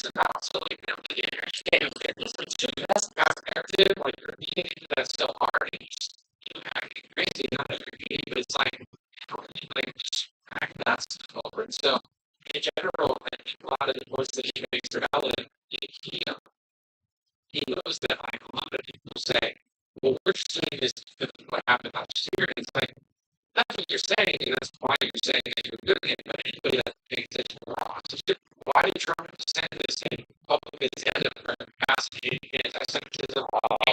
speaks about. So, like, you understand that this is too perspective, like, repeating it, that's so hard. And you acting crazy, not just repeating, but it's like, just that's over. So, in general, I think a lot of the points that he makes are valid. He knows that, like, a lot of people say, well, we're saying this because of what happened last year. And it's like, that's what you're saying, and that's why you're saying that you're doing it. But anybody that thinks that you're wrong, so why are you trying to send this thing public agenda for capacity, anti-Semitism,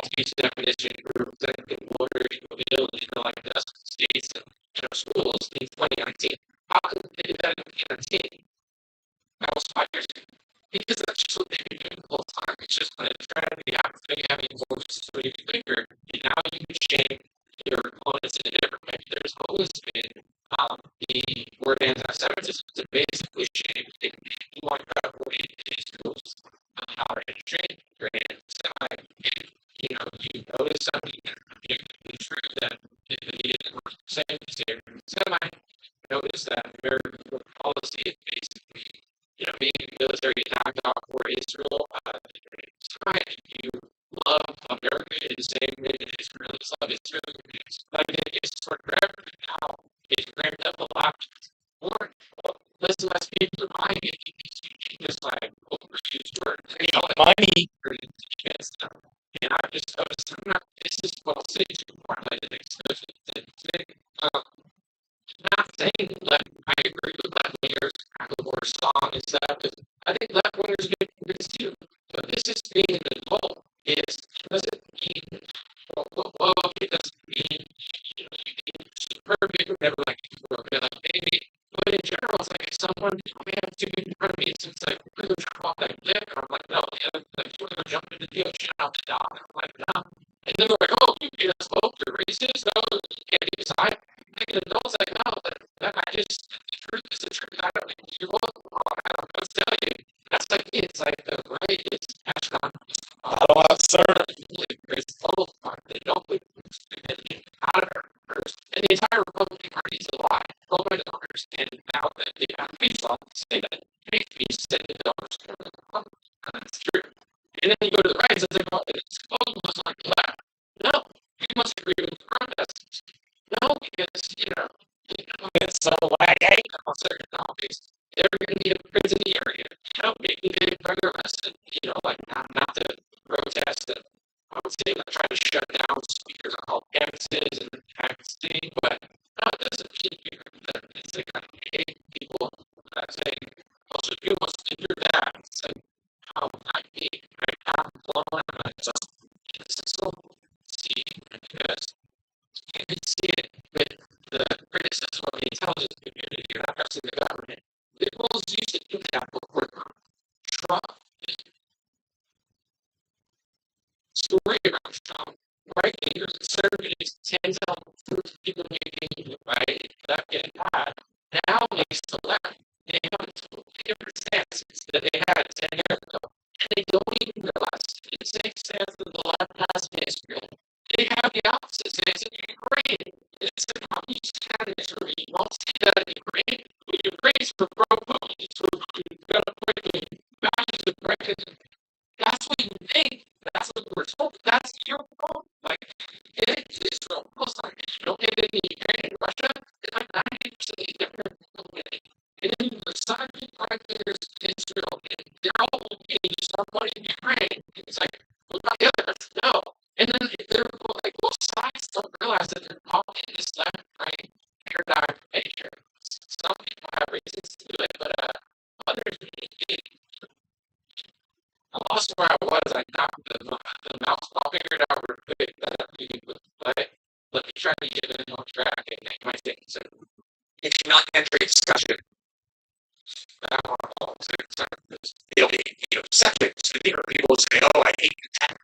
speech definition groups that can order ability to like us states and schools in 2019? How could they do that in 2019? That was 5 years ago. Because that's just what they've been doing the whole time. It's just when it's trying to be after having voices to be bigger, and now you can shame your opponents in a different way. There's always been the word anti-Semitism to basically shame you want to avoid these rules on how to train your anti-Semite. You notice something objectively true that if it is saying Semite, notice that American foreign policy is basically being military knocked out for Israel. If you love America in the same way that Israelis love Israel, like it's for forever now. It's ramped up a lot more. Less and less people are buying it. You just like overuse words. Money for the defense stuff. And I just noticed this is what I'll say to more like the next not saying that I agree with left wingers, or song and stuff. I think left wingers get this too. But this is being an adult doesn't mean it doesn't mean you can superbly whatever like maybe. But in general, it's like if someone have two people in front of me, it's like we're gonna jump off that cliff, and I'm like, no, like we're gonna jump into the ocean out the dock. I'm like, no. And then we're like, oh, you made us both, you're racist, no, you can't decide. Like an adult's like, no, that I just the truth is the truth. I don't think you're both wrong. I don't know what to tell you. That's like it's like the right is astronomical. Oh, absurd. It's both they don't put out of her. And the entire Republican Party is a lie. Nobody don't understand now that they have peace law to say that any peace said that they don't understand the Republican. That's true. And then you go to the right, it's like, oh, it's almost like left. No, you must agree with the protesters. No, because, it's so wacky. They're going to need a prison area. Maybe they're arrested, like not to protest it. I would say try to shut down speakers on all campuses and texting, but no, it doesn't keep you. It's like people that say, well, so you must do your dad. It's like, how I be right now, I'm blown out. This is so see, because you can see it with the criticism of the intelligence community, you're not pressing the government. Liberals used to do that before Trump. Story around Trump, right? Leaders and conservatives tend to people making right, left getting bad. Now makes the left. They have a totally different stance that they had 10 years ago. And they don't even realize the same stance that the left has in Israel. They have the opposite stance in Ukraine. It's a communist country. You won't see that in Ukraine. But Ukraine's for pro-Putin. So you've got to put the values of Brexit. That's what you think. That's what we're told. That's your fault. Like, get it to Israel. Most like, if you don't get it in Ukraine and Russia, it's like 90% different. And then the side right there is Israel. And they're all okay. You start money in Ukraine. It's like, what about the others? No. And then they're like, both sides don't realize that they're caught in this left right paradigm picture. Some people have reasons to do it, but others really I lost where I was. I knocked the mouse ball figured out real quick. Let me try to get it on track and make my things. And it cannot enter a discussion. I don't want to subjects. People say, oh, I hate that.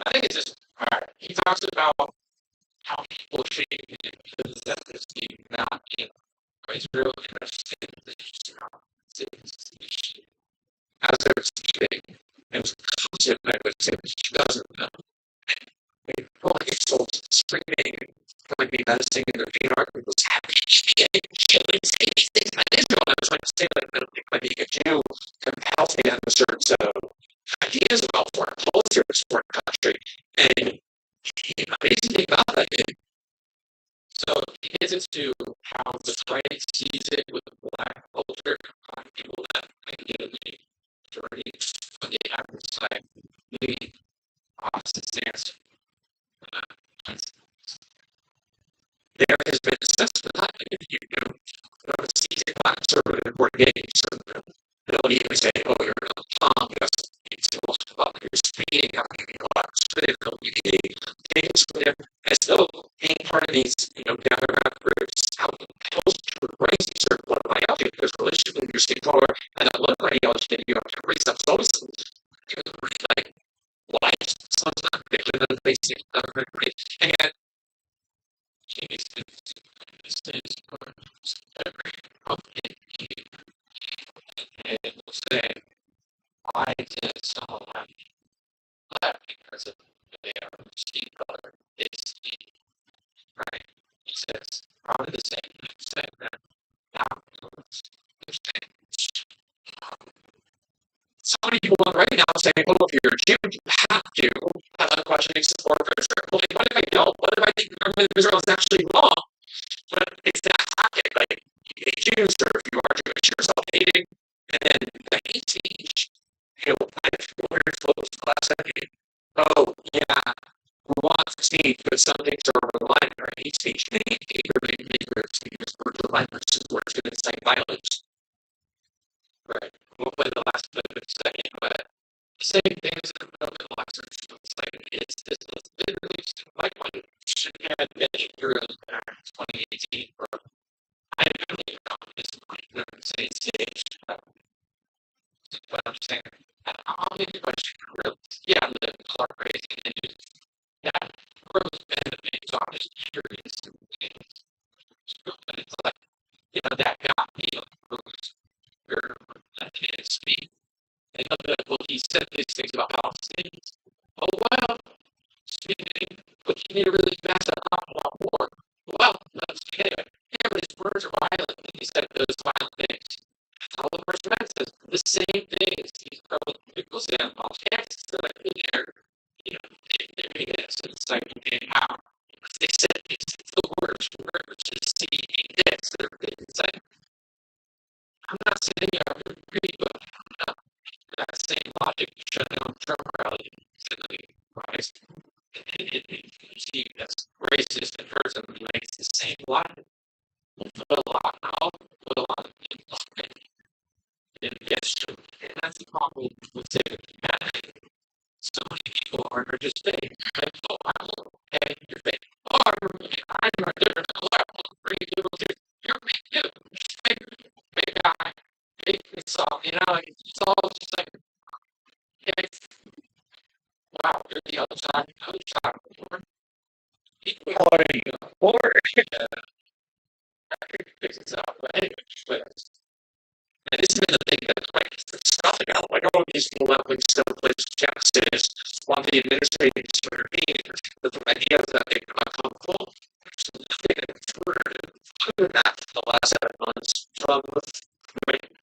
I think it's just, all right. He talks about how people shape his ethnicity, not Israel in a sense as they're speaking, and it's constant, I would say, that she doesn't know. It's so screaming, like me medicine in the pain argument was happy. She didn't say these things about Israel. I was trying to say, like, being a Jew compels me to have a certain set of ideas about foreign policy or this foreign country. And the amazing thing about that is, so he gets into how the right sees it with black culture, black people that the majority, but they have this like the opposite stance. Uh, there has been a sense that if you do see a black conservative or gay conservative, they'll even say, oh, you're not Tom, it's about your speeding, how you can go out and they'll be things for them as though being part of these, gather around groups, how opposed to embrace these certain political ideology, because relationship with your skin color and that political ideology that you have to embrace that. So it's like life, so it's not bigger than they see another great. And yet, this is every pumpkin and will say, why did someone like that? Because of their skin color is right? He says, probably the same thing said that now they're saying, so many people right now saying, well, if you're a Jew, you have to have unquestioning support for Israel. Well, what if I don't? What if I think the government of Israel is actually wrong? But it's that tactic, like you hate Jews, or if you are Jewish, you're self-hating, and then the hate speech, I've heard folks the last decade, oh, yeah, we want speech, but some things are over the line or hate speech. Hate speech is virtual language, where it's going to incite violence. Right. We'll play the last bit in a second, but the same thing as the last it's like it's this literally like one should have been through 2018 or I don't even know this point say it's staged. But I'm saying I'll make a question real the Clark raising and yeah, world has been a big so I'm just curious but it's like that got me where that didn't speak. And well, he said these things about Palestinians. Oh, well, but you need to really fast that up a lot more. Well, anyway, these words are violent. He said those violent things. All the first man says the same things. He's probably people say on all chances they're like, they're doing this. And it's like, how? They said the words, which is this. It's like, I'm not saying you have to agree, but that same logic shut down term morality. Christ, you see, that's racist in person, makes the same logic. But a lot, of people, it gets true. And that's the problem with humanity. So many people are just saying, oh, I'm okay, you're fake. Oh, I'm a different color. Bring people to you're me too. Big guy, big soft, it's all just like, it's, wow, you're the other side, or, I could fix this out, but anyway, and this has been the thing that's like, stuff like all these leveling place justice, want the administrative interveners, the ideas that they come full. Through that for the last 7 months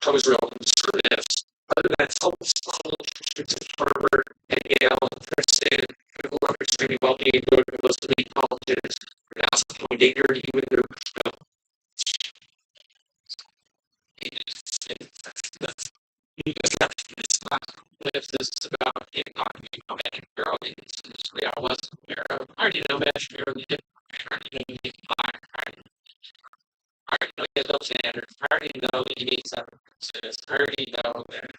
from Israel conservatives, other than cultures of Harvard and Yale and Princeton, who are extremely wealthy and go to those elite colleges, are now supporting dirty with their this is about the economy of Shapiro. I wasn't aware of. I already know that Shapiro did. I already know he black. I already know he has those standards. I already know that he needs that. I already know that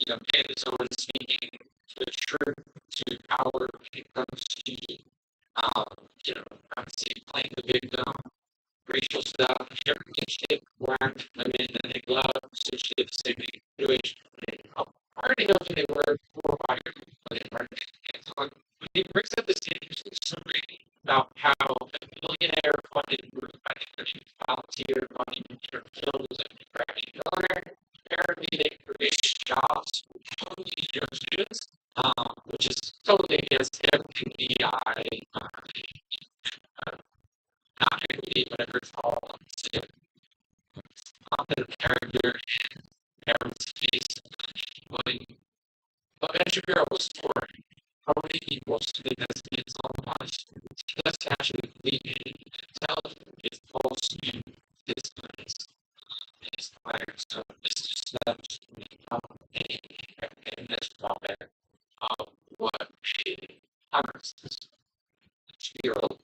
Dan is someone speaking to the truth, to power when it comes to obviously playing the victim, racial stuff, everything shit, black women, and they love so shit, same situation. I already know who they were before I and so when he brings up this interesting story about how a millionaire funded group, I think they volunteer funding films and crafty millionaire, apparently they create jobs for these young students, which is totally against everything DEI, not equity, whatever it's called. The character in Aaron's face Shapiro was for how many people should investigate so much just to actually believe it. Tell it's false in this place. It's fire. So this is steps in this topic of what Congress is Shapiro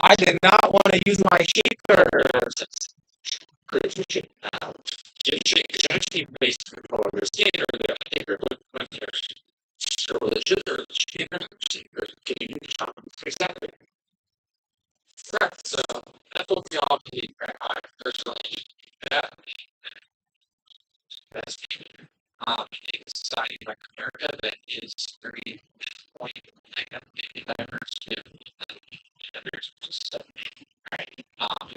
I did not want to use my shaker. based on your skin or the shaker when you're religion or shaker can you exactly correct. So that's what we all believe, right? I personally that that's in a society like America that is very point diverse and there's stuff, right?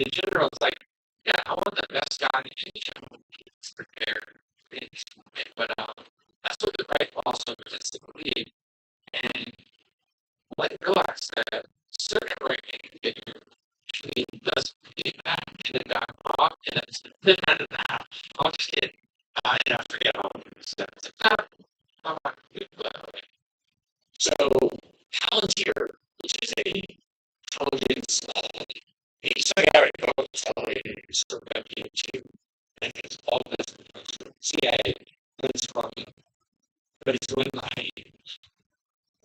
In general, it's like, yeah, I want the best guy it's prepared. But that's what the right also is to believe. And when I realized that certain right individual actually does believe that and then got caught, and it's I'll just kidding. Yeah, forget all of this. I'm not so Palantir, which is a intelligence psychiatric survey and it's all this CIA is from but it's doing a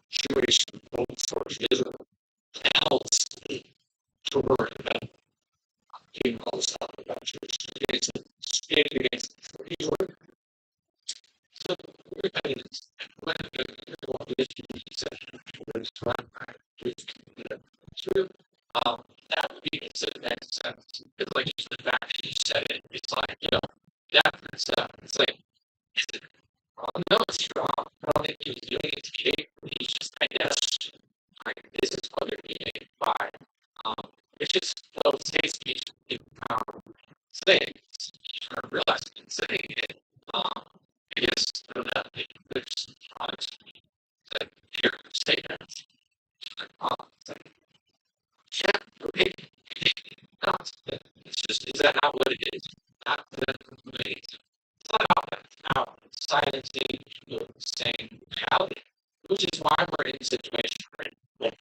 Jewish vote for Israel else to worry about doing all this stuff about Jewish standing against Israel. So we're kind of when the is run by Israel, that would be considered that sense. It's like just the fact that you said it, it's like, that kind of stuff. It's like, is it wrong? No, it's wrong. I don't think he was doing it to hate. He's just, I guess, like, this is what they're being by. It's just, well, it's hate speech. Saying it, realizing and saying it, I guess, that there's honestly, that here, statements, it's like, yeah, okay, no, it's just, is that not what it is? Not the it's not about that. It's about silencing saying reality, which is why we're in a situation where like,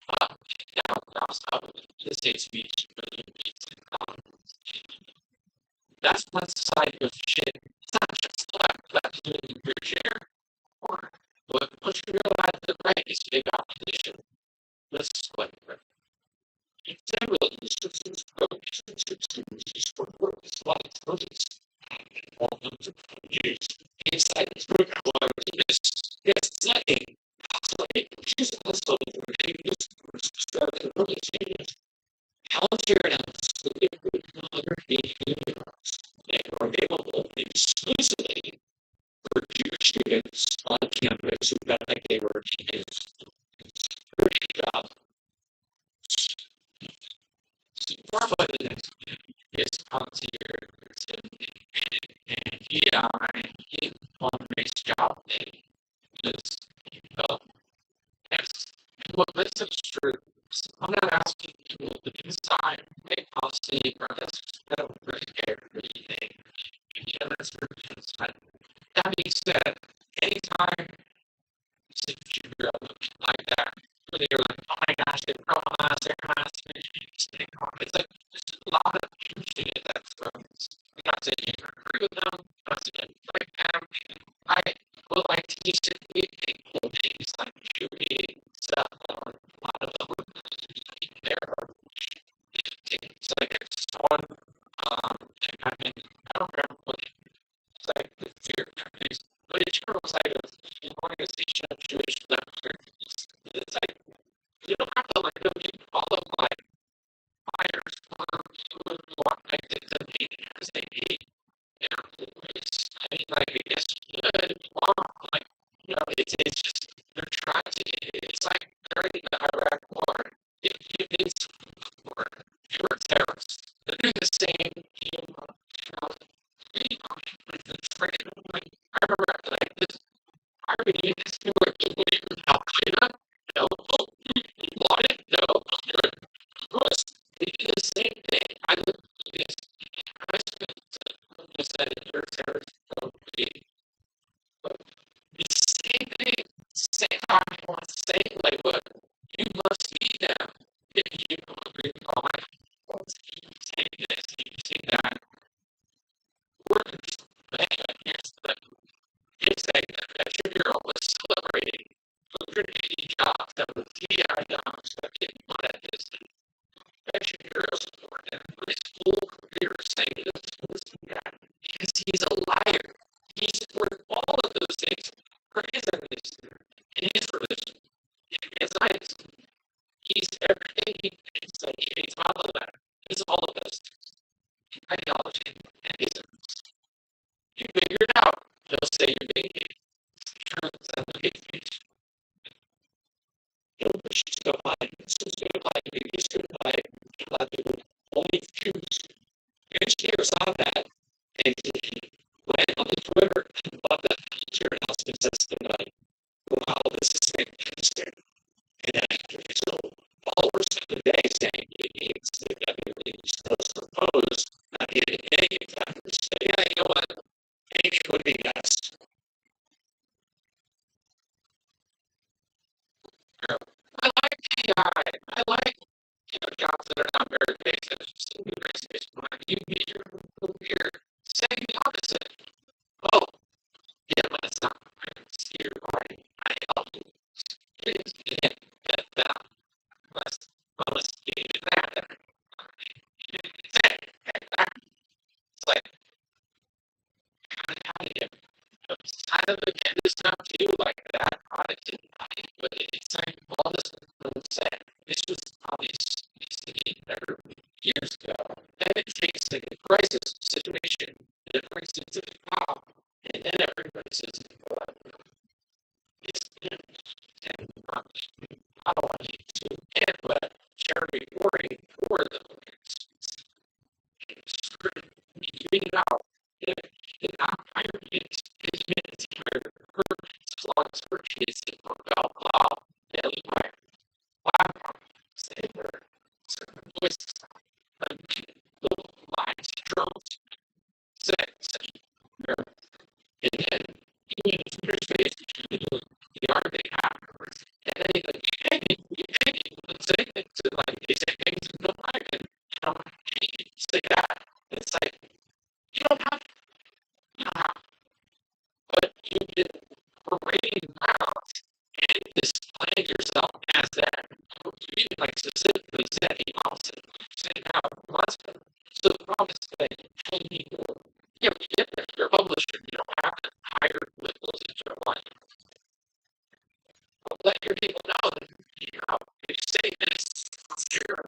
now stop the state speech, that's one society of shit. It's not just left doing your share, or but once you realize that right is big opposition, let's split it. Example, instructions, relationships, work is a lot of projects. All those years. It's like it's very yes, it's like just also really changes how absolutely they are available exclusively for Jewish students on campus who felt like they were his job. Is volunteer and he won a nice job. Because yes, what this is true. I'm not asking people to decide, make policy, or that's really anything. That's that being said, anytime you grow up like that, when you're like, oh my gosh, they're it's like there's a lot of truth in it that's from. I'm not saying you agree with them, I'm not saying like everything it's like it's all of that. It's all of this ideology and ism. You figure it out. They'll say you're being just go like this is good like maybe just good like only choose engineers on that and when on the Twitter above that feature announcement says like wow this is fantastic and then so followers of the day saying it needs to definitely suppose not getting any time to say yeah you know what anything would be best. I like AI. I like jobs that are not very basic. Just be very basic. When you get your career, say the opposite. Oh, yeah, but it's not steer right. I help you. It is get that. Let's get that. It's like how do you kind of again this stuff too like that product but it's like all this was said. This was obviously better years ago. And it takes like a crisis situation that brings it to the top and then everybody says well, it's and I don't want you to get but charity reporting for the you read it out. The higher his minutes her slots for kids about law that was my platform. Say where certain voices little lines, drones, say and then even if there's space the art they have and then they go, hey, let's say things like they say things in the life and you say that. It's like you don't have but you get parading around and displaying yourself as that. You even like specifically said he opposite. Say now husband. So the problem is that hey, you get that you're a publisher, you don't have to hire liberals into your life. But let your people know that if you say this, sure,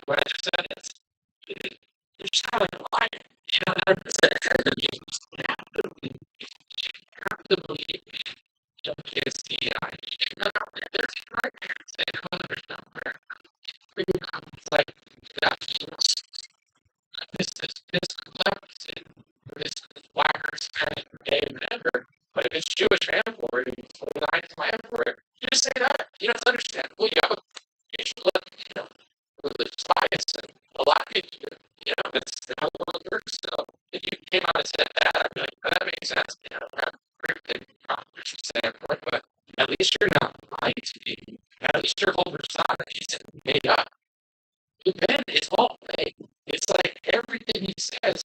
what I just said is you're just kind of like lying. That's it. You have to believe WSDI. There's right there. Say there's nowhere. It's like that's just this complex and this black or Hispanic or gay whatever. But if it's Jewish man for it, it's 49 man for it, you just say that. It's understandable. You should let religious bias and a lot of people it's how the world works. So if you came out and said that, I'd be like, that makes sense. Should say it, but at least you're not lying to me. At least your whole persona isn't made up. Ben is all fake. It's like everything he says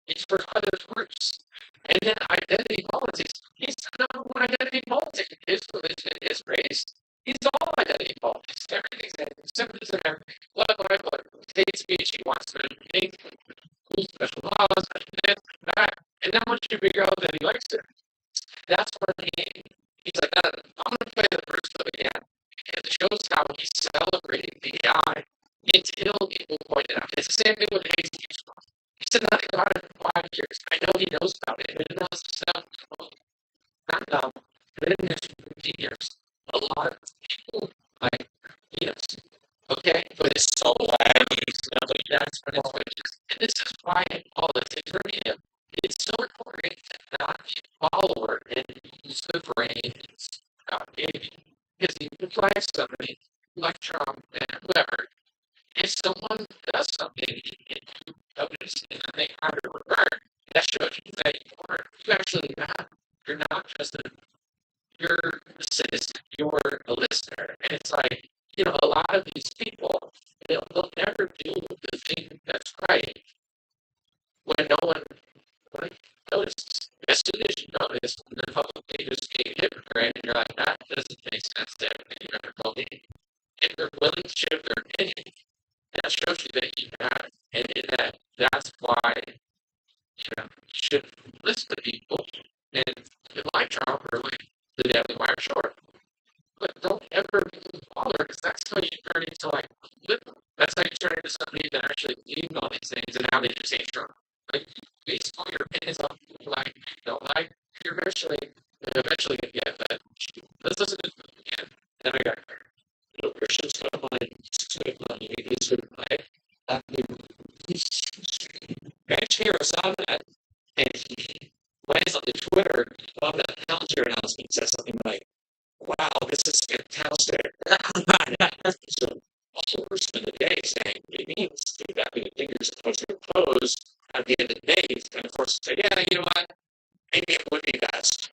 is for other groups. And then identity politics. He's the number one identity politics. His religion, his race. He's all identity politics. Everything's symbolism. What state speech he wants to make special laws, special this, that. And then once you figure out that he likes it, that's when he's like, I'm going to play the first clip again. And it shows how he's celebrating the AI until people point it out. It's the same thing with hate speech. He said nothing about it for 5 years. I know he knows about it. He knows stuff. Not dumb. Been in this for 15 years. A lot of people, like, yes. Okay? But it's so laggy. That's when it switches. And this is why in politics for me, it's so important to not be a follower and use the brain because you can flag somebody like Trump and whoever. If someone does something and you notice and they have to revert, that shows you that you actually not. You're not just you're a citizen. You're a listener. And it's like, a lot of these people, they'll never do the thing that's right when no one notices. As soon as you notice, the public figures get hypocrite, and you're like, that doesn't make sense to everything you're believing. If they're willing to share their opinion, that shows you that you have, and that's why you should listen to people and like Trump or like the Daily Wire short. But don't ever become a follower because that's how you turn into like that's how you turn into somebody that actually believes in all these things and now they just ain't strong. Like based all your opinions on people like you don't like, you're eventually gonna get that. Let's listen to it again. Then I got Christians come on is like actually I saw that and he lands on the Twitter of that Hellinger announcement says something like, wow, this is fantastic. So also we're spending the day saying it means exactly the thing you're supposed to impose at the end of the day. It's kind of forced to say, yeah, you know what? Maybe it would be best.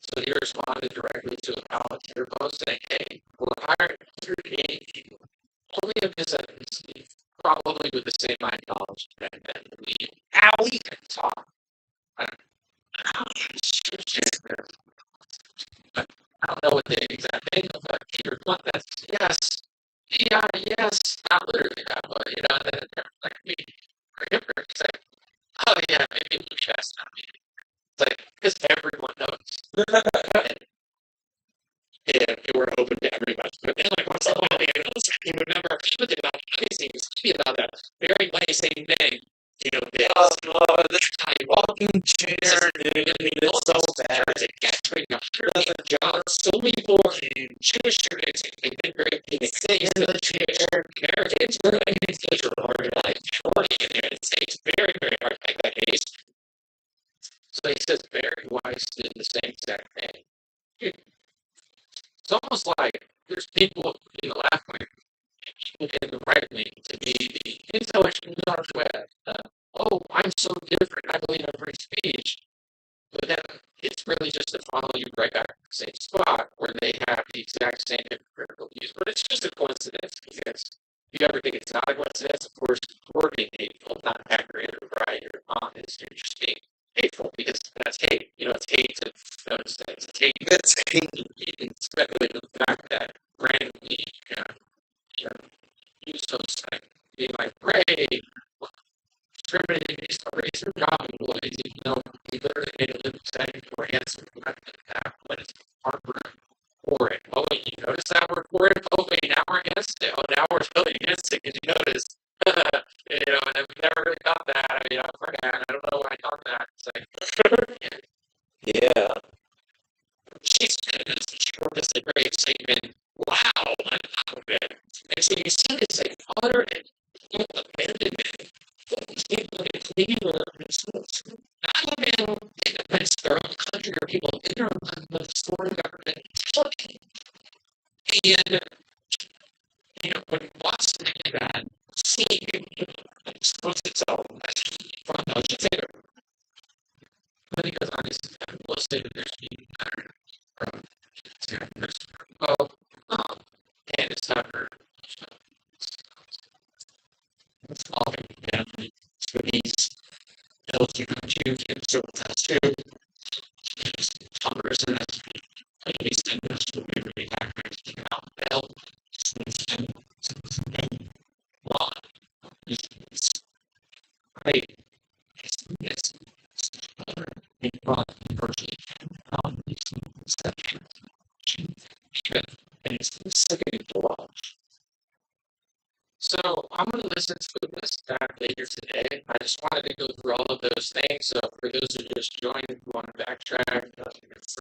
So he responded directly to a volunteer post saying, hey, we're hiring 180 people. Only of his ethnicity, probably with the same ideology that we can talk. I don't know what the exact thing of that Peter Blunt that's yes. Yeah, yes, not literally that, but you know, that like me or hypocrites like, oh yeah, maybe Luke Chess not me. It's like because everyone knows. And we're open to everybody. But then, like, once in a while, you remember people did not amazing about that very way same thing. You know, this time walking chair, it's so bad. John, so many people Jewish students, they did great things. They in the chair, Americans, it's a large majority in the United States. Very, very hard to make that case. So he says Barry Weiss did the same exact thing. It's almost like there's people in the left wing, people in the right wing to be the intellectual northwest. Oh, I'm so different. I believe in free speech. But then it's really just to follow you right back to the same spot where they have the exact same hypocritical views. But it's just a coincidence because if you ever think it's not a coincidence, of course, we're being hateful, not accurate or right or honest. You're just being hateful because that's hate. You know, it's hate to notice that it's hate. That's hate. You can speculate on the fact that randomly, you know, use those like being like, Ray, discriminating based on race or job employees, even though he literally made a living setting for answer when it's Harvard for it. Oh, wait, you notice that we're for it? Oh, wait, now we're against it. Oh, now we're totally against it because you notice. You know, and we never really thought that. I mean, I don't know why I thought that. It's like, yeah. She's shortest a great statement. Wow, I'm out of it. And so you see this like utter and abandonment. These people get cleaner themselves. Not even against their own country or people in their own country, but the foreign government. And you know, when Boston did that, see, exposed itself from those there. But he goes on, he says, we'll say that there's people better from and it's not her. It's all family. So these LGBTQ kids are too. Congress and that's at least in this will be really accurate about Bell. Well, it's great. It's virtually and it's the second law. So I'm going to listen to this back later today. I just wanted to go through all of those things. So for those who just joined, if you want to backtrack,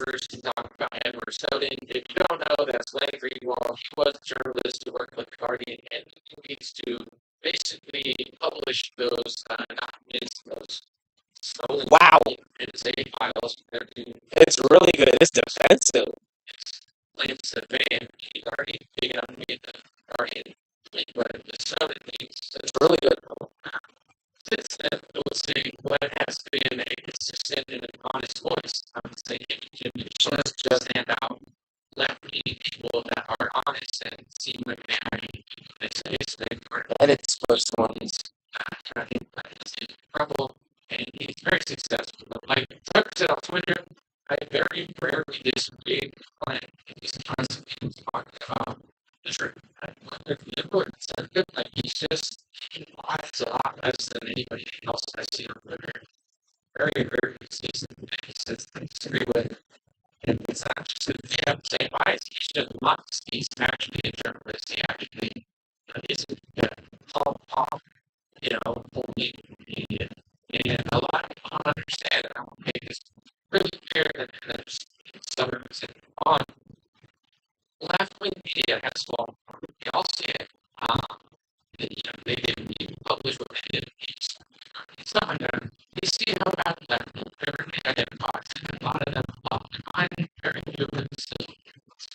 first you talk about Edward Snowden. If you don't know, that's Len Greenwald. He was a journalist who worked with the Guardian and movies to basically publish those documents, those stolen NSA files. It's really good. It's defensive. It's claims the van, the Guardian, big enough to be the Guardian. But the Snowden things, it's really good. Since then, I would say what has been a consistent and an honest voice. I would say Jimmy just hand out left-leaning people that are honest and seem like they say and it's supposed to be trouble and he's very successful. But like Tucker said on Twitter, I very rarely disagree with Clint. He's constantly talking about the truth. Like he's just a lot less than anybody else I see on Twitter. Very, very consistent. He says I disagree with. And it's not just that they have the same bias, he's just not isn't gonna fall off, fully immediate. And a lot of people don't understand it. I want to make this really clear that there's some reason on left-wing media has fallen apart. We all see it. They didn't even publish what they did. It's not like that. They see how bad that everything identifies. And a lot of them love defining very human still.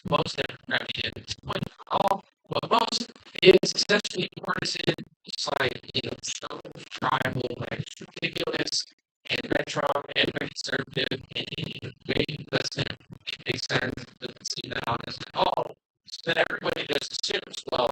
Most Democrat media at this point, all what most is essentially partisan. It's like, so tribal, like it's ridiculous, anti-Trump, anti-conservative, and way doesn't make sense. Doesn't see that out as at all. So then everybody just assumes, well,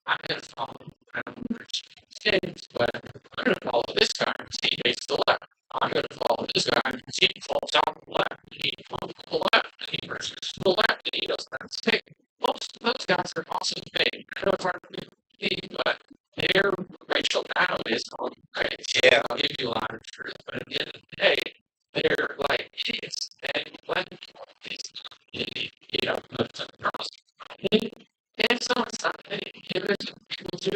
I'm going to follow, I don't know which things, but I'm going to follow this guy because he makes the left. I'm going to follow this guy because he falls out the left. And he falls to the left. And he versus the left. And he does that stick. Most of those guys are also fake. I know it's hard to believe, but their racial battle is on right. Yeah, I'll give you a lot of truth. But at the end of the day, they're like idiots. And black people, but girls. And so it's not, there's people too,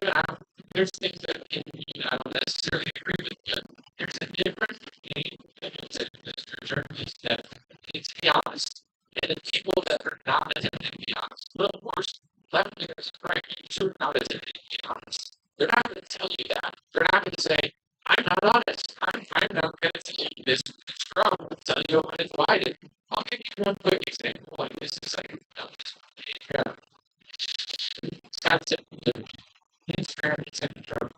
there's things that I don't necessarily agree with, but there's a difference between, like I said, Mr. Journalist, that needs to be honest, and the people that are not attempting to be honest. Well, of course, left-wingers, right, you're not attempting to be honest. They're not going to tell you that. They're not going to say, I'm not honest. I'm not going to tell you this is wrong. I'll tell you what it's divided. I'll give you one quick example. Like this is like, that's it. Instagram syndrome.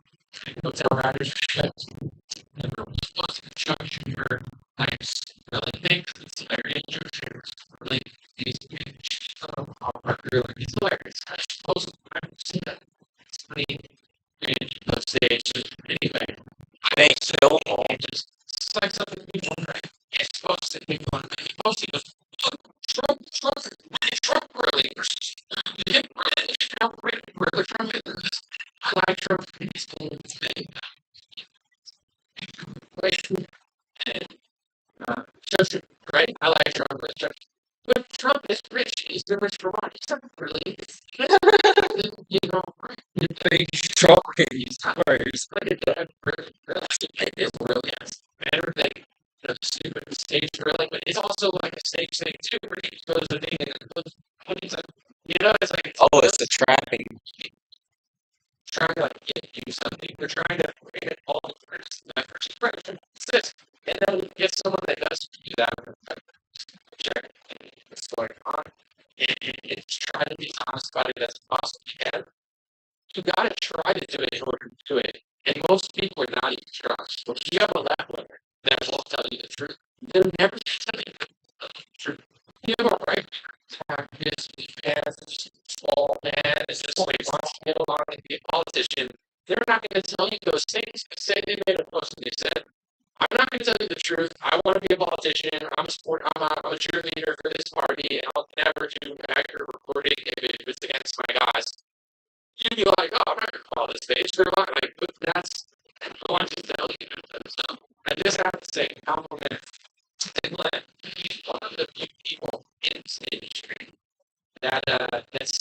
Hotel riders never supposed to judge your life's really things. It's hilarious. It's really these really it's hilarious. I suppose I've seen that. It's funny. Let's say it's just anyway. I think so. It's like something people right. It's supposed to be fun. It's supposed to go. Trump really versus really Trump is. I like Trump for his thing. Joseph, right? I like Trump for Joseph. But Trump is rich. He's the rich for one. He's not really. You think Trump is not very excited that it's really better than the stupid stage drilling, but it's also like a stage thing too, where he goes to thing and it's like, it's like it's a trapping. Trying to like get you something. They're trying to create it all first. And then get someone that does do that. Check what's going on. And try to be honest about it as possible can. You gotta try to do it in order to do it. And most people are not even trust. But if you have a left winger that will tell you the truth, they'll never tell you the truth. You have a right winger this fast, small man, is just like wants to get along and be a politician. They're not going to tell you those things. Say they made a post and they said, I'm not going to tell you the truth. I want to be a politician. I'm a cheerleader for this party, and I'll never do accurate reporting if it's against my guys. You'd be like, oh, I'm not going to call this face. You're like, but that's, I want to tell you. So I just have to say, compliment and let one of the few people in this industry that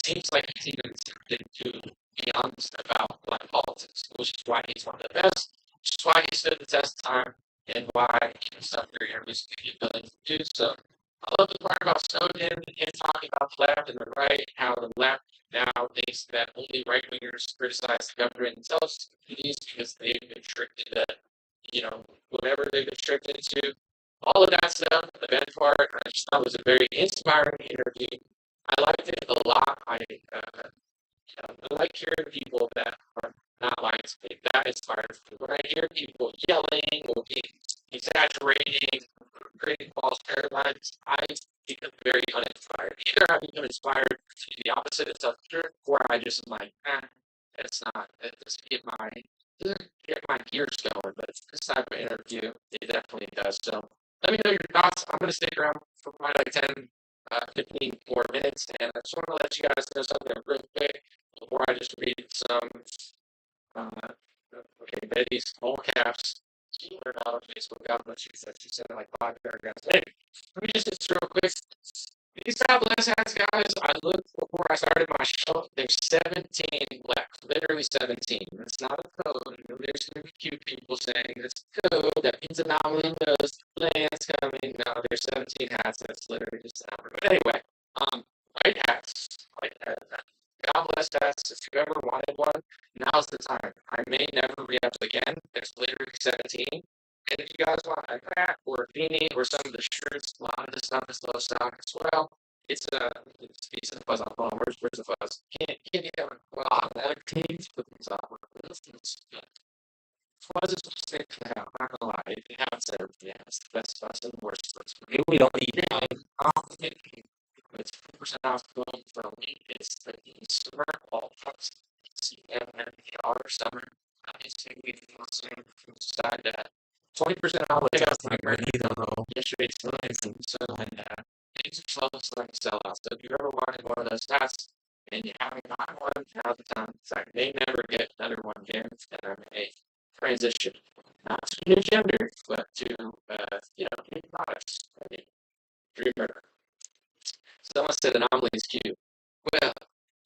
seems like he's even tempted to be honest about black politics, which is why he's one of the best, which is why he stood the test of time, and why Sumner was the ability to do so. I love the part about Snowden and talking about the left and the right, how the left now thinks that only right wingers criticize the government and tell communities because they've been tricked into, whatever they've been tricked into. All of that stuff, the bad part, I just thought was a very inspiring interview. I liked it a lot. I like hearing people that are not like me. That inspires me. When I hear people yelling or exaggerating, creating false paradigms, I become very uninspired. Either I become inspired to the opposite of self-truth, or I just am like, that's not, that doesn't get my gears going. But this type of interview, it definitely does. So let me know your thoughts. I'm going to stick around for probably like 10, 15 more minutes, and I just want to let you guys know something real quick before I just read some. Okay, Betty's all caps. She learned out on Facebook. God bless you. She said like 5 paragraphs. Hey, let me just real quick. These top list hats, guys, I looked before I started my show. There's 17 left, literally 17. It's not a code. There's going to be a few people saying it's a code. That means anomaly knows the land's coming. No, there's 17 hats. That's literally just a number. But anyway, white hats. White hats. God bless hats. If you ever wanted one, now's the time. I may never re-up again. There's literally 17. And if you guys want a hat or a beanie or some of the shirts, a lot of the stuff is low stock as well. It's a piece of fuzz on phone. Where's the fuzz? Can't you have a well, I like teams put these on. Fuzz is sick to have, I'm not gonna lie. It has everything. It's the best fuzz and the worst fuzz. Maybe we don't need that. It's 50% off going from me. It's the smeargal fuzz. CMMER summer. I think we can also decide that 20% off the customer either though. yesterday's and so things are slow starting to sell out. So if you ever wanted one of those hats and you haven't gotten one, now's the time. It's like may never get another one again. It's gonna be a transition. Not to new gender, but to new products. Dreamer. Someone said anomaly is cute. Well,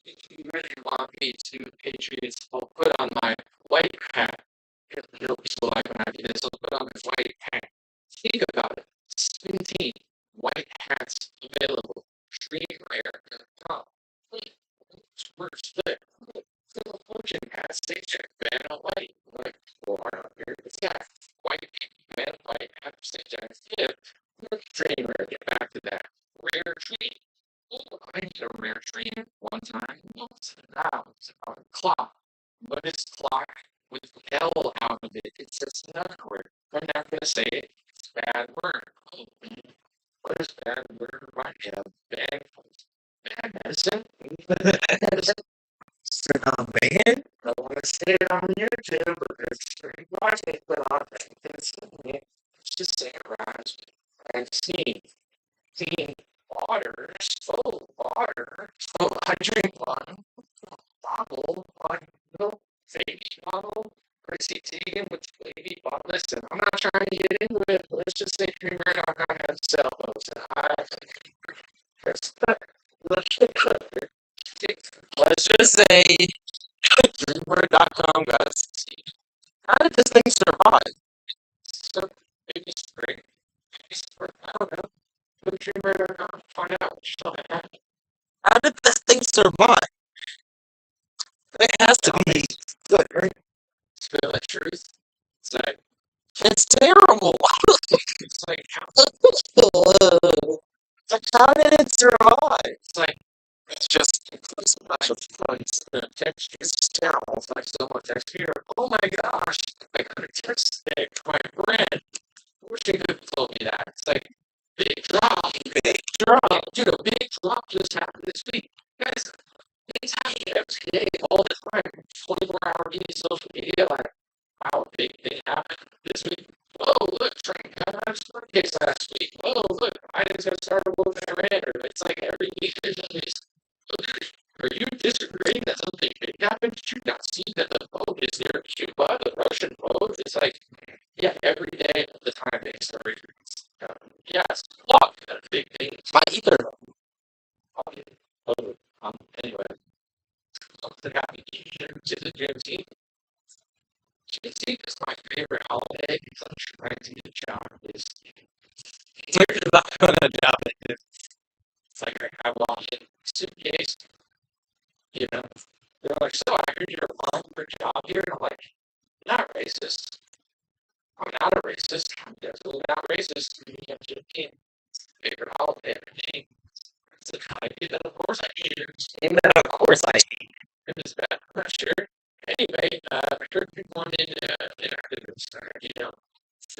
if you really want me to Patriots, I'll put on my white hat. It'll be so like when I do this, I'll put on this white hat. Think about it. 17 white hats available. Stream rare. Oh, we're split. Philip Fortune has station ban on white. Like, well, it's got white ban on white hat station. Yeah. Stream rare. Get back to that. Rare treat. Oh, I need a rare treat one time. Once now it's a clock. What is clock with L out of it? It's just another word. I'm not gonna say it. It's a bad word. Oh, man. What is bad word? Right now, bad medicine. Bad medicine. Man, I want to say it on YouTube because you're watching it, but I'm it. Let's just say it rhymes. And seeing water, so water. So I drink one bottle, one little baby bottle. Chrissy Teigen with baby bottle. Listen, I'm not trying to get into it. Let's just say Dreamer.com has cell phones. And I respect. Let's just say Dreamer.com guys. How did this thing survive? So maybe spring. I don't know. Go to Dreamer.com. Find out what you're talking about. how did this thing survive? It has to be good, right? Spill the truth. It's like It's terrible. it's like how How did it survive? it's like it's just includes a bunch of points. The texture is terrible. It's like so much texture. Oh my gosh! I got a text today for my friend. I wish you could have told me that. It's like big drop. Big drop. Dude, a big drop just happened this week. Guys, things happen every day, all the time. 24-hour social media, like, wow, a big thing happened this week. Whoa, look, Frank got out of the case last week. Whoa, look, I just got started with Iran. It's like every week there's at least. Are you disagreeing that something big happened? Did you not see that the boat is near Cuba, the Russian boat? It's like, yeah, every day of the time they story. Yes, look, a big thing. By either. Anyway, something happened to the gym team. Juneteenth is my favorite holiday because I'm trying to get a job. You're not gonna job it. It's like I walk in suitcase, they're like, so I heard you're applying for a job here, and I'm like, not racist. I'm not a racist. I'm definitely not racist. I'm Juneteenth. Favorite holiday of me. It's a holiday that of course I use. And then of course I It was bad. I'm not sure. Anyway, I heard people wanted activists, so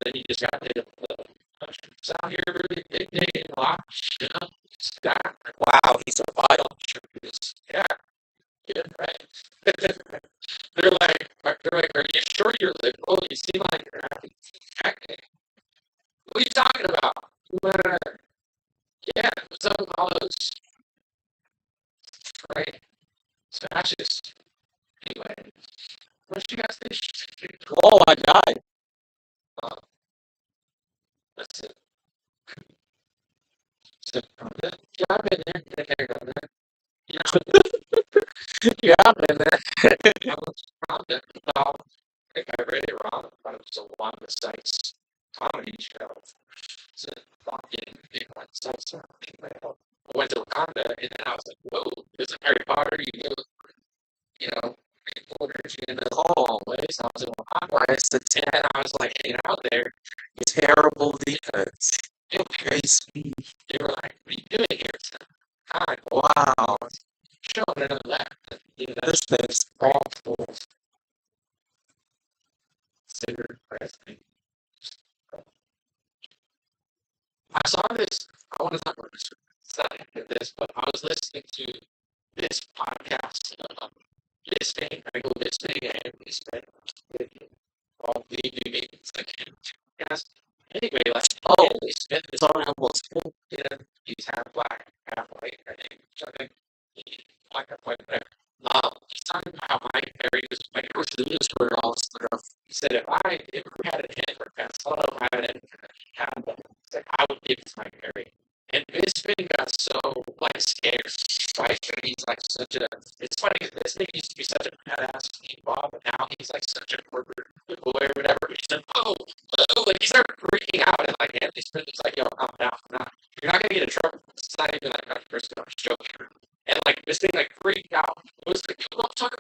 then you just got to it's out here really big day and watch, Scott. wow, he survived. Yeah, yeah, right. they're like, are you sure you're liberal? You seem like you're happy. What are you talking about? Yeah, what's up with all those? Right? So fascist. Anyway, what you guys think? Oh, I died. That's it. So, yeah, Yeah, I've been there. I was wrong there. No, I think I read it wrong. I thought it was a Wanda Sykes comedy show. It's a fucking big one. So, anyway, I went to Wakanda, and then I was like, whoa, there's a Harry Potter. You know, reporters in the hallways. I was in Wakanda. It's a And I was like hanging out there. terrible defense. And they were like, what are you doing here? Hi, Wow. showing another left. This thing's awful. Considered president. I saw this. I want to talk about this. It's not this, but I was listening to this podcast. Listening, I go listening and listening. All the it's like podcast. Anyway, like Andy Smith is on almost full. yeah, he's half black, half white. I think something. Black, half white, whatever. He's talking about how Mike Perry was like, it was where all this stuff. He said, if I ever had a Hitler pencil, if I had it, I would give it to Mike Perry. And Bisping got so like scared, right? He's like such a. It's funny because Bisping used to be such a badass Bob, but now he's like such a corporate boy or whatever. He said, "Oh," like he started freaking out, and like Anthony Smith was like, "Yo, calm down, you're not gonna get in trouble. It's not even like controversial. I'm just joking." And like Bisping like freaked out. It was like, "Don't talk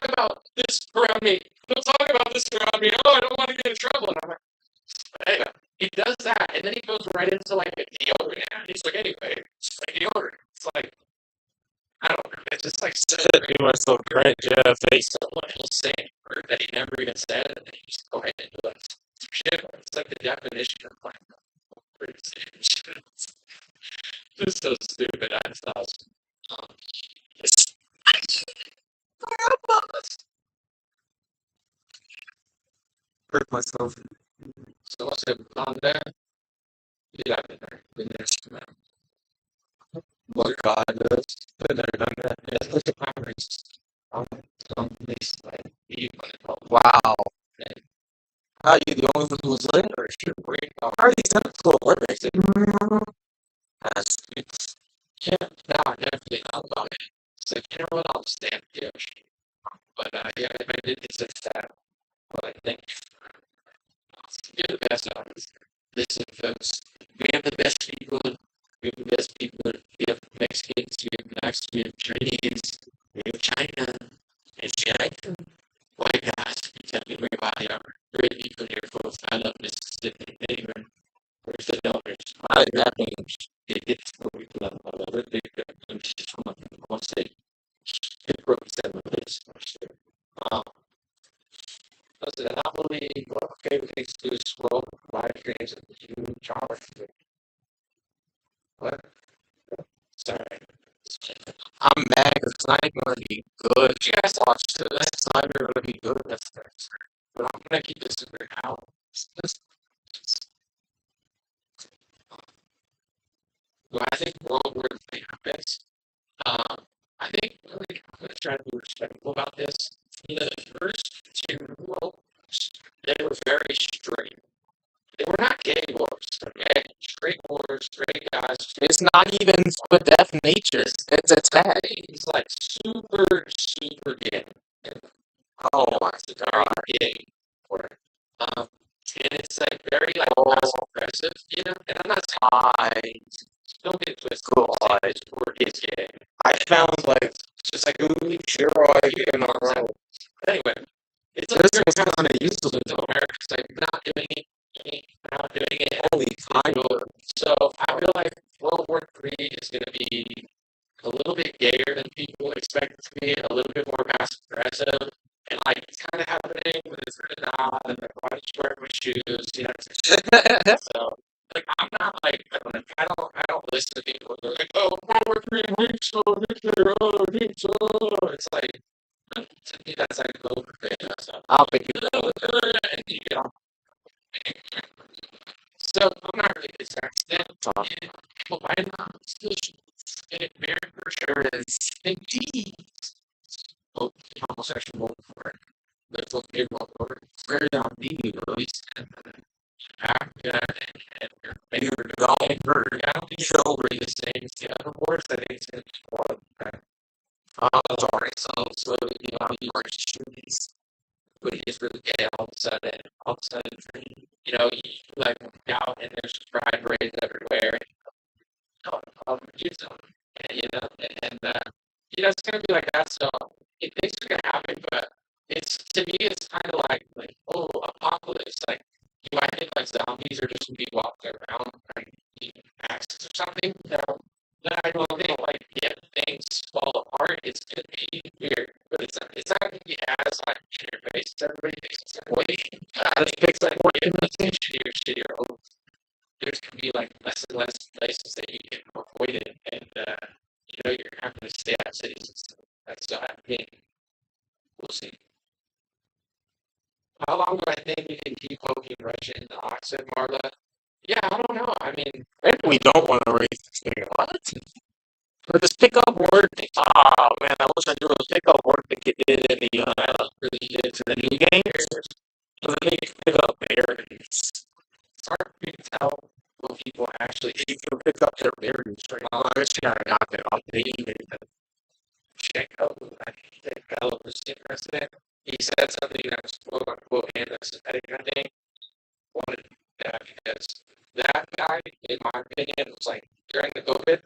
about this around me. Don't talk about this around me. Oh, I don't want to get in trouble." And I'm like, anyway. He does that, and then he goes right into like a deodorant. And he's like, anyway, it's like deodorant. It's like, I don't know. It's just like so You were so cringe, yeah, face. someone will say a word that he never even said, and then you just go ahead and do it. Shit, it's like the definition of like just so stupid. I just thought, it's Hurt myself. so I said, on there, yeah, I've been there, What God does. been there, done that. Yeah, look at my race. Place like you Wow. and How are you the only one who was late? or should worry about How are these sent to the Olympics? that's it's yeah, no, definitely not about it. It's like you know what, I'll stand here. But yeah, if I did it's just that but I think you're the best of us. Listen, folks, we have the best people. We have the best people. We have Mexicans, we have blacks, we have Chinese, we have China, and China. White guys, we tell everybody are great people here, folks. I love Mississippi. Anyway, where's the donors? I like that means. It's what we love. I love it. I'm just from one state. It broke seven place for sure. Listen, I believe what favorite things to do is scroll live streams of the human JavaScript. What? Sorry. I'm mad because it's not even going to be good. You guys watch it. It's not even going to be good. That's fair. But I'm gonna keep this super out. Well, I think World War III happens. I think really, I'm gonna try to be respectful about this. You know, the first two world wars, they were very straight. They were not gay wars, okay? Straight wars, straight guys. It's not even for death nature. It's a tag. It's like super, super gay. Oh my god. Gay. And it's like very like passive aggressive, you know? And I'm not saying don't get twisted. Cool. This word is gay. I found like It's just like you're right. You know, anyway, it's like this was kind of useful to America. It's like not doing it. only kind of. So I feel like World War III is going to be a little bit gayer than people expect it to be, a little bit more passive aggressive, and like it's kind of happening, but it's really not. And like, why did you wear my shoes? You know, so like I'm not like I don't listen to people who are like, oh, World War III, it's like to me that's like overrated. I'll think You know. So I'm not really concerned. But why not still get it married for sure is indeed. Both homosexual for it. Let's look at what very on the movies and Africa and maybe we're going for I don't think it'll be the same as the other wars. I think it's one sorry, so but he's really gay all of a sudden, you know, you like out and there's pride parades everywhere. Oh, I'll do something, and, you know, it's gonna be like that. So things are gonna happen, but it's to me, it's kind of like oh, apocalypse. Like you might think like zombies are just gonna be walking around like eating axes or something. No, I don't think like yeah, things fall apart. It's gonna be weird, but it's not gonna be as like in your face. Everybody thinks it's gonna be. I think it's like more shittier. There's gonna be like less and less places that you can avoid it, and you know you're having to stay out of cities and stuff. That's so I mean, we'll see. How long do I think we can keep poking Russia in the oxen, Marla? Yeah, I don't know. I mean, maybe we don't want to raise this thing. What? But this pickup work, oh man, I wish I knew this pickup work that get did in the really good. to the new games. Because then you can pick up berries. It's hard for me to tell what people actually You can pick up their berries. Right? Oh, I wish I got that updated. check out. I think that fellow was president. He said something that was quote unquote anti-Semitic, I think. Wanted that because that guy, in my opinion, was like during the COVID,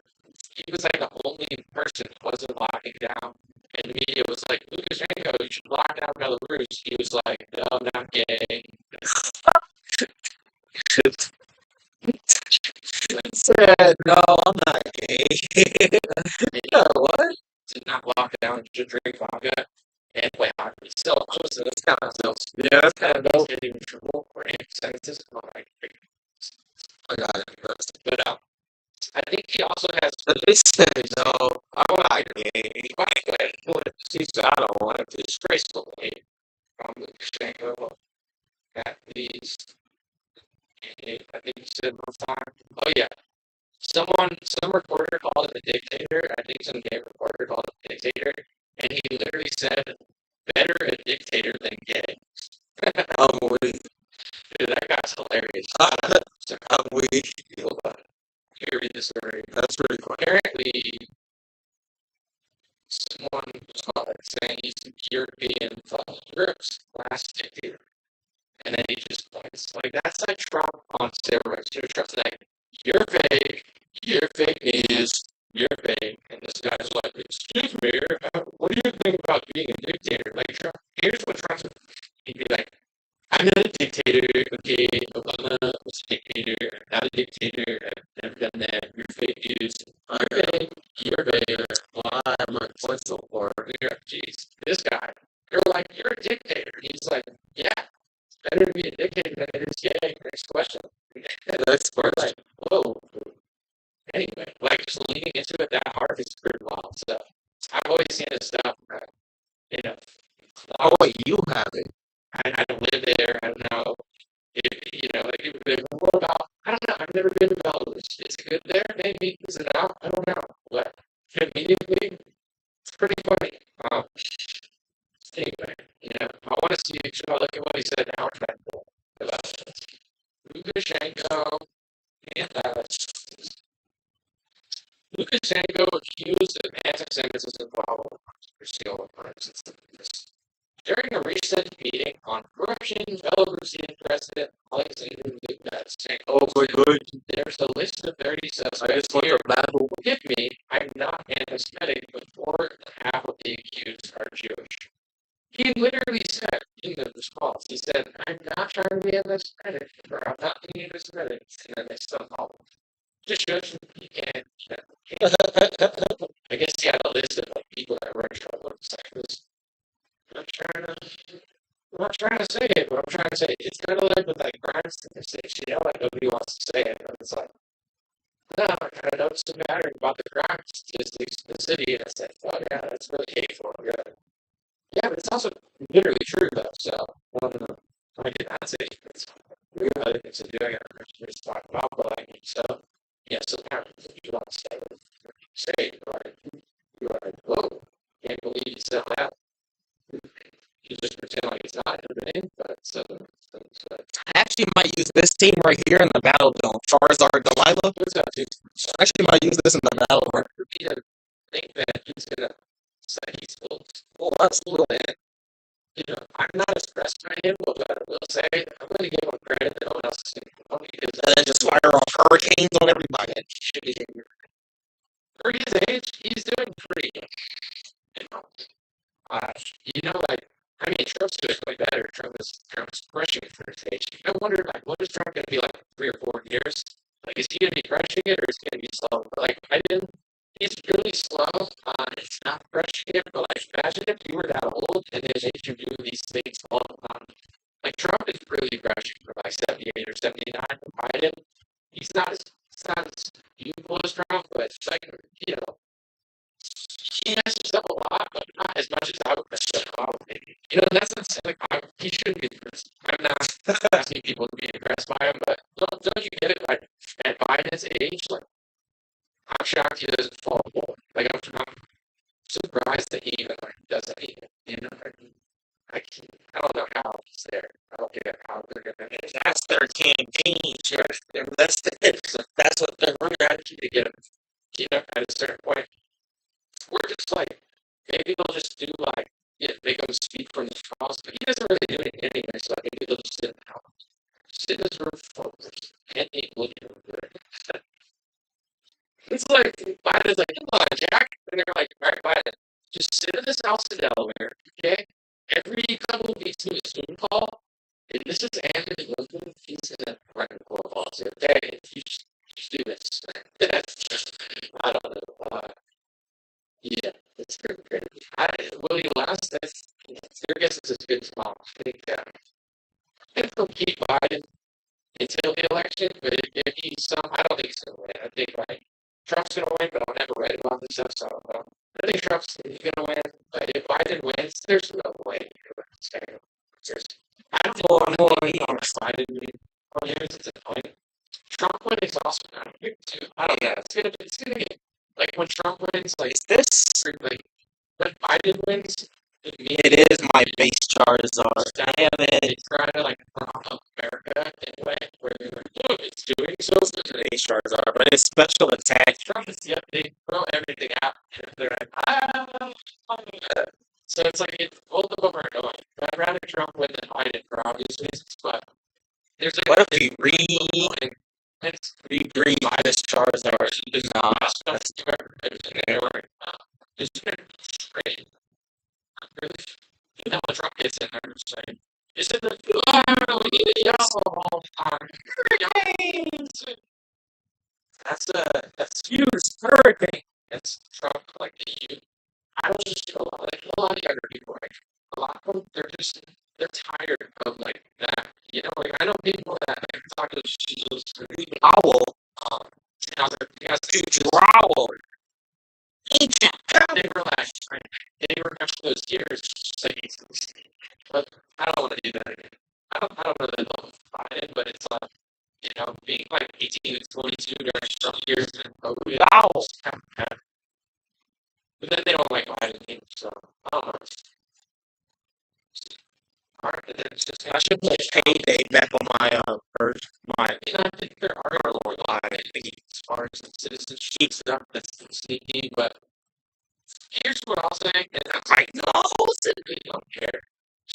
he was like the only person who wasn't locking down. And the media was like, Lukashenko, you should lock down Belarus. He was like, no, I'm not gay. Said, no, I'm not gay. Yeah, what? To not lock down, to drink vodka and play hockey. Still, listen, that's kind of those. Yeah, that's kind of those getting in trouble for anti-Semitism. I got it. But I think he also has. But they said, no, I'm not gay. She said, I don't want to. Disgraceful hate from Lukashenko at least. I think he said one time. Oh yeah, some reporter called him a dictator. I think some gay reporter called him a dictator, and he literally said, "Better a dictator than gay." I'm weak. Dude, that guy's hilarious. I'm weak. Here, read the story. That's pretty funny. Apparently, someone was saying he's European, Europe's last dictator. And then he just points like that's like Trump on steroids. Trump's like, you're fake news, you're fake. And this guy's like, excuse me, what do you think about being a dictator? Like Trump, here's what Trump's he'd be like, I'm not a dictator, okay, Obama was a dictator, I'm not a dictator, I've never done that, you're fake news, you're fake, why am I so far? Jeez, this guy, they're like, you're a dictator. He's like, yeah. Better to be a dictator than it is gay. Next question. That's like, whoa. Anyway, like just leaning into it that hard is pretty wild. So I've always seen this stuff. You know, oh wait, you have it. I don't live there. I don't know. Like it would be what about? I don't know. I've never been to Belarus. Is it good there? Maybe. Is it out? I don't know. But immediately, it's pretty funny. Anyway, I want to see. Look at what he said now. About Lukashenko and Lukashenko accused of anti-Semitism while Brazil during a recent meeting on Russian Belarusian President Alexander Lukashenko. Oh my God! There's a list of 30 suspects. I just want your battle. Forgive me, I'm not anti-Semitic, but 4.5 of the accused are Jewish. He literally said in the response, he said, I'm not trying to be anti-Semitic, or I'm not being anti-Semitic, and then they still call him. Just shows you can't. I guess he had a list of like people that were in trouble. It's like this. I'm not trying to say it, but I'm trying to say it. It's kind of like with like crime statistics, like nobody wants to say it, but it's like, no, I kind of noticed a pattern about the crime statistics in the city, and I said, oh yeah, that's really hateful. Yeah, but it's also literally true though. So I did not say it's other things to do. I got to talk about, but like so, yeah. Sometimes if you want to say it, right? You are like, whoa, can't believe you said that. You just pretend like it's not happening, but I actually might use this team right here in the battle zone. Charizard Delilah. what's up, dude? I actually might use this in the battle. For me to think that he's gonna say he's full, Well, that's a little bit. I'm not as impressed by him, but I will say I'm going to give him credit that no one else is going to because And then just fire off hurricanes on everybody. for his age, he's doing pretty good. You know, uh, like I mean, Trump's doing way better. Trump's crushing it for his age. I wonder, like, what is Trump going to be like 3 or 4 years? Like, is he going to be crushing it or is he going to be slow? Like, he's really slow. It's not crushing it, but like, imagine if you were that old and they made you do these things all the time. Like, Trump is really crushing for like 78 or 79. Biden, he's not as beautiful as Trump, but it's like, he messes up a lot, but not as much as I would mess up. Maybe. That's not saying like he shouldn't be impressed. I'm not asking people to be impressed by him, but don't you get it? Like at Biden's age, like I'm shocked he doesn't fall more. Like I'm surprised that he even like does anything. I don't know how he's there. I don't get how they're gonna. That's their campaign. That's what they're running at to get him. At a certain point. We're just like, maybe they'll just do like, make him speak from the cross, but he doesn't really do anything anyway, so maybe they'll just sit in the house. Sit in his room focused, and eat good. It's like, Biden's like, come on, Jack. And they're like, all right, Biden, just sit in this house in Delaware, okay? Every couple of weeks, do a Zoom call. And this is Anthony Wilson. He's in a running calls. Okay, you just do this. I don't know. Yeah, it's pretty great. Will he last? Their guess is as good as mine. I think they'll keep Biden until the election, but if he's I don't think he's going to win. I think like Trump's going to win, but I'll never write about this stuff, so I don't know. I think Trump's going to win, but if Biden wins, there's no way you're going to say I don't know. I'm more on Biden winning. Oh, here's it's annoying. Trump winning is also kind of big too. I don't know. It's gonna get like when Trump wins, like this. Like when Biden wins, it is my base Charizard. Damn it! They try to like prop up America in a way where they're like, look, it's doing so good. Base Charizard, but it's special attack. Trump is they throw everything out, and they're like, So it's like both of them are annoying. I'd rather Trump win than Biden for obvious reasons, but there's like what if we rebreed Biden's Charizard? No, that's too ever. It's great. Really? You know what Trump gets in there saying? Is it the we need to yell all the time? That's huge hurricane. It's Trump like the I don't just a lot of younger people a lot of them they're tired of like that. Like I know people that like talk to Jesus owl. He has to growl. Ancient. They were like they were after those years saying but I don't want to do that again. I don't really love Biden, but it's being like 18 to 22 during some years and owls. But then they don't like Biden, so I don't know. I should play Payday back on my my. I think there are more I think as far as citizenship stuff that's sneaky, but here's what I'll say, and I'm like, no, I really don't care.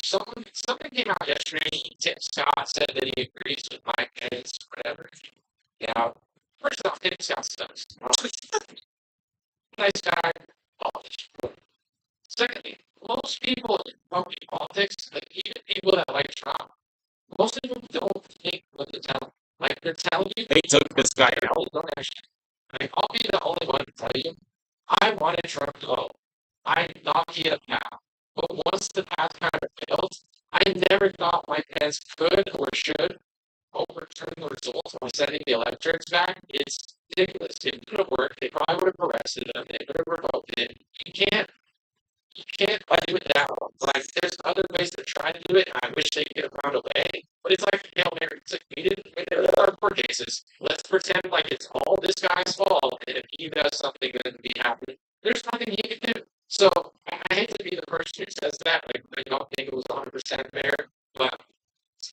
Something came out yesterday. Scott said that he agrees with Mike Pence, whatever. First off, Tim Scott sucks. Nice guy. Secondly, most people in politics, like even people that like Trump, most of them don't think what they're telling. Like they're telling you they took this guy out. Don't actually. Like I'll be the only one to tell you. I wanted Trump to go. I thought he had now. But once the path kind of failed, I never thought my Pence could or should overturn the results by sending the electorates back. It's ridiculous. It wouldn't have worked. They probably would have arrested him. They would have revoked it. You can't do it that way. Like there's other ways to try to do it. I wish they could have found a way. But it's like Hail Mary. It's like we didn't our court cases. Let's pretend like it's all this guy's fault, and if he does something, then we have to. There's nothing he can do. So I hate to be the person who says that. Like I don't think it was 100% fair, but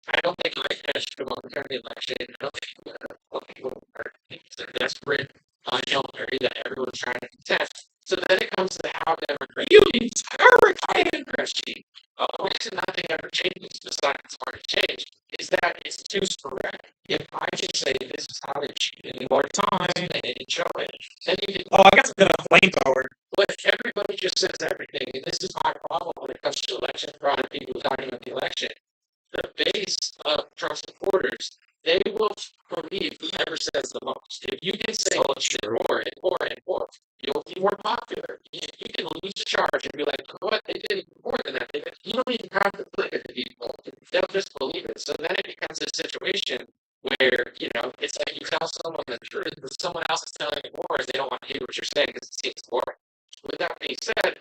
I don't think I should have overturned the election. I don't think it would have they're desperate on Hail Mary that everyone's trying to contest. So then it comes to how Democrats use hurricane energy. The reason better changes besides party change is that it's too sporadic. If I just say this is how they cheated More time. and they didn't show it, then you can. Oh, I got some flamethrower. But everybody just says everything, and this is my problem when it comes to election fraud and people talking about the election. The base of Trump supporters, they will believe whoever says the most. If you can say more, you'll be more popular. You can lose the charge and be like, you know what, they did more than that. You don't even have to put it to people. They'll just believe it. So then it becomes a situation where, it's like you tell someone the truth, but someone else is telling you more as they don't want to hear what you're saying because it seems boring. With that being said,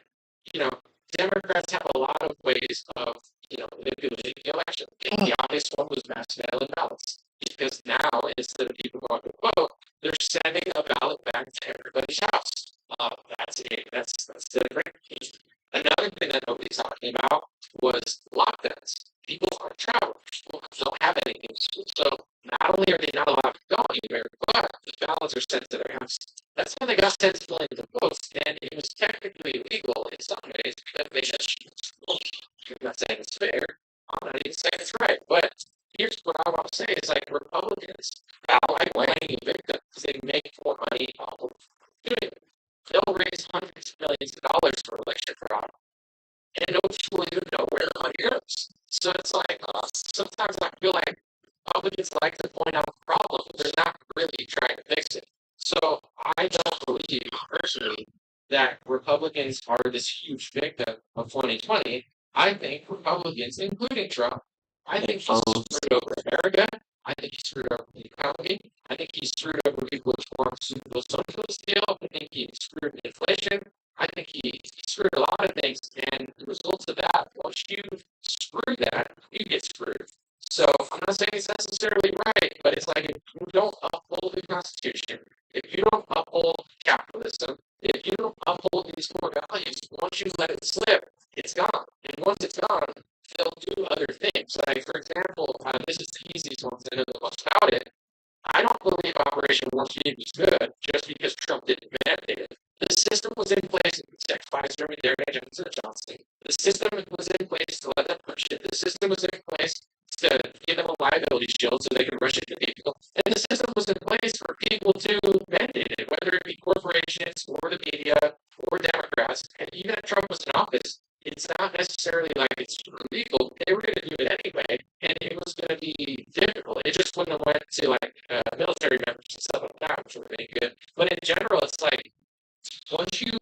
Democrats have a lot of ways of, manipulating the election. The obvious one was mass mail-in ballots. Because now, instead of people going to vote, they're sending a ballot back to everybody's house. That's it. That's the great piece. Another thing that nobody's talking about was lockdowns. People aren't traveling. People don't have anything. So not only are they not allowed to go anywhere, but the ballots are sent to their house. That's how they got sent to the votes, and it was technically illegal in some ways because they just. I'm not saying it's fair. I'm not even saying it's right, but here's what I want to say is like Republicans now like blaming victims because they make more money off of doing it. They'll raise hundreds of millions of dollars for election fraud, and nobody will even know where the money goes. So it's like sometimes I feel like Republicans like to point out the problem, but they're not really trying to fix it. So I don't believe personally that Republicans are this huge victim of 2020. I think Republicans, including Trump, I think he's screwed over America. I think he's screwed over the economy. I think he's screwed over people with pharmaceutical socialist deal. I think he screwed inflation. I think he screwed a lot of things, and the results of that, once you screw that, you get screwed. So I'm not saying it's necessarily right, but it's like if you don't uphold the Constitution, if you don't uphold capitalism, if you don't uphold these core values, once you let it slip, it's gone. And once it's gone, they'll do other things. Like, for example, this is the easiest one to know the most about it. I don't believe Operation Warp Speed was good just because Trump didn't mandate it. The system was in place to protect Pfizer, Moderna, Johnson & Johnson. The system was in place to let them push it. The system was in place to give them a liability shield so they could rush it to people. And the system was in place for people to mandate it, whether it be corporations or the media or Democrats. And even if Trump was in office, it's not necessarily like it's illegal. They were going to do it anyway, and it was going to be difficult. It just wouldn't have went to like military members and stuff like that, which would have been good. But in general, it's like once you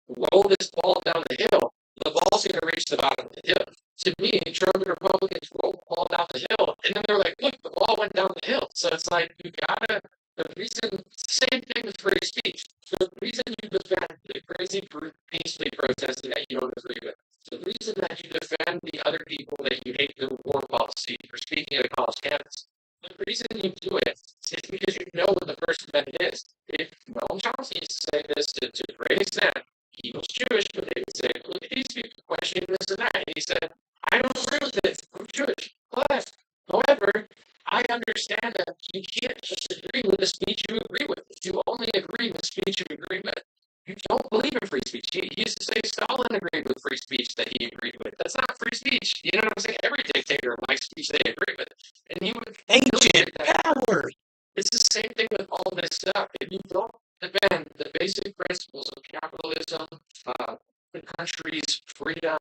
roll this ball down the hill, the ball's going to reach the bottom of the hill. To me, Trump and Republicans roll the ball down the hill, and then they're like, look, the ball went down the hill. So it's like you gotta. The reason, same thing with free speech. The reason you defend the crazy peacefully protesting that you don't agree with, the reason that you defend the other people that you hate the war policy for speaking at a college campus, the reason you do it is because you know what the First Amendment is. If Noam Chomsky used to say this to a great extent, he was Jewish, but they would say, look at these people questioning this and that. And he said, I don't agree with this. I'm Jewish. But, however, I understand that you can't disagree with the speech you agree with. If you only agree with speech you agree with, you don't believe in free speech. He used to say Stalin agreed with free speech that he agreed with. That's not free speech. You know what I'm saying? Every dictator likes speech they agree with. And he would ancient power. It's the same thing with all this stuff. If you don't defend the basic principles of capitalism, the country's freedom,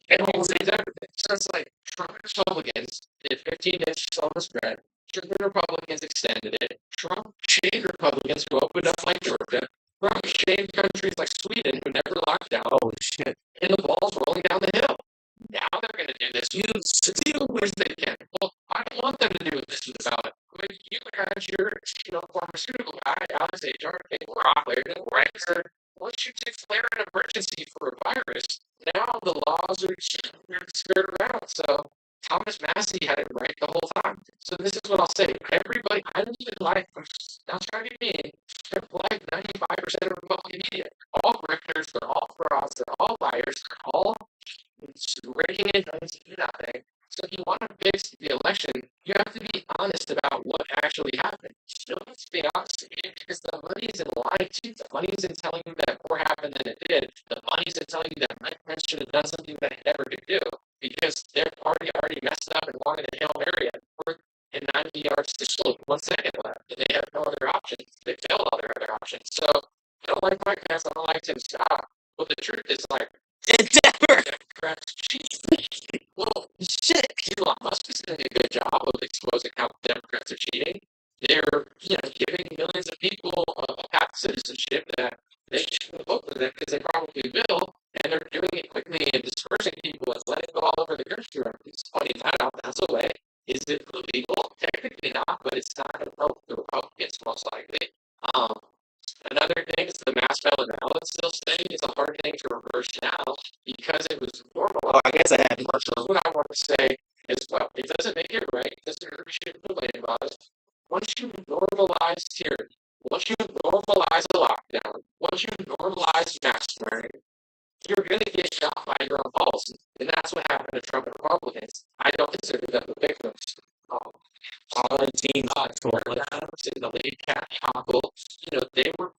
everyone says everything. So it's like Trump Republicans did 15 inches on the spread. Trump Republicans extended it. Trump shamed Republicans who opened up like Georgia. Trump shamed countries like Sweden who never locked down. Holy shit. And the ball's rolling down the hill. Now they're going to do this. You steal which they can. Well, I don't want them to do this with the ballot. When you had your, pharmaceutical guy, Alex HR, they were operating right there. Once you declare an emergency for a virus, now the laws are skirted around. So Thomas Massey had it right the whole time. So this is what I'll say. Everybody, I don't even like, I'm trying to be mean, I like 95% of Republican media. All grifters, they're all frauds, they're all liars, they're all raking in money to do nothing. So if you want to fix the election, you have to be honest about what actually happened. You still have to be honest because the money is in lying to you. The money is in telling you that more happened than it did. The money is in telling you that Mike Pence should have done something that he never could do. Because because their party already messed up and wanted a Hail Mary at 4 and 90 yards to still 1 second left. And they have no other options. They failed all their other options. So I don't like Mike Pence. I don't like Tim Scott. But the truth is, like, Democrats cheat. Well, shit. Elon Musk is doing a good job of exposing how Democrats are cheating. They're, giving millions of people a path to citizenship that they shouldn't vote for them because they probably will, and they're doing it quickly and dispersing people and letting go all over the country. Just pointing that out. That's a way. Is it illegal? Technically not, but it's not going to help the Republicans most likely. Another thing is the mass mail ballot still thing. It's a hard thing to reverse now because it was normal. Oh, I guess I had to. What I want to say is, well, it doesn't make it right. It doesn't hurt shit for labor. Once you normalize tyranny, once you normalize a lockdown, once you normalize mask wearing, you're going to get shot by your own policy. And that's what happened to Trump and Republicans. I don't consider them the victims. Quarantine, and the lady Kathy Hochul, they were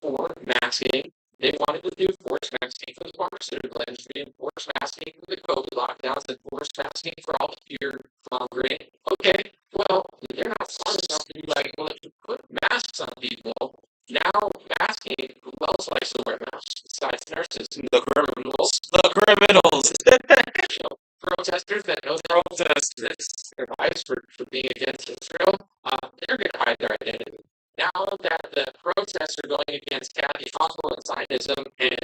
for masking. They wanted to do forced masking for the pharmaceutical industry and forced masking for the COVID lockdowns and forced masking for all the fear mongering. Okay, well, they're not smart enough to be like, well, if you put masks on people, now masking, who else likes to wear masks besides nurses? The criminals. The criminals. Protesters that know their lives for being against Israel, they're going to hide their identity. Now that the protests are going against Kathy Hochul and Zionism, and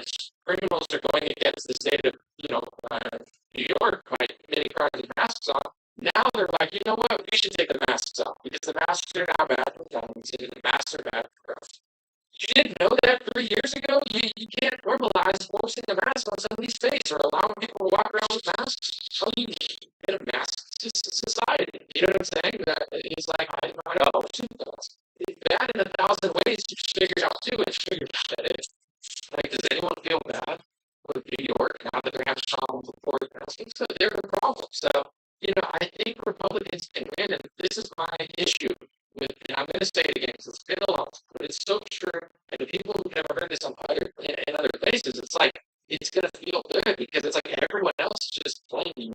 criminals are going against the state of, New York by committing crimes with masks on, now they're like, you know what, we should take the masks off because the masks are now bad for guns and the masks are bad for us. You didn't know that 3 years ago? You can't normalize forcing a mask on somebody's face or allowing people to walk around with masks. How do you get a mask to society? You know what I'm saying? That he's like, I know, it's bad in 1,000 ways. You just figure it out too and figure that is. Like, does anyone feel bad with New York now that they're having problems with forced masking? So they're the problem. So, I think Republicans can win, and this is my issue with, and I'm going to say it again because it's been a lot, but it's so true. And the people who've never heard this in other places, it's like, it's going to feel good because it's like everyone else is just playing you.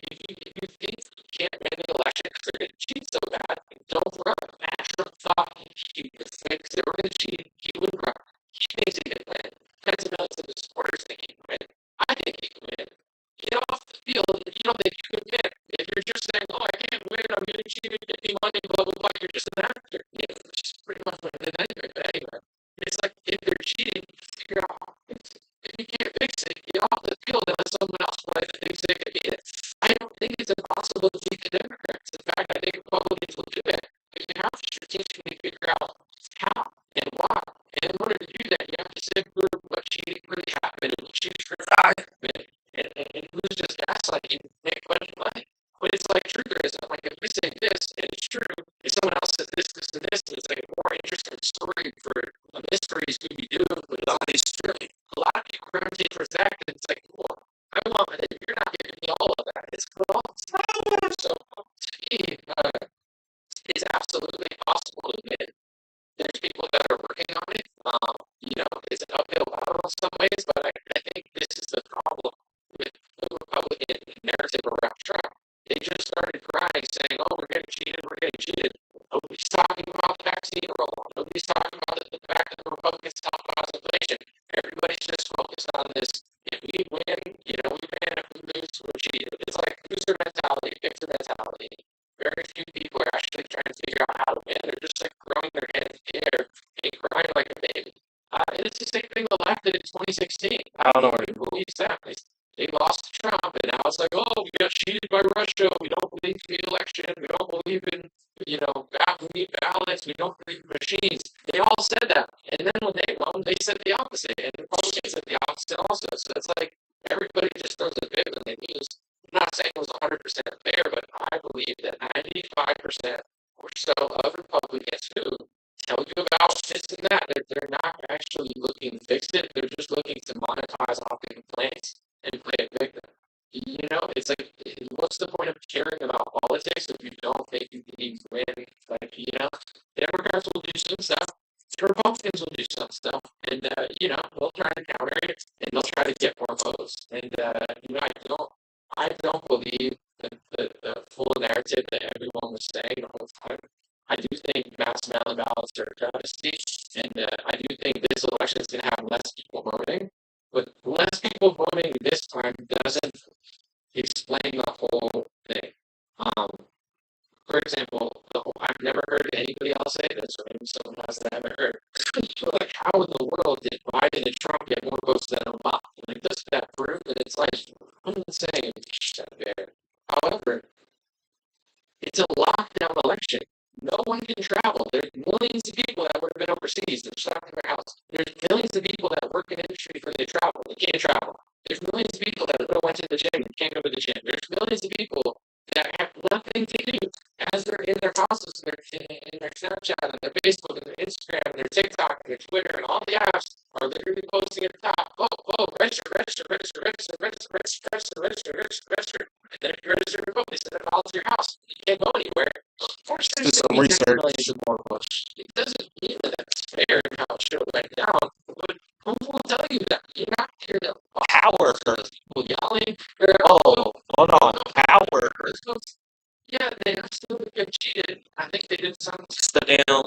If you think you can't win the election because they're going to cheat so bad, don't run. Trump thought he could fix it. We're going to cheat. He would run. He thinks he can win. Depends on the supporters think he can win. I think he can win. Get off the field if you don't think you can win. If you're just saying, oh, I can't win, I'm getting cheated, getting money, blah, blah, blah, you're just an actor. Which is pretty much what it is anyway. But anyway, it's like if they're cheating, figure out how to fix it. If you can't fix it, get off the field and let someone else play that thinks they can beat it. I don't think it's impossible to beat the Democrats. In fact, I think Republicans will do it. But you have to strategically figure out how and why. And in order to do that, you have to sift through what cheating really happened and choose for happened. And who's just gaslighting and make a bunch of money. But it's like truth or isn't. Like if we say this and it's true, if someone else says this, and this, it's like a more interesting story for a mystery Scooby-Doo, but it's always true. A lot of people gravitate towards that because it's like, well, I want it. You're not giving me all of that. It's cool. So to me, it's absolutely possible to win. There's people that are working on it. It's an uphill battle in some ways, but I think this is the problem with the Republican narrative around Trump. They just started crying, saying, oh, we're getting cheated, we're getting cheated. Nobody's talking about the vaccine rollout. Nobody's talking about the fact that the Republicans talk about inflation. Everybody's just focused on this. If we win, we win. If we lose, we're cheated. It's like loser mentality, victor mentality. Very few people are actually trying to figure out how to win. They're just like throwing their hands in the air and crying like a baby. And it's the same thing the left did in 2016. I don't know where people believe that. They lost to Trump, and now it's like, oh, we got cheated by Russia. We don't believe in the election. We don't believe in, we need ballots. We don't believe in machines. They all said that. And then when they won, they said the opposite. And the Republicans said the opposite also. So it's like everybody just throws a bit when they lose. I'm not saying it was 100% fair, but I believe that 95% or so of Republicans who tell you about this and that, they're not actually looking to fix it. They're just looking to monetize off the complaints and play a victim. It's like, what's the point of caring about politics if you don't think you can win? Like, Democrats will do some stuff, Republicans will do some stuff, and, they'll try to counter it, and they'll try to get more votes. And I don't believe the full narrative that everyone was saying the whole time. I do think mass mail ballots are a travesty, and I do think this election is going to have less people voting. But less people voting this time doesn't explain the whole thing. Um, for example, I've never heard anybody else say this, or maybe someone else that I haven't heard. Like, how in the world did Biden and Trump get more votes than Obama? Like, does that prove that it's like insane shit there? However, it's a lockdown election. No one can travel. There's millions of people that would have been overseas. They're stuck in their house. There's millions of people that work in industry before they travel. They can't travel. There's millions of people that went to the gym and can't go to the gym. There's millions of people that have nothing to do as they're in their houses, in their Snapchat, and their Facebook, and their Instagram, and their TikTok, and their Twitter, and all the apps are literally posting at the top. Register, register, register, register, register, register, register, register, register, register. And then if you register to vote, they send it all to your house. You can't go anywhere. Of course, do some research. It doesn't mean that that's fair and how it should have went down, but who will tell you that? You're not here to Power. people yelling. Hold on. Power. Yeah, they absolutely get cheated. I think they did some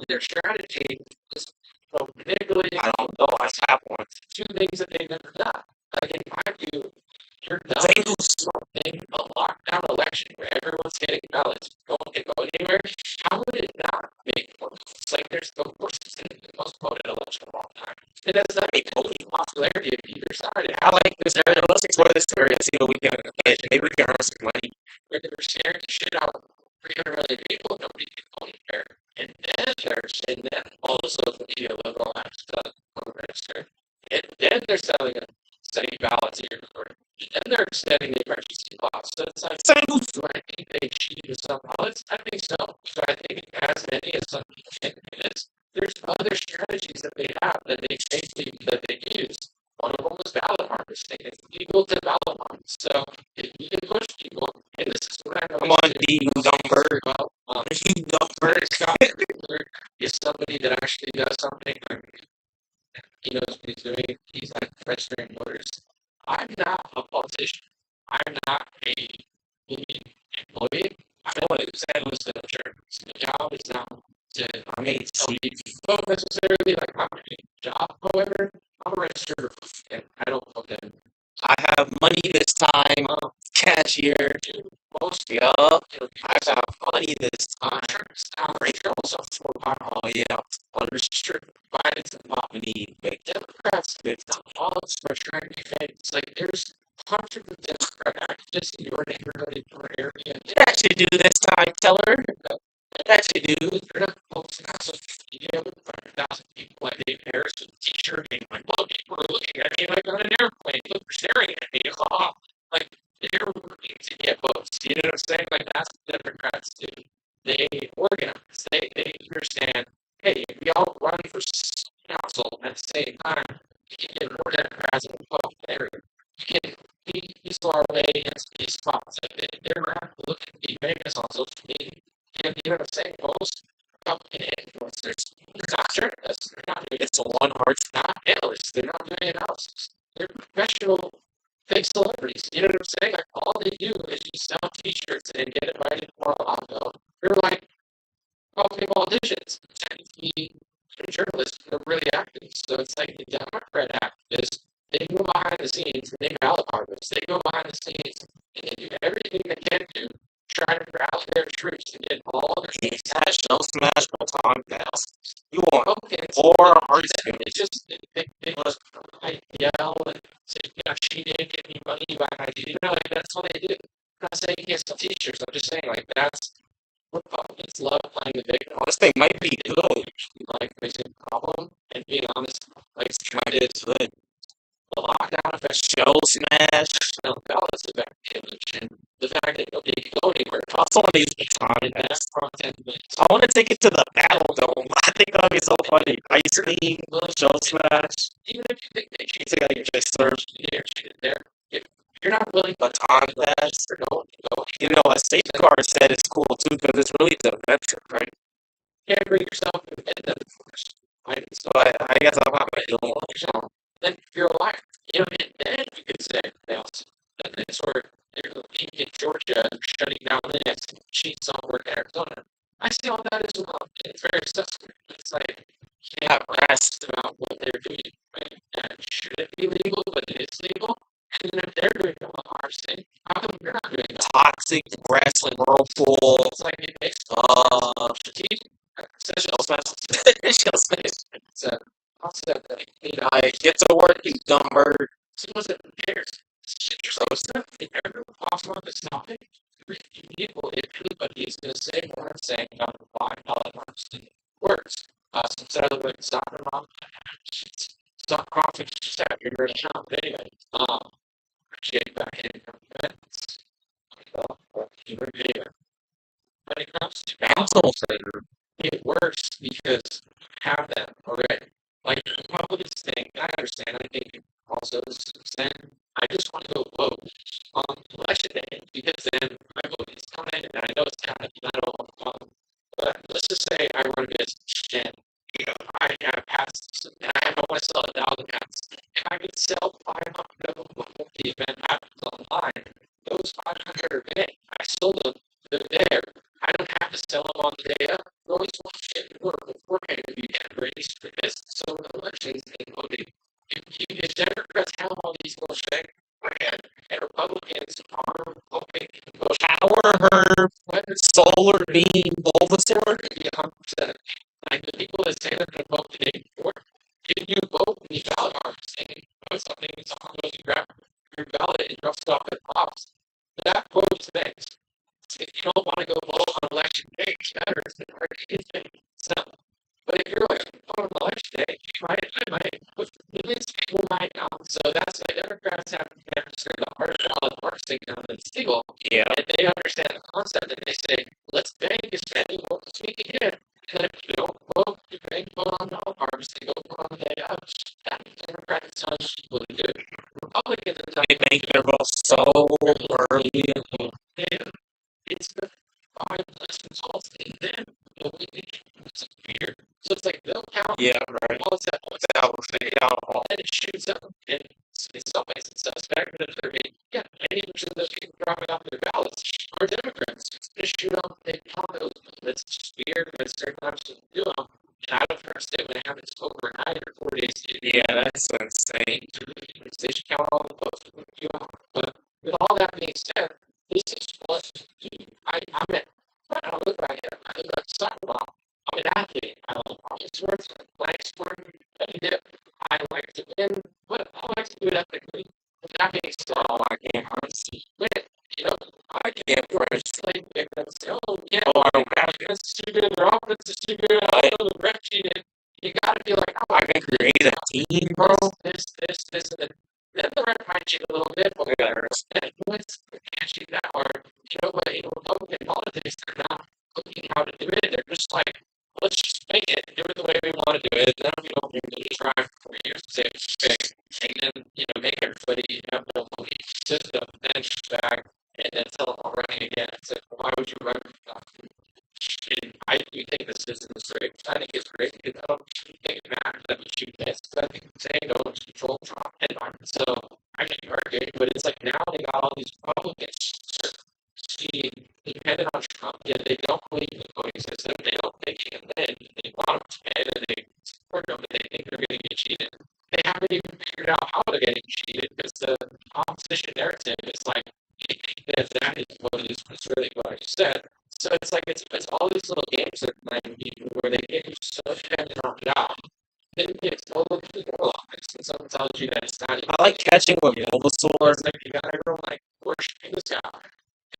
their strategy was manipulating. I don't know. I have one. Two things that they never done. Like, in my view, you're done in a lockdown election where everyone's getting ballots. No one can go anywhere. How would it not make more? It's like there's of course it's going to be the most voted election of all time. It does not make any popularity of either side. I like this. Let's explore this story and see what we can get. Maybe we can earn some money. Where they were sharing the shit out of 300 million people, nobody can go anywhere. And then all the social media liberal apps don't register. And then they're sending ballots here. And they're extending the emergency law. So it's like, do I think they cheated some ballots? I think so. So I think as many as some people think it is, there's other strategies that they have that they use. One of them was ballot harvesting. It's legal to ballot harvest. So if you can push people, and this is what I know. Come on, D, you dumb bird. You dumb bird. Scott is somebody that actually does something. He knows what he's doing. He's like registering voters. I'm not a politician. I'm not a union employee. I know what it said was the job is not to tell you to vote necessarily like my job. However, I'm a registered and I don't vote in. I have money this time. Cashier. Most I got money this time. Oh yeah. Unrestricted Biden's not need, but Democrats all are trying to be fake. It's like there's hundreds of Democrat activists in your neighborhood, in your area. They actually do this time, Teller. They actually do. They're not posting out social media with 5,000 people like Dave Harris with a t-shirt being like, look, people are looking at me like on an airplane. Look, they're staring at me. Like, they're working to get votes. You know what I'm saying? Like, that's what Democrats do. They organize. They understand, hey, if we all run for council at the same time, we can get more Democrats in the Republican area. You can easel our way against these spots. They're not looking to be famous on social media. You know what I'm saying? Most Republican influencers, they're not journalists. They're not doing it's a one-heart, not analysts. They're not doing analysis. They're professional fake celebrities. You know what I'm saying? Like, all they do is just sell t-shirts and get invited for a lago. They're like politicians. Technically, journalists are really active. So it's like the Democrat activists, they go behind the scenes and they ballot harvest. They go behind the scenes and they do everything they can do trying to rally their troops to get all their National Smash Baton Pass. You want or hearts? It's just they yell and say, she didn't give me money back. Like that's what they do. I'm not saying you can't sell t-shirts. I'm just saying like that's Republicans love playing the victim. This thing might be good. Like facing a problem and being honest, like it's trying to good. The lockdown affects Show Smash. No balance effect and the fact that nobody can go anywhere. Also on these baton pass. I want to take it to the battle dome. I think that'd be so funny. Ice cream, show Smash. Even if you think they cheated, It's like you just serve there. If you're not willing baton pass. go. You know, a safeguard set is cool too because it's really the adventure, right? You can't bring yourself in them first. Right? So I guess I'll have my own. then if you're alive, and then you could say else. And then sort of in Georgia shutting down this, sheets on work in Arizona. I see all that as well. It's very suspect. It's like you can't rest about what they're doing, right? And should it be legal, but it is legal? And then if they're doing no harvesting, how come you're not doing that? Toxic grassland whirlpool. It's like it makes strategic. So also like Get to work, you dumb bird. so was it cares? So stuff if everyone talks about this topic, people if anybody is gonna say what I'm saying about the $5 harvesting works. So instead of like stop them off, stop profits just out your account. But anyway, appreciate that in comments. When it comes to Asshole it works because I have that already. Like the Republicans thing, I understand. I think also this is saying I just want to go vote on election day because then my vote is counted and I know it's counted and I don't want to vote. But let's just say I run a business and I have passed and I want to sell 1,000 hats. If I could sell 500 of them before the event happens online, those 500 are big. I sold them, they're there. I don't have to sell them on the day of. You always want to ship work beforehand if you get ready for this. So in elections and voting, if Democrats have all these little shit, and Republicans are hoping to go power her solar beam Bulbasaur. be 100%. Like the people that say they're going to vote the day before, if you vote in the ballot harvesting, vote something, someone goes and grab your ballot and drops it off at pops. That proves things. If you don't want to go vote on election day, it's better. It's the party is so. But if you're like on election day, I might, millions of people might not. So that's why Democrats have to understand the hard ballot harvesting down in Siegel. Yeah. And they understand the concept and they say, let's bank as many votes as we can get. And if you don't vote, you bank vote on ballot harvesting, go vote on the day of. That Democrats tell people to do. Republicans are They make their vote so early. It's the 5 less results, and then it's weird. So it's like they'll count. Yeah, right. What's that? And it shoots up. And in some ways, it's suspect that they're being, 80% of those people dropping off their ballots are Democrats. They shoot up, they count those. It's just weird, but certain times to do them. And I don't trust it when it happens overnight or 4 days. Yeah, that's insane. They should count all the votes. But with all that being said, this is what I'm at. I don't look right here. I look at softball. I'm an athlete. I love all sports. I like sport. I like to win, but I like to do it ethically. With that being said, I can't honestly. I can't like say, I don't have this too good. Their offense is too good. The ref cheated. You gotta be like, I can create a team, bro. This, and then the ref might cheat a little bit, but influence can't cheat that hard. But Republican politics, they're not looking how to do it. They're just like, let's just make it, do it the way we want to do it. Then we don't need to try for years to say it's fixed. And then, make everybody have no belief system, then back, and then tell them all running again. It's like, why would you run? I do think the system is great. I think it's great. I think it matters that we shoot this. I think saying no to control Trump environment. So I can argue, but it's like now they got all these Republicans dependent on Trump, yet they don't believe in the voting system. They don't think he can win. They want him to win, and they support him, but they think they're going to get cheated. They haven't even figured out how they're getting cheated because the opposition narrative is like, that is what it is. It's really what I said. So it's like it's all these little games that playing people where they get you so dependent on God. Then you get totally demoralized and someone tells you that it's not. I like catching with Bulbasaur. It's like you got everyone like worshiping this guy.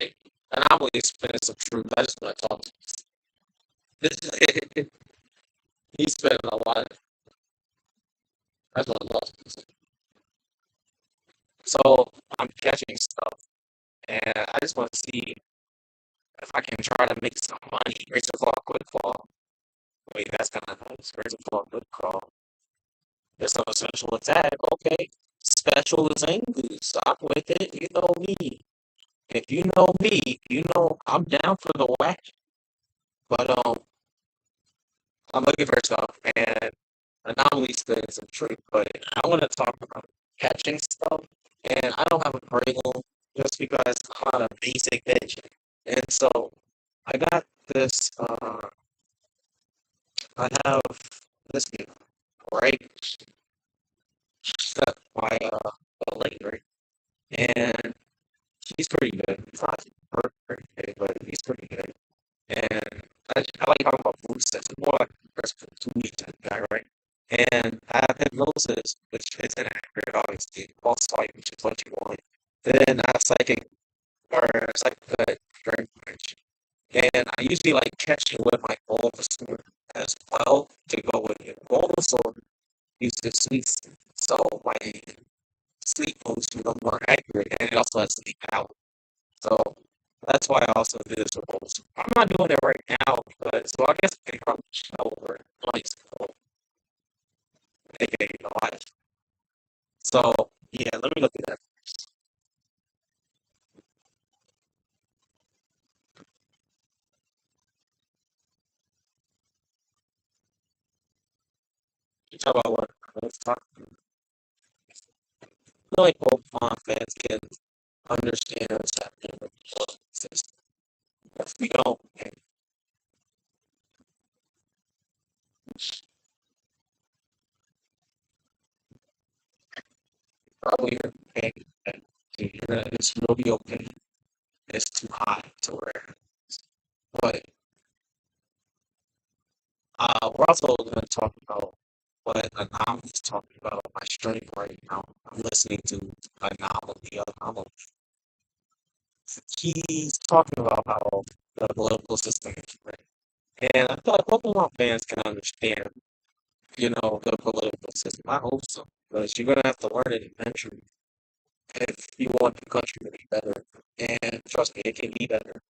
And I'm really spinning some truth. I just want to talk to you. He's spending a lot. That's what I love. So I'm catching stuff. And I just want to see if I can try to make some money. Raise a fall, quick fall. Wait, that's kind of nice. Raise a fall, quick fall. There's no special attack. Okay. Special is angry. Stop with it. You know me. If you know me, you know I'm down for the whack. But I'm looking for stuff and anomaly spinning some trick. But I want to talk about catching stuff. and I don't have a Pringles just because I'm not a basic bitch. And so I got this. I have this dude, right? Got my a lady, right? And he's pretty good. He's not perfect, but he's pretty good. And I like talking about food sets. It's more like rest for 2 weeks type guy, right? And I have hypnosis, which is inaccurate, obviously. False sight, which is what you want. Then I have psychic or psychic drink prevention. And I usually like catching with my Bulbasaur as well to go with it. Bulbasaur uses sweets, so my sleep moves a little more accurate, and it also has sleep out. So that's why I also do this with Bulbasaur. I'm not doing it right now, but so I guess I can probably show over high school, aka life. So yeah, let me look at that. You talk about what? Let's talk. I feel like Pokemon fans can understand what's happening with the system. If we don't, then probably okay. It's really okay. It's too high to where. But we're also going to talk about what Anomaly is talking about on my stream right now. I'm listening to Anomaly. He's talking about how the political system is rigged. And I feel like Pokemon fans can understand, the political system. I hope so. Because you're going to have to learn it eventually if you want the country to be better. And trust me, it can be better.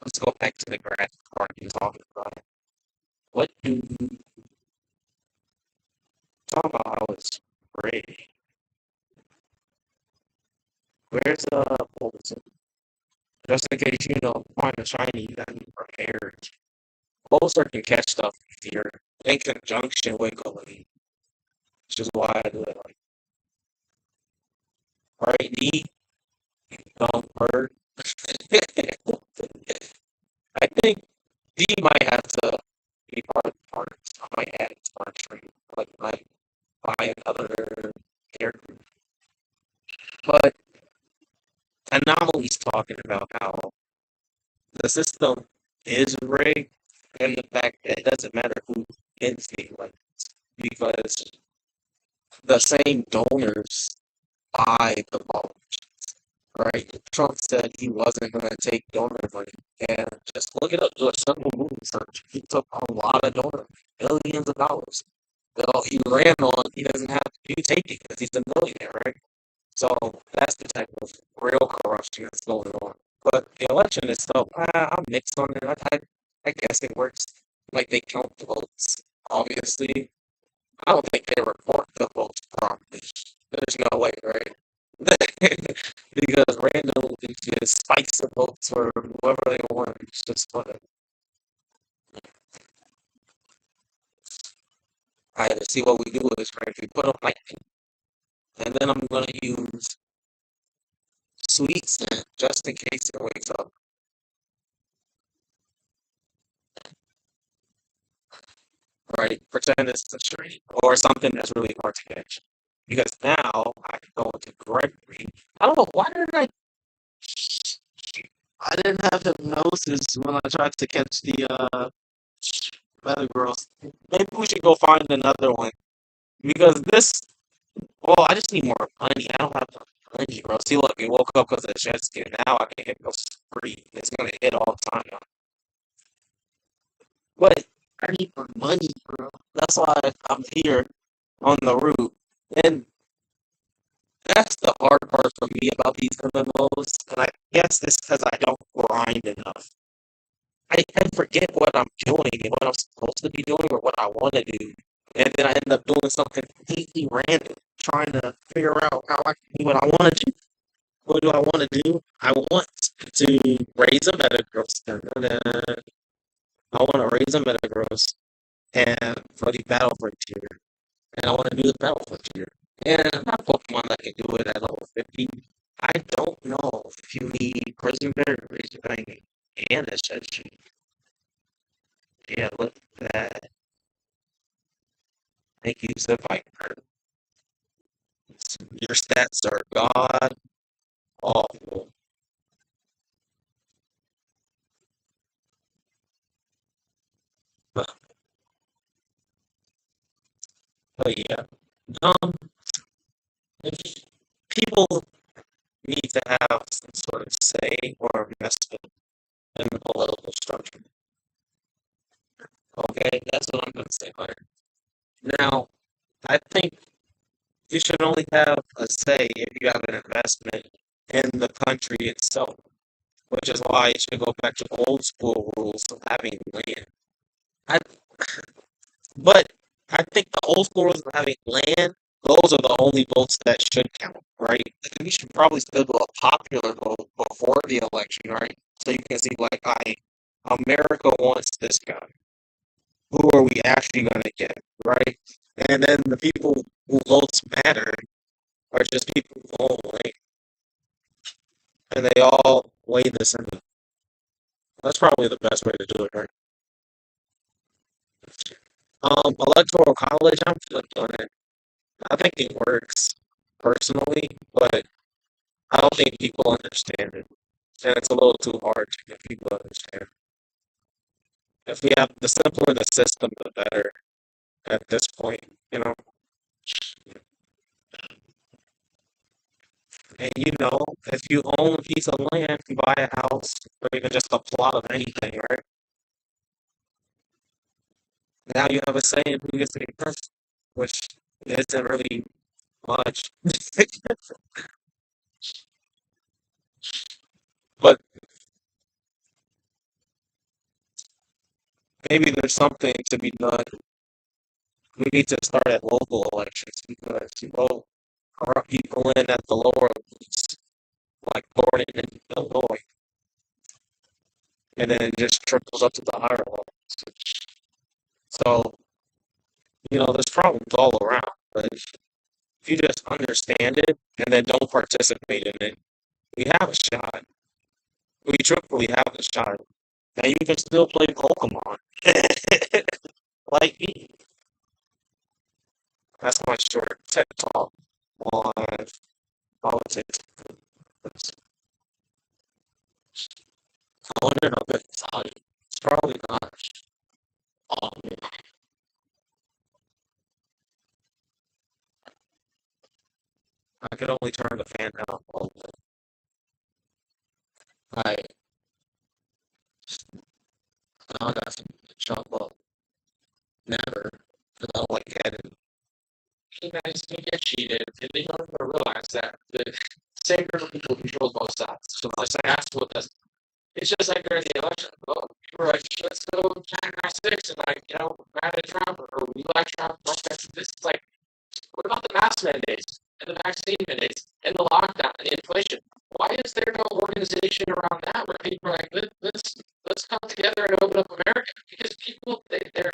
Let's go back to the graphic part you're talking about. What do you talk about how it's rigged? Where's what was it? Just in case find a shiny, you gotta be prepared. Closer can catch stuff easier in conjunction with Galadi, which is why I do it like right D, dumb bird. I think D might have to be part of the parts. I might add it to my tree. Like might buy another character. But Anomaly's talking about how the system is rigged and the fact that it doesn't matter who gets the like because the same donors buy the vote, right? Trump said he wasn't going to take donor money, and just look it up. Do a simple Google search. He took a lot of donors, billions of dollars. Well, he ran on. He doesn't have to do taking because he's a millionaire, right? So that's the type of real corruption that's going on. But the election itself, I'm mixed on it. I guess it works. Like they count the votes. Obviously, I don't think they report the votes properly. There's no way, right? Because random just spikes the votes for whoever they want. It's just fun. I had to see what we do with this crank. We put them like, and then I'm gonna use sweet scent just in case it wakes up. Right? Pretend it's a tree or something that's really hard to catch. Because now I can go into Gregory. I don't know why didn't I didn't have hypnosis when I tried to catch the other girls. Maybe we should go find another one because this. Well, I just need more money. I don't have enough money, bro. See, look, it woke up because of the jet ski. Now I can hit those free. It's gonna hit all the time. But I need more money, bro. That's why I'm here on the route. And that's the hard part for me about these MMOs. And I guess it's because I don't grind enough. I forget what I'm doing and what I'm supposed to be doing or what I want to do. And then I end up doing something completely random, trying to figure out how I can do what I want to do. What do I want to do? I want to raise a Metagross. I want to raise a Metagross and for the Battle Frontier. and I want to do the battle feature. And I have Pokemon that can do it at level 50. I don't know if you need Prison Berries and a Sheshi. Yeah, look at that. Thank you, Viper. Your stats are god awful. But yeah, um, if people need to have some sort of say or investment in the political structure. Okay, that's what I'm going to say, Hunter. Now, I think you should only have a say if you have an investment in the country itself, which is why you should go back to old school rules of having land. I, but I think the old school rules of having land, those are the only votes that should count, right? We should probably still do a popular vote before the election, right? So you can see, like, America wants this guy. Who are we actually going to get, right? And then the people who votes matter are just people who vote, right? And they all weigh this in. That's probably the best way to do it, right? Electoral college, I'm flipped on it. I think it works personally, but I don't think people understand it. And it's a little too hard to get people to understand. If we have the simpler the system, the better at this point, you know. And if you own a piece of land, you buy a house, or even just a plot of anything, right? Now you have a say in who gets to be president, which isn't really much. But maybe there's something to be done. We need to start at local elections because you vote our people in at the lower levels, like Gordon in Illinois, and then it just trickles up to the higher levels. So, there's problems all around. But if you just understand it and then don't participate in it, we have a shot. We truthfully have a shot. And you can still play Pokemon. Like me. That's my short TED talk on politics. I wonder how good it's out. It's probably not. Oh, man. I could only turn the fan down a little bit. I now got some jump up. Never. Because I don't like getting. You guys can get cheated, and they don't even realize that the same group of people controls both sides. So that's what does. It's just like during the election. Oh, people are like, let's go January 6th and mad at Trump or we like Trump. This is like, what about the mask mandates and the vaccine mandates and the lockdown and the inflation? Why is there no organization around that where people are like, let's come together and open up America? Because people they're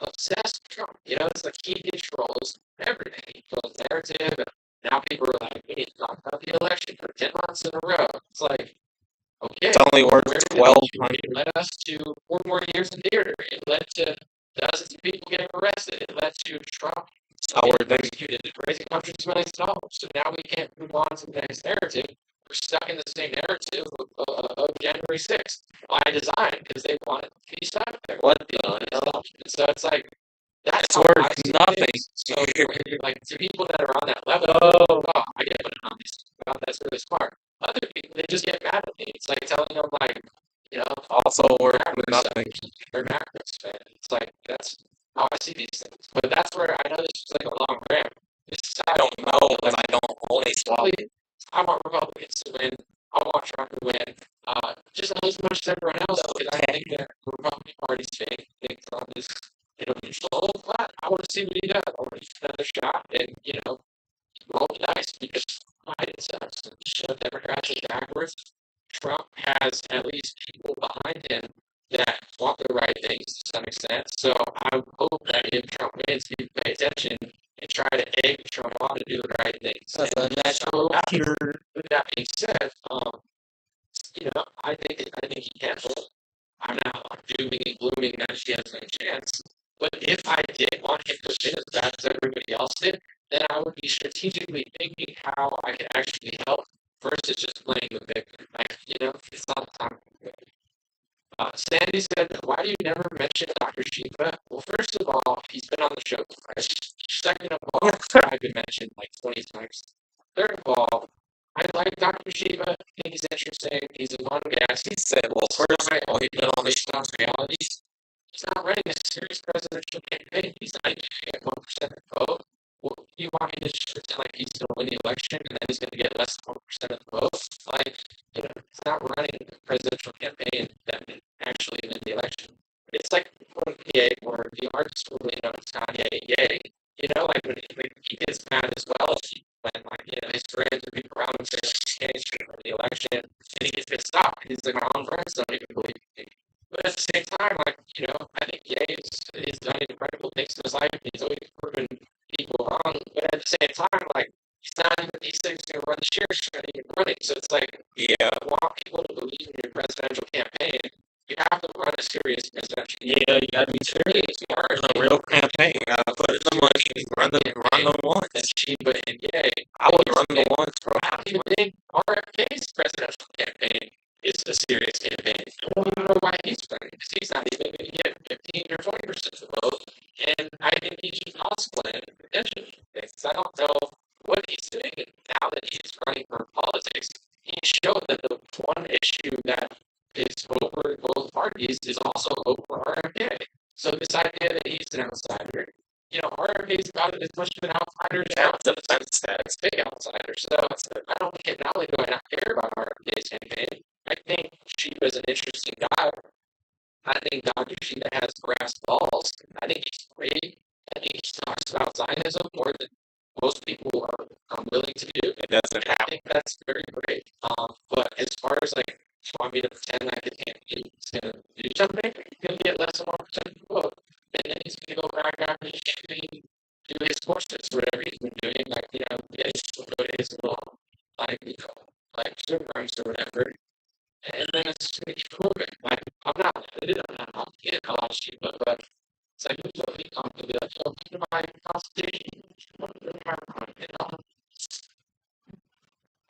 obsessed with Trump. It's like he controls everything. He controls narrative, and now people are like, we need to talk about the election for 10 months in a row. It's like, okay, it's only worth 1,200. It led us to 4 more years in theater. It led to dozens of people getting arrested. It led to Trump getting executed, raising hundreds of millions of dollars. So now we can't move on to the next narrative. We're stuck in the same narrative of January 6th by design because they want it to be stuck there. What the election? So it's like, that's worth nothing. So you're like, to people that are on that level, I get it on this. That's really smart. Other people, they just get mad at me. It's like telling them, like, also worth nothing. They're Mavericks fan. It's like, that's how I see these things. But that's where I know this is like a long ramp. I don't know because I don't only swallow. I want Republicans to win. I want Trump to win. Just not as much as everyone else because I think that the Republican Party's fake. I think Trump is control. But I want to see what he does. I want to give another shot and, roll the dice because Biden sucks. So Democrats are backwards. Trump has at least people behind him that want the right things to some extent. So I hope that if Trump wins, he pay attention try to egg Trump on to do the right thing. So the natural after. With that being said, I think he can. I'm not dooming and glooming that she has no chance. But if I did want him to win as bad as everybody else did, then I would be strategically thinking how I can actually help versus just playing the victim. It's not time. Sandy said, "Why do you never mention Dr. Shiva?" Well, first of all, he's been on the show twice. Second of all, I've been mentioned like 20 times. Third of all, I like Dr. Shiva. I think he's interesting. He's a fun guy. He said, well, first of all, he's been on these realities. He's not running a serious presidential campaign. He's not even going to get 1% of the vote. Well, you want me to just pretend like he's going to win the election and then he's going to get less than 1% of the vote? He's not running a presidential campaign that would actually win the election. It's like when or the artist really knows Kanye, yay. When he gets mad as well, when his friends or people around him say he can't win the election, and he gets pissed off. He's like, my own friends don't even believe me. But at the same time, I think Ye has done incredible things in his life, and he's always proven people wrong. But at the same time, he's not even, he said he's going to run the shares, he's not even running. So it's like, I want people to believe in your presidential campaign. You have to run a serious presidential campaign. Yeah, you got to be serious. You are a real campaign. You got to put the money, run the ones. And Sheba and Ye. I would run the ones, bro. I don't even think RFK's presidential campaign is a serious campaign. I don't even know why he's running, because he's not even going to get 15 or 20% of the vote. And I think he should also plan attention. Because I don't know what he's doing now that he's running for politics. He showed that the one issue that is over both parties is also over RFK. So this idea that he's an outsider, RFK's about as much of an outsider as big outsider. So I don't care. Not only do I not care about RFK's campaign, I think Sheba's an interesting guy. I think Dr. Sheba has brass balls. I think he's great. I think he talks about Zionism more than most people are willing to do. It doesn't happen. I think that's very great. But as far as you want me to pretend like the campaign is going to do something, he's going to get less than 1% of the vote. And then he's going to go back after shooting, do his courses, whatever he's been doing, go to his little, swim rooms or whatever. And then it's just going to keep moving. I'm not getting a lot of shit, but it's like, who's going to be like, come to my consultation,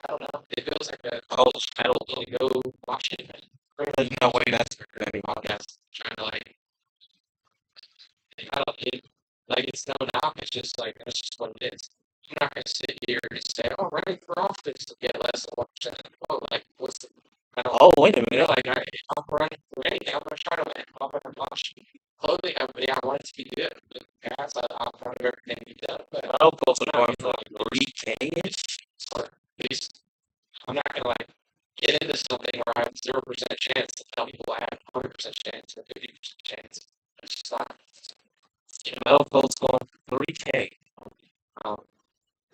I don't know. It feels like a college pedal to go Washington. There's no way that's for any podcast. Trying to it's no doubt. It's just that's just what it is. I'm not going to sit here and say, oh, running for office to get less than 1% of the vote. What's the. Wait a minute. I'm running for anything. I'm going to try to win. I'm going to launch clothing company. I want it to be good. Gas, I'll try to everything be done. But I hope also going for 3K-ish. Or at least I'm not going to get into something where I have 0% chance to tell people I have 100% chance or 50% chance. It's just not. Metal votes going for 3K.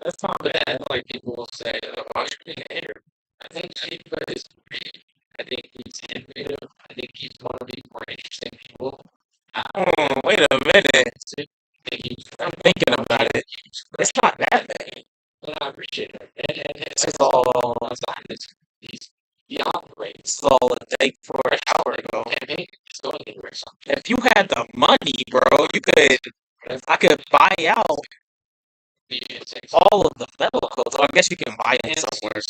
That's not bad. People will say, oh, why should you be a hater? I think Chiba is great. I think he's innovative. I think he's one of the more interesting people. Wait a minute. I'm thinking about it. It's not that bad. But I appreciate it. And it's all he's beyond great. It's all it takes for an hour ago. It's going anywhere. If you had the money, bro, I could buy out all of the metal codes. I guess you can buy them somewhere.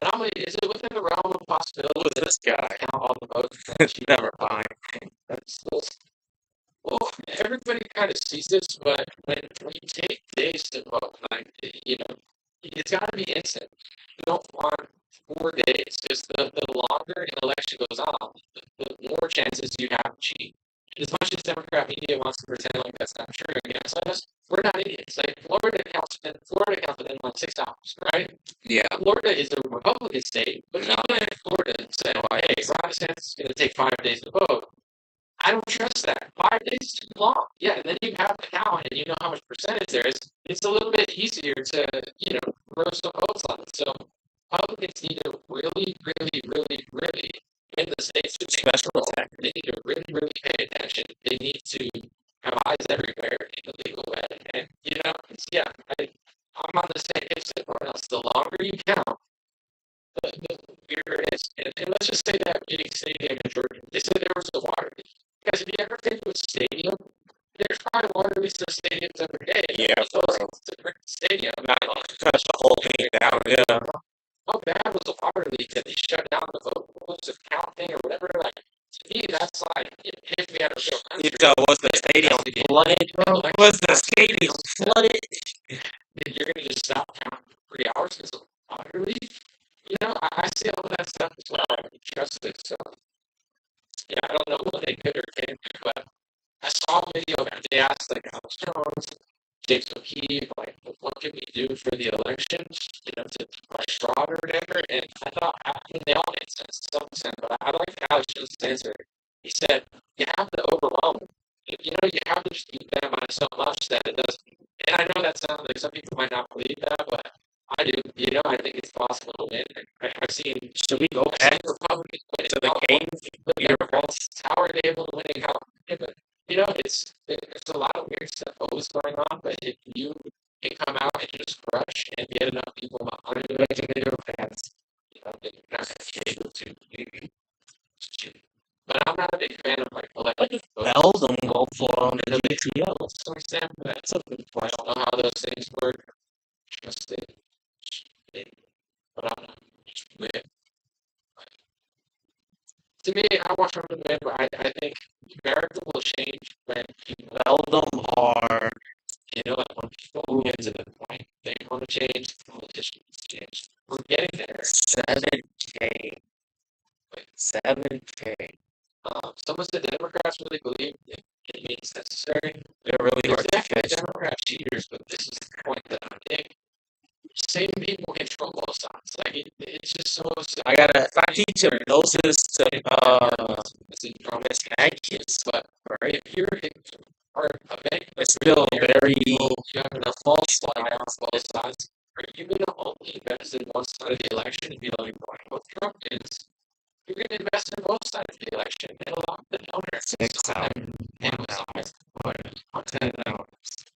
Not only is it within the realm of possibility with this guy, count all the votes that you never find. Well, everybody kind of sees this, but when you take days to vote, it's got to be instant. You don't want 4 days. Just the longer an election goes on, the more chances you have to cheat. As much as Democrat media wants to pretend like that's not true against us, we're not idiots. Florida counts within 6 hours, right? Yeah. Florida is a Republican state, but not in Florida say, oh, hey, Ron DeSantis is going to take 5 days to vote. I don't trust that. 5 days is too long. Yeah, and then you have the count and you know how much percentage there is. It's a little bit easier to, throw some votes on it. So Republicans need to really, really, really, really, in the states with special attack, they need to really, really pay attention. They need to have eyes everywhere in a legal way. And You know, yeah, I'm on the same page as everyone else. The longer you count, the weirder it is. And let's just say that meeting stadium in Jordan, they said there was a water leak. Because if you ever been to a stadium, there's probably water leaks in stadiums every day. Yeah, so it's a different stadium. Not touch the whole thing down. Yeah. How bad was the water leak that they shut down the votes of counting or whatever? Like, to me, that's like, if we had a real country. Was the stadium flooded, bro? Was the stadium flooded? You're going to just stop counting for 3 hours because of water leak? You know, I see all that stuff as well. I trust it. So, yeah, I don't know what they could or can't do, but I saw a video that they asked, like, Alex Jones, James O'Keefe, like, what can we do for the elections, you know, to push fraud or whatever? And I thought, I mean, they all made sense to some extent, but I like Alex Jones' answer. He said, you have to overwhelm them. You know, you have to just beat them by so much that it doesn't. And I know that sounds like some people might not believe that, but I do. You know, I think it's possible to win. I've seen. Should we go back Republicans win to the game? Democrats. How are they able to win? How? But you know, there's a lot of weird stuff always going on. But if you can come out and just crush and get enough people behind you, you know, they're not going to be able to. But I'm not a big fan of like electric Bells and go for the GTO. So that's a good point. I don't know how those things work. Just but I'm not win. To me, I want them to win, but I think America will change when people Seldom hard. you know, like when people get to the point they want to change, politicians change. We're getting there. 7K. 7K. Some of the Democrats really believe it means necessary. They're really hard to definitely catch. Democrat cheaters, but this is the point that I think same people control both sides. Like it's just so. If I teach him gnosis to mismatches, but right? if you're a bank, It's still very you have enough false lie on both sides. Are you going to only invest in one side of the election and be like, what Trump is? You're going to invest in both sides of the election and allow the donors to decide. And besides,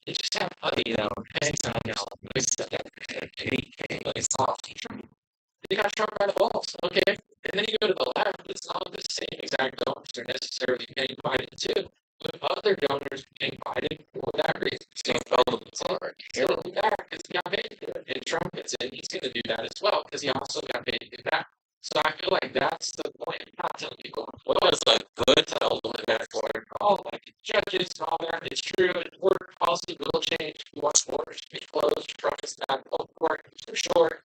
you just have you got Trump by the balls, okay? And then you go to the left, it's not the same exact donors are necessarily getting Biden too. But other donors getting Biden for that reason. So he'll be back because he got paid to do it. And Trump gets in, he's going to do that as well because he also got paid to do that. So I feel like that's the point. I'm not telling people what is a good tell that for all like judges and all that. It's true. Border policy will change. We want borders to be closed. Trump is not for sure.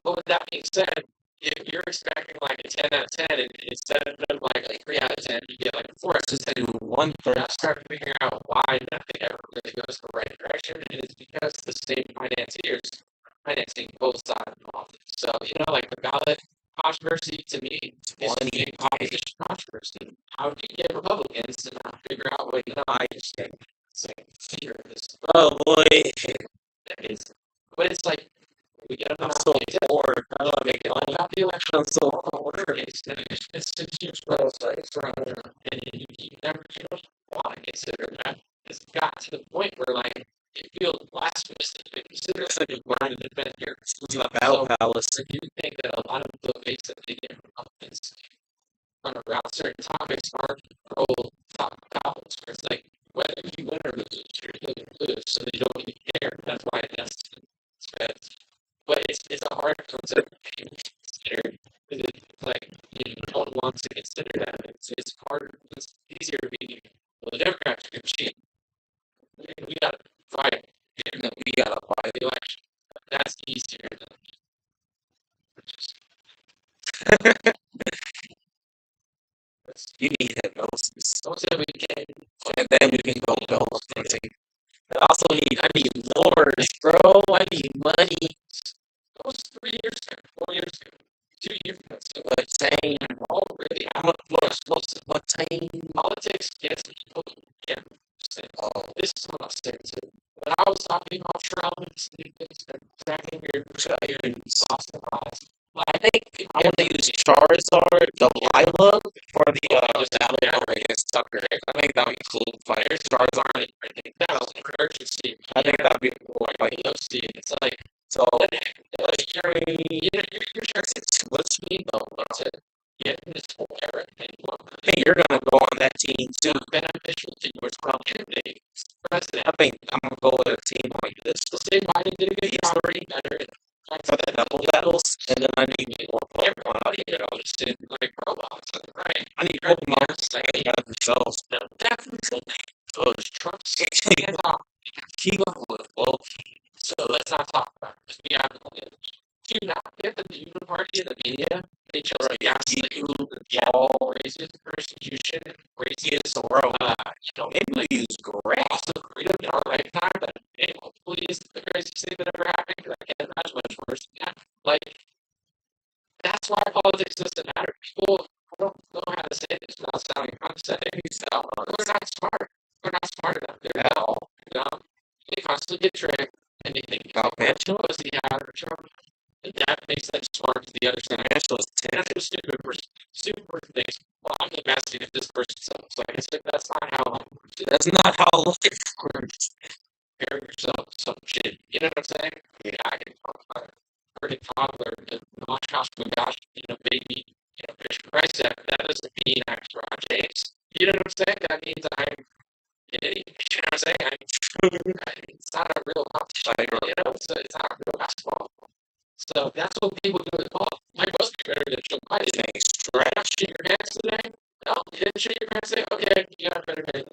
But with that being said, if you're expecting like a 10 out of 10, and instead of like a 3 out of 10, you get like a 4 out of 10, 1/3. I started figuring out why nothing ever really goes in the right direction, and it's because the state financiers financing both sides of politics. So, you know, like the ballot controversy to me is a big opposition controversy. How do you get Republicans to not figure out what, you know, I just think fear this. Oh boy. But it's like, we get I'm so bored. I love it. About the election, I'm so bored. it's 6 years plus, and you never want to consider that. It's got to the point where, like, it feels blasphemous to consider such a blind event here. It's my battle palace. I do think that a lot of the ways that they get Republicans around certain topics are controlled top topics, where it's like, whether you win or lose, you're going to lose, so they don't even care. That's why that's but it's a hard concept to consider. It's like no one wants to consider that. It's harder. It's easier to be. Well, the Democrats are cheap. We got to fight. We got to fight the election. That's easier than. You need hypnosis. Don't say we can. And then we can go ghost hunting. I need lures, bro. I need money. That was 3 years ago, 4 years ago, 2 years ago. But saying, already, what saying? Politics gets people. Yeah. This is what I said too. When I was talking about Trump and things and attacking your Boston rise, I think I want to use Charizard, Delilah for the battle against Tucker. I think that would be cool. Like Charizard, I think that was an emergency. I think that'd be cool. Like It's like, so. You're sure it's too much to me though. That's it. Yeah, this whole era thing. Hey, you're gonna go on that team too. Beneficial to yours probably. President. I think I'm gonna go with a team like this. The same Biden did a good job already better For the double battles, and then I need more Pokemon. everybody, just did like robots. Right. I need Pokemon saying that themselves. Definitely. Those trucks. Keep up with Loki. So let's not talk about it. We have do not get the Judah party in the media. They chose gaslight you, all raises persecution, raises the world. Maybe we use grace. Also, freedom in our lifetime that hopefully is the craziest thing that ever happened because I can't imagine much worse. Yeah. Like, that's why politics doesn't matter. People don't know how to say this without sounding condescending. We're not smart. We're not smart enough there at all. You know? They constantly get tricked and they think about Mitchell as the average. And that makes them smart to the other side. Mitchell is 10. That's stupid person thinks, well, I'm the best if this person sucks. Like, it's like, that's not how life works. That's not how life works. Compare yourself to some shit. You know what I'm saying? Yeah, I can talk about it. Pretty toddler, my gosh, baby, Fisher Price that doesn't mean I'm LeBron James. You know what I'm saying? That means I'm an idiot. You know what I'm saying? It's not a real competition. It's not a real basketball. So that's what people do with golf. I must be better than Joe Biden. Saying, stretch your hands today. No, you didn't shake your hands today. Okay, you got better than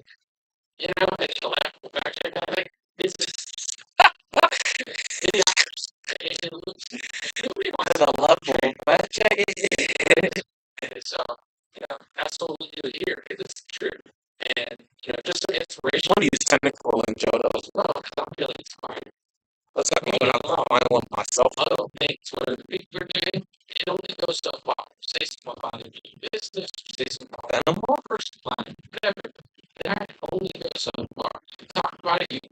and the left will back check that. Like, this is. Nobody wants to love me. Back check. So, that's what we do here. It's true. And, just an inspiration. I want to use technical in Johto as well, because I'm really inspired. Let's talk about I want myself. I don't think for the big birthday, it only goes so far. Say something about it. Business, say something about animal, first line, whatever. That only goes so far. Talk about it,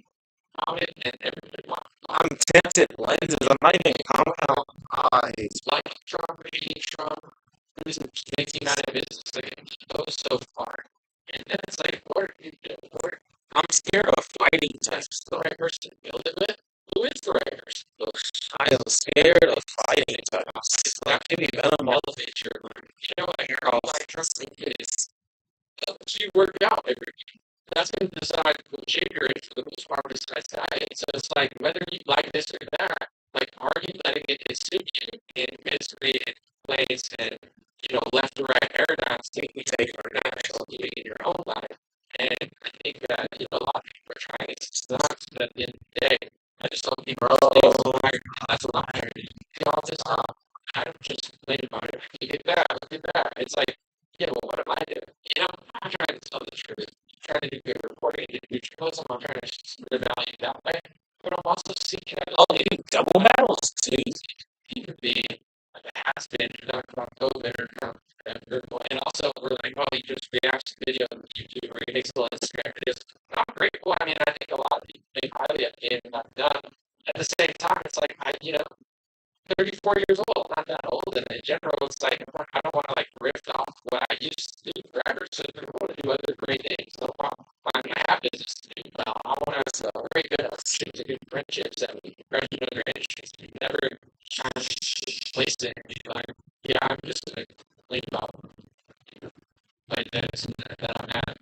about it, and everybody wants. I'm tempted lenses. I'm not even compound eyes. Like strawberry, there's a making out of business. Like, it goes so far. And then it's like, what are you doing? I'm scared of fighting types. The right person to build it with. Who is the right person? I am scared of fighting types. That can be Venom elevate your learning. I trust is helps you work out every week. That's going to decide what shape you're in for the most part besides diet. So it's like whether you like this or that, like are you letting it consume you in misery and place and left to right paradigms take for naturally in your own life. And I think that a lot of people are trying it. It's not that at the end of the day. I just don't think that's a lot. All this I don't just complain about it. Look at that. It's like, yeah, well, what am I doing? I'm trying to tell the truth. I'm trying to do good reporting, do good journalism. I'm trying to spread value that way. But I'm also seeking out double battles too. You could be like a has been about COVID and also we're like, well, you just react to video on YouTube or you make some Instagram videos. Not great. Well, I mean, I think a lot of people think highly of it and I've done. At the same time, it's like 34 years old, not that old, and in general, it's like I don't want to rift off what I used to do forever. So I want to do other great things. So I have business to do well. I want to very good to good friendships that we graduate in other industries. We never try to place it and be like, yeah, I'm just going to complain about like this and that I'm at.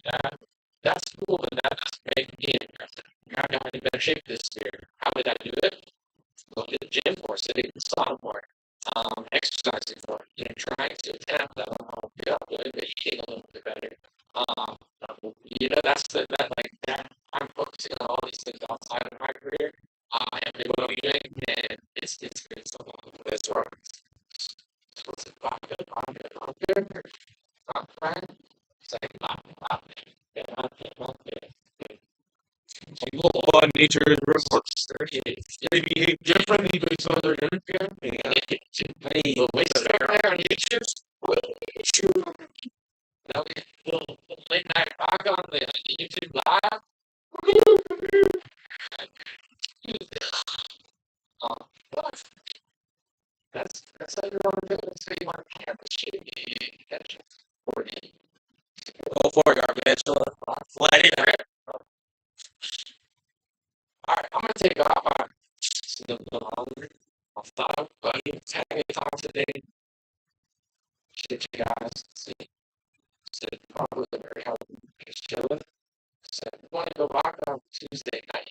That's cool, and that doesn't make me interested. I got in better shape this year. How did I do it? Go to the gym more, sitting in the sauna more, exercising more, trying to attempt that but eating a little bit better. That's that. I'm focusing on all these things outside of my career. I am able to doing, and it's good. So that's right. What's it? Vodka. Not fine. It's like vodka. Nature is reports. Maybe differently based on their interview. The waste there on YouTube. Late night rock on the YouTube live. What? That's That's how you want to do it. That's how you want to have the shit. You got to coordinate. Go for it, Garbanzola. Let it rip. Alright, I'm gonna take off. I'm still a little hungry. I thought, but you had a talk today. Shit, you guys. See, said probably very healthy. Just chilling. Said, you want to go back on Tuesday night?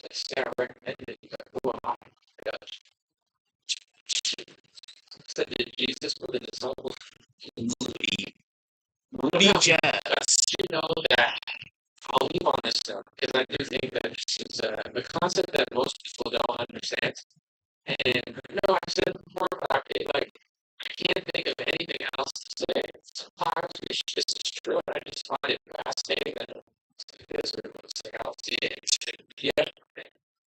Just recommended you go. Who am I? Gosh. Said, did Jesus put in his humble? Moody Jazz. You know that I'll leave on this stuff because I do think that this is the concept that most people don't understand. And no, I've said it before, but I can't think of anything else to say. Sometimes it's just true, and I just find it fascinating that it's like this or it's like I'll see it. Yeah,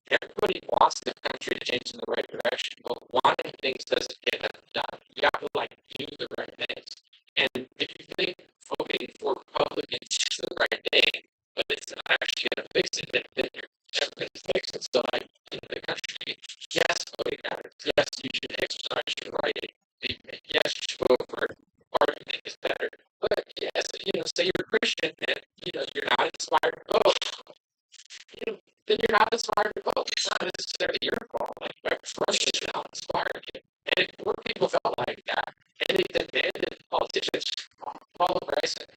everybody wants the country to change in the right direction, but wanting things doesn't get them done. You have to do the right things. And if you think voting for Republicans is the right thing, but it's not actually going to fix it, then you're never going to fix it. So, in the country, yes, voting matters. Yes, you should exercise your right. Yes, you should vote for party you think is better. But yes, say you're a Christian and you're not inspired to vote. Then you're not inspired to vote. It's not necessarily your fault. Trust is not inspired you. And if more people felt like that, and they demanded politicians follow Bryson,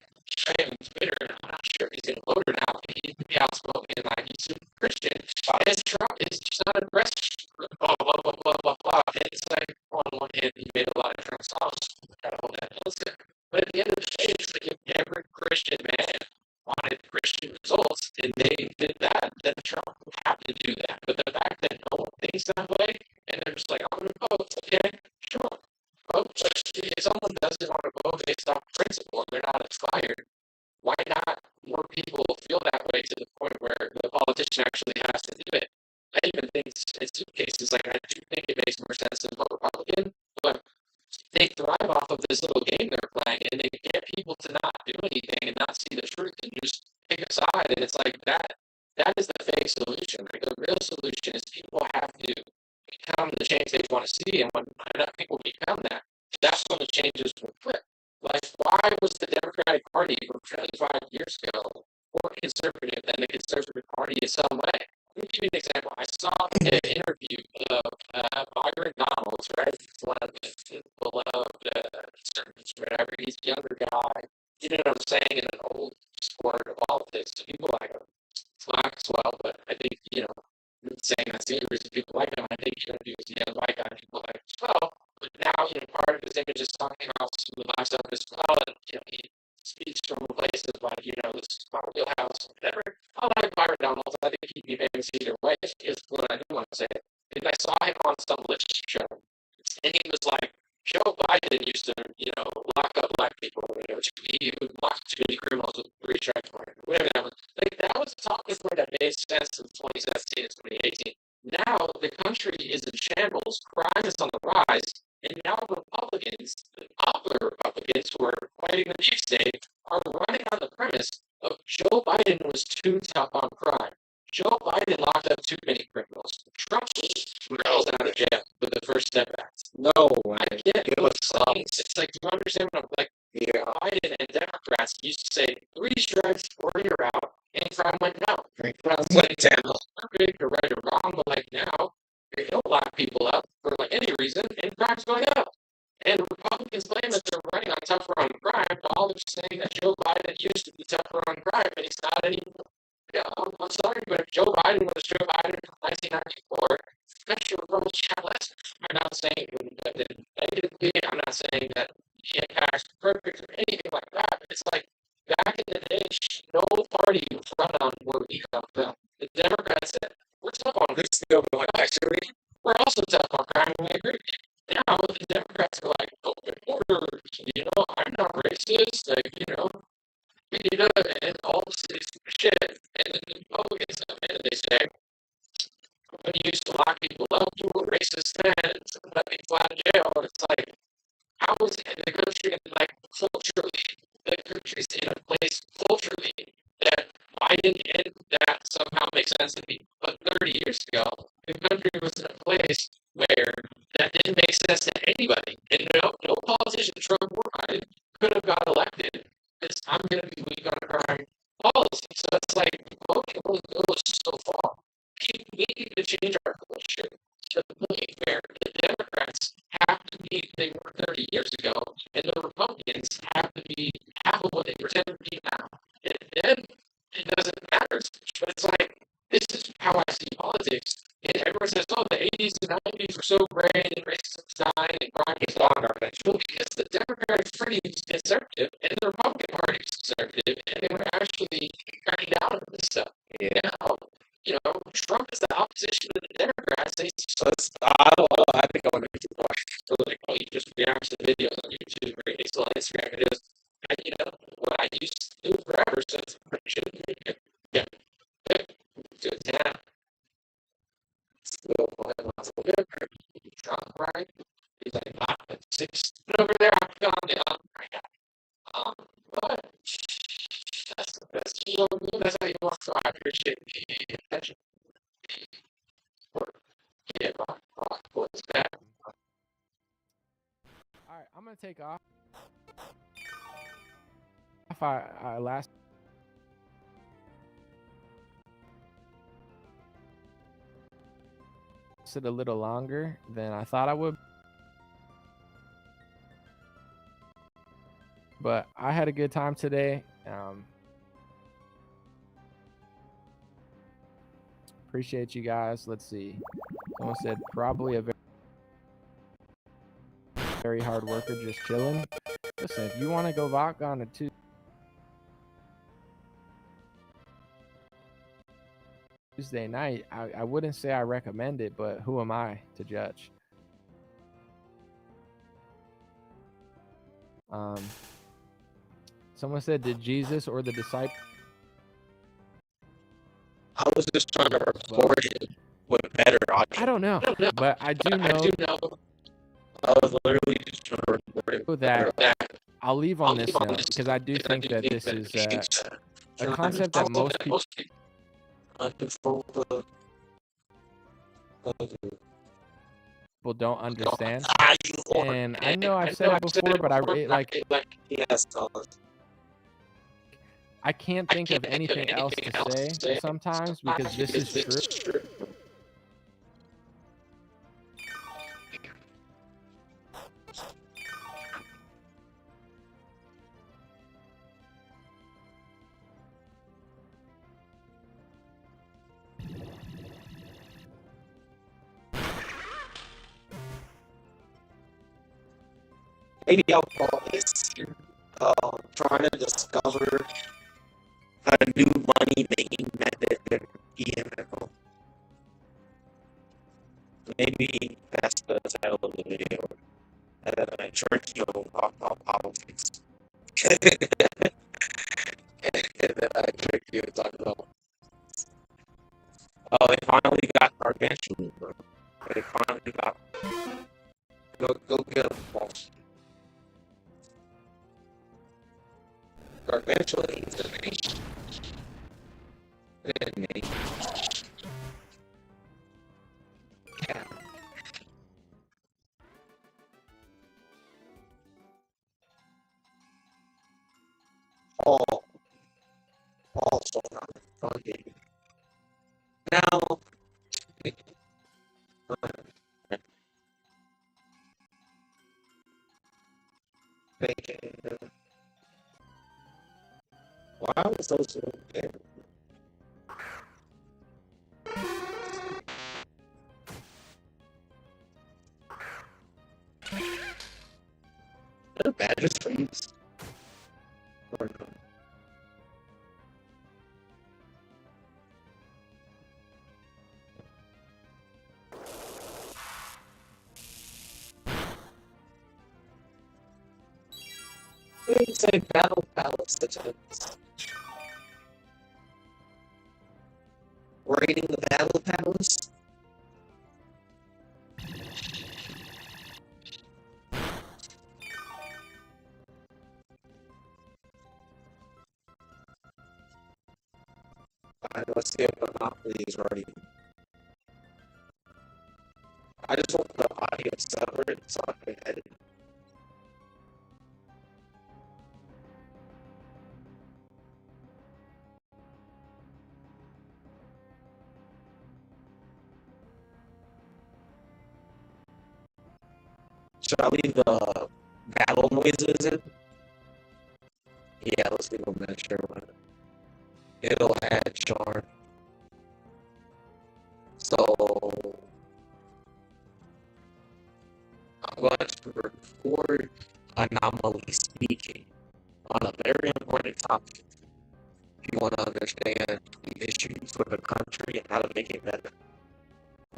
I am Twitter, and I'm not sure if he's going to vote or not, but he'd be outspoken like he's a Christian. And Trump is just not impressed. Blah, blah, blah, blah, blah, blah. And it's like, on one hand, he made a lot of Trump songs. Got all that. But at the end of the day, it's like if every Christian man wanted Christian results, and they did that, then Trump would have to do that. But the fact that no one thinks that way, and they're just like, I'm going to vote, okay, sure. Vote. If someone doesn't want to vote based off principle and they're not inspired, why not more people feel that way to the point where the politician actually has to do it? I even think in some cases, I do think it makes more sense to vote Republican, but they thrive off of this little game they're playing, and they get people to not do anything and not see the truth and just pick a side. And it's like that. That is the fake solution. The real solution is people have to become the change they want to see, and when enough people become that, that's when the changes will flip. Why was the Democratic Party from 25 years ago more conservative than the Conservative Party in some way? Let me give you an example. I saw an interview of Byron Donalds, right? He's one of the beloved conservatives, whatever. He's a younger guy. You know what I'm saying? In an old sport of politics. So people like him. Slack as well, but I think, I'm not saying that's the only reason people like him. I think, he was a young white guy people like as well. But now, part of his image is talking about some of the lifestyle as well. And, he speaks from places like, this is my wheelhouse, whatever. I like Byron Donalds. I think he'd be famous either way, is what I do want to say. And I saw him on some literature show, and he was like, Joe Biden used to, lock up black people, or whatever. He would lock too many criminals with retract warrant, whatever that was. That was a talking point that made sense in 2017 and 2018. Now the country is in shambles, crime is on the rise, and now Republicans, the popular Republicans who are fighting the deep state, are running on the premise of Joe Biden was too tough on crime. Joe Biden locked up too many criminals. Trump was out of jail with the First Step Act. No, I get it. It's like, do you understand what I'm like? Yeah. Biden and Democrats used to say 3 strikes or you're out, and crime went down. Crime went down. Perfect or right or wrong, but now they don't lock people up for any reason, and crime's going up. And Republicans claim that they're running on tougher on crime, but all they're saying that Joe Biden used to be tougher on crime, but he's not anymore. Yeah, I'm sorry, but if Joe Biden was Joe Biden from 1994, especially Republicans have less. I'm not saying that negatively, I'm not saying that he impacts perfect or anything like that. But it's like back in the day, no party was run on where we come from. The Democrats said, we're tough on this still, but actually, we're also tough on crime, and we agree. Now the Democrats are like, open order, I'm not racist, and all this shit. And then the Republicans come in and they say, when you used to lock people up, you were racist then, so let people out of jail. And it's like, how is the country, culturally, the country's in a place culturally that Biden and that somehow makes sense to me. But 30 years ago, the country was in a place where that didn't didn't make sense to anybody. And no politician, Trump or Biden, could have got elected because I'm going to be weak on crime policy. So it's like, vote can only go so far. We need to change our culture to be fair. The Democrats have to be, they were 30 years ago, and the Republicans have to be half of what they pretend to be now. And then it doesn't matter. But it's like, this is how I see politics. And everyone says, oh, the 80s and 90s were so great, and racism died, and crime is gone. Well, because the Democratic Party is conservative, and the Republican Party is conservative, and they were actually cracking down on this stuff. Yeah. Now, Trump is the opposition to the Democrats. I think I want to make it more. So, like, oh, you just react to videos on YouTube, right? It's on Instagram videos. And, what I used to do forever, so it's yeah. Yeah. Trump, right? He's like, not 6 over there. I've gone down. But that's the best. That's how you want. So I appreciate the attention. Yeah, what's that? All right, I'm gonna take off. If I lasted a little longer than I thought I would, but I had a good time today. Appreciate you guys. Let's see. Someone said probably a very hard worker, just chilling. Listen, if you want to go rock on a Tuesday night, I wouldn't say I recommend it, but who am I to judge? Someone said, did Jesus or the disciples? I was just trying to record it with better audio. I don't know, but I do know. I was literally just trying to record it that I'll leave on this note because I do think that this is a concept that most people don't understand. And I know I've said it before, but I can't think of anything else to say sometimes because this is true. Maybe I'll call this trying to discover a new money making method in EML. Maybe that's the title of the video. Churchill talk about politics. And then I trick you to talk about. Oh, they finally got gargantuan, bro. They finally got. Go get them, boss. Gargantuan is the nation. Yeah. Also not funny. Now, why was those so there? Are badges frames? Or no? They say battle palace attempts. Raiding the battle palace? Alright, let's see if Monopoly is ready. I I just want the audio separate so I can edit. Should I leave the battle noises in? Yeah, let's leave them in, sure. It'll add charm. So I'm going to record anomaly speaking on a very important topic. If you want to understand the issues for the country and how to make it better,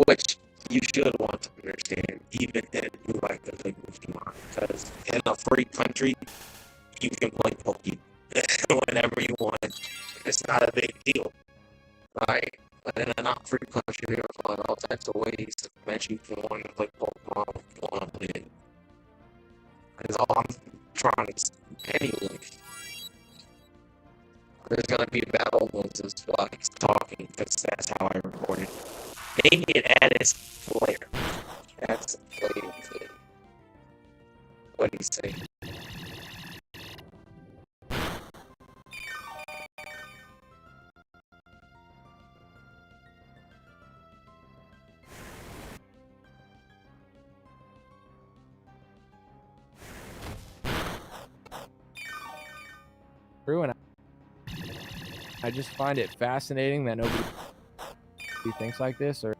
which you should want to understand, even if you like the language you want. Because in a free country, you can play Pokemon whenever you want. It's not a big deal, right? But in a not free country, there are all types of ways that you can want to play Pokemon if you want to play it. That's all I'm trying to say. Anyway, there's going to be battle noises while he's talking, because that's how I record it. Maybe it added flair. That's a flair thing. What do you say? True, and I just find it fascinating that nobody thinks like this, or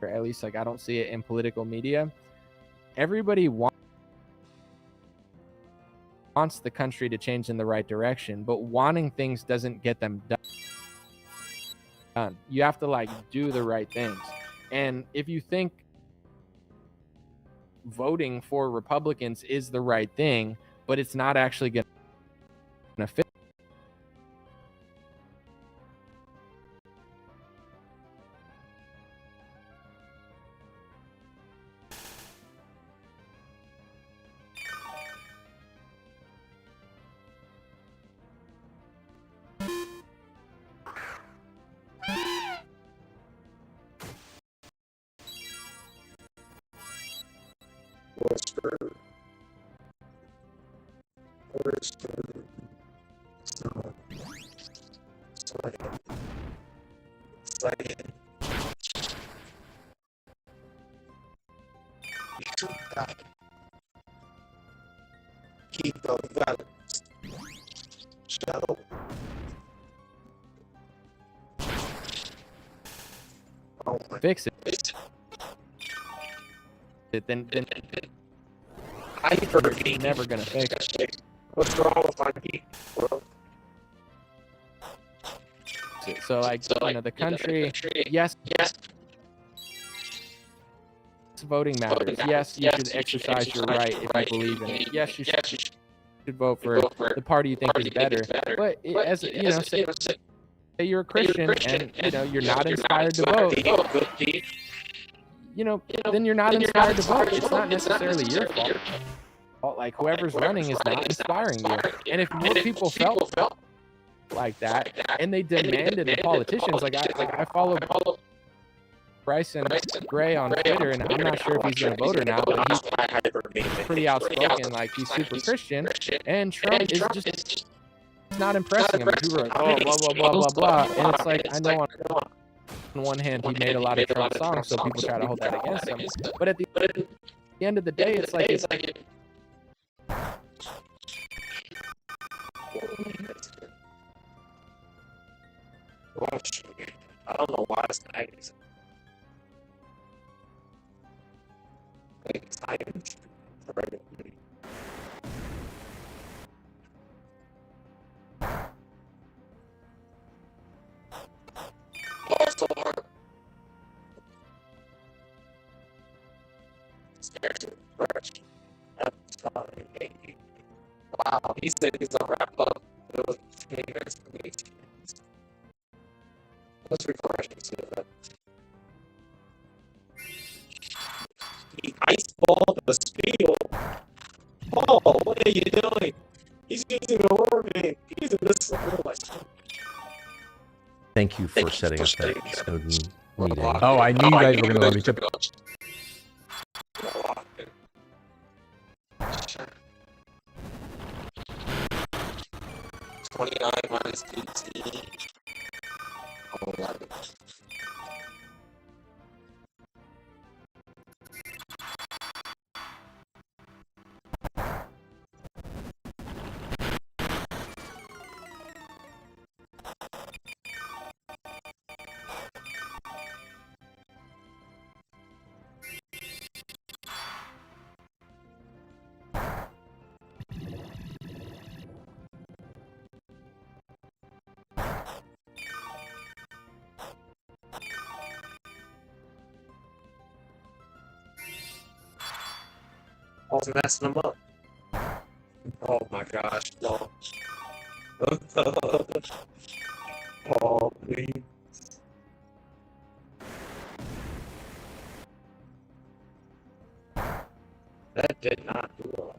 at least like I don't see it in political media. Everybody wants the country to change in the right direction, but wanting things doesn't get them done. You have to like do the right things. And if you think voting for Republicans is the right thing, but it's not actually going to fit. Keep the balance. Shadow. Oh my. Fix it. Then I heard you're never gonna fix it. What's wrong with my people? So you know, the country, yes, voting matters. Yes, you should exercise your right if you believe in it. Yes, you should vote for the party you think is better. But as you know, say you're a Christian and you know you're not inspired to vote. You know, then you're not inspired to vote. It's not necessarily your fault. Like whoever's running is not inspiring you. And if more people felt like that and they demanded the politicians, like I follow Bryson Gray on Twitter, and I'm not sure if he's going to vote or not, but he's pretty outspoken, like he's super Christian, and Trump is just not impressing him. People are like, oh, blah, blah, blah, blah, blah, and it's like, I know on one hand he made a lot of Trump songs, so people try to hold that against him, but at the end of the day, it's like, I don't know why it's nice. It's items. Also, wow, he said he's gonna wrap up those minutes. Let's refresh and see that. He iceballed the spiel. Oh, what are you doing? He's using a word name. He's using this. Thank you for setting up that Snowden meeting. Oh, I knew you guys were gonna love each other. Sure. 29 minus 18. Oh, 11. I was messing them up. Oh my gosh, no. Oh, please. That did not do well.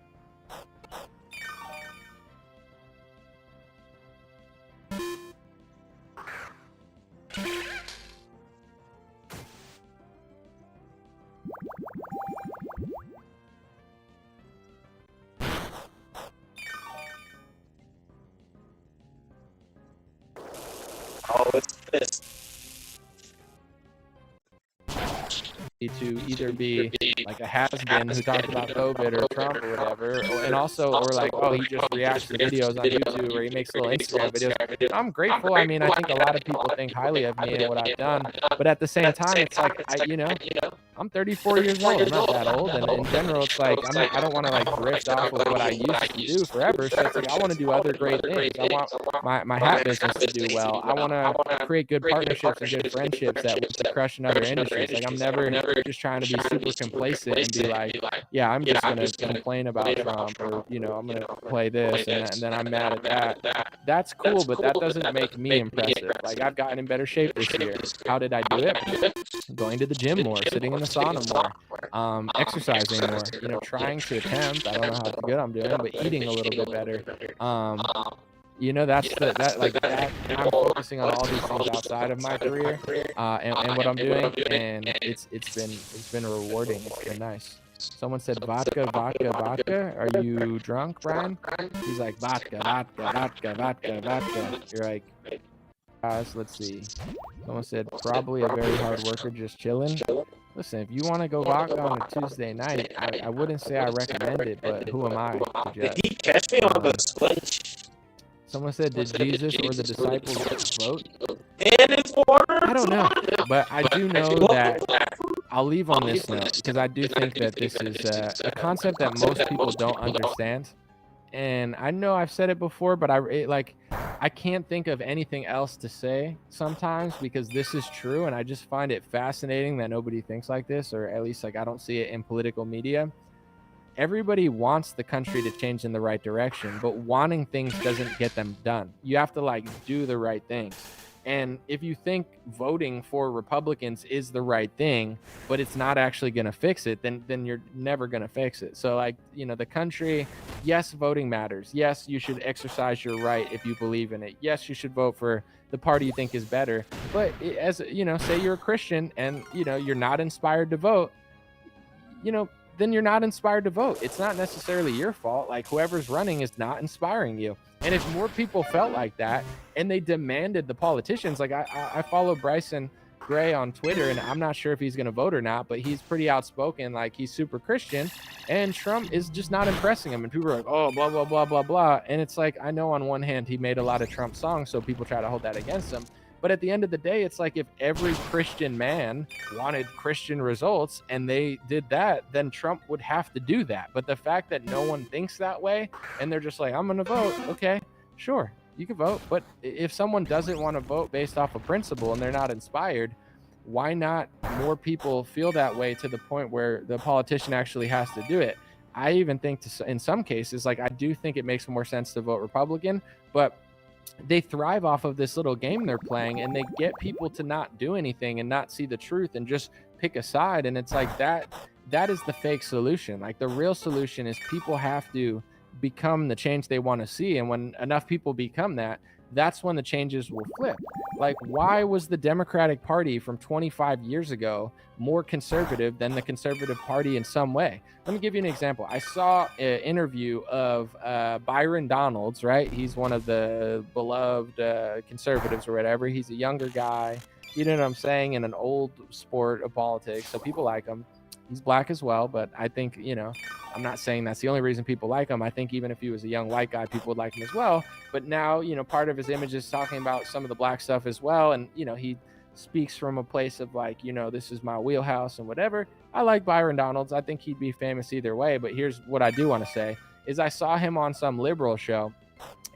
Oh, it's this. To either be like a has-been who talks about COVID or Trump or whatever, and also, or like, oh, he just reacts to videos on YouTube or he makes little Instagram videos. I'm grateful. I mean, I think a lot of people think highly of me and what I've done, but at the same time, it's like, I'm 34 years old. I'm not that old, and in general, it's like I don't want to like drift off of what I used to do forever. So it's like I want to do other great things. I want my hat business to do well. I want to create good partnerships and good friendships that will crush in other industries. Like I'm never just trying to be super complacent and be like, yeah, I'm just gonna complain about Trump, or I'm gonna play this and then I'm mad at that. That's cool, but that doesn't make me impressive. Like I've gotten in better shape this year. How did I do it? Going to the gym more, sitting in the sauna more, exercising more, trying to attempt. I don't know how good I'm doing, but eating a little bit better. That I'm focusing on all these things outside of my career, and what I'm doing, and it's been rewarding. It's been nice. Someone said vodka. Are you drunk, Brian? He's like vodka. You're like, guys, let's see. Someone said probably a very hard worker, just chilling. Listen, if you want to go vodka on a Tuesday night, I wouldn't say I recommend it, but who am I to judge? Did he catch me on the splitch? Someone said, did Jesus or the disciples vote? And it's water. I don't know, but I do know that I'll leave on this note because I do think that this is a concept that most people don't understand. And I know I've said it before, but I can't think of anything else to say sometimes because this is true. And I just find it fascinating that nobody thinks like this, or at least like I don't see it in political media. Everybody wants the country to change in the right direction, but wanting things doesn't get them done. You have to like do the right things. And if you think voting for Republicans is the right thing, but it's not actually going to fix it, then you're never going to fix it. So like, the country, yes, voting matters. Yes, you should exercise your right if you believe in it. Yes, you should vote for the party you think is better. But as say you're a Christian and you're not inspired to vote, then you're not inspired to vote. It's not necessarily your fault. Like whoever's running is not inspiring you. And if more people felt like that and they demanded the politicians, like I follow Bryson Gray on Twitter, and I'm not sure if he's going to vote or not, but he's pretty outspoken. Like he's super Christian, and Trump is just not impressing him. And people are like, oh, blah, blah, blah, blah, blah. And it's like, I know on one hand, he made a lot of Trump songs, so people try to hold that against him. But at the end of the day, it's like if every Christian man wanted Christian results and they did that, then Trump would have to do that. But the fact that no one thinks that way and they're just like, I'm going to vote. Okay, sure, you can vote. But if someone doesn't want to vote based off of principle and they're not inspired, why not more people feel that way to the point where the politician actually has to do it? I even think in some cases, like I do think it makes more sense to vote Republican, but they thrive off of this little game they're playing, and they get people to not do anything and not see the truth and just pick a side. And it's like that is the fake solution. Like the real solution is people have to become the change they want to see. And when enough people become that, that's when the changes will flip. Like, why was the Democratic Party from 25 years ago more conservative than the Conservative Party in some way? Let me give you an example. I saw an interview of Byron Donalds, right? He's one of the beloved conservatives or whatever. He's a younger guy, you know what I'm saying, in an old sport of politics. So people like him. He's black as well, but I think, I'm not saying that's the only reason people like him. I think even if he was a young white guy, people would like him as well. But now, part of his image is talking about some of the black stuff as well. And, he speaks from a place of like, this is my wheelhouse and whatever. I like Byron Donalds. I think he'd be famous either way. But here's what I do want to say is I saw him on some liberal show,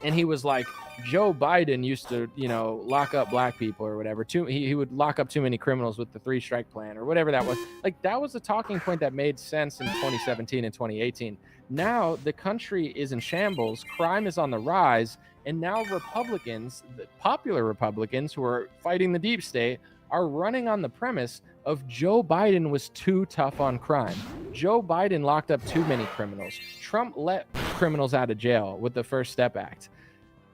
and he was like, Joe Biden used to, lock up black people or whatever. He would lock up too many criminals with the 3-strike plan or whatever that was. Like, that was a talking point that made sense in 2017 and 2018. Now the country is in shambles. Crime is on the rise. And now Republicans, the popular Republicans who are fighting the deep state, are running on the premise of Joe Biden was too tough on crime. Joe Biden locked up too many criminals. Trump let criminals out of jail with the First Step Act.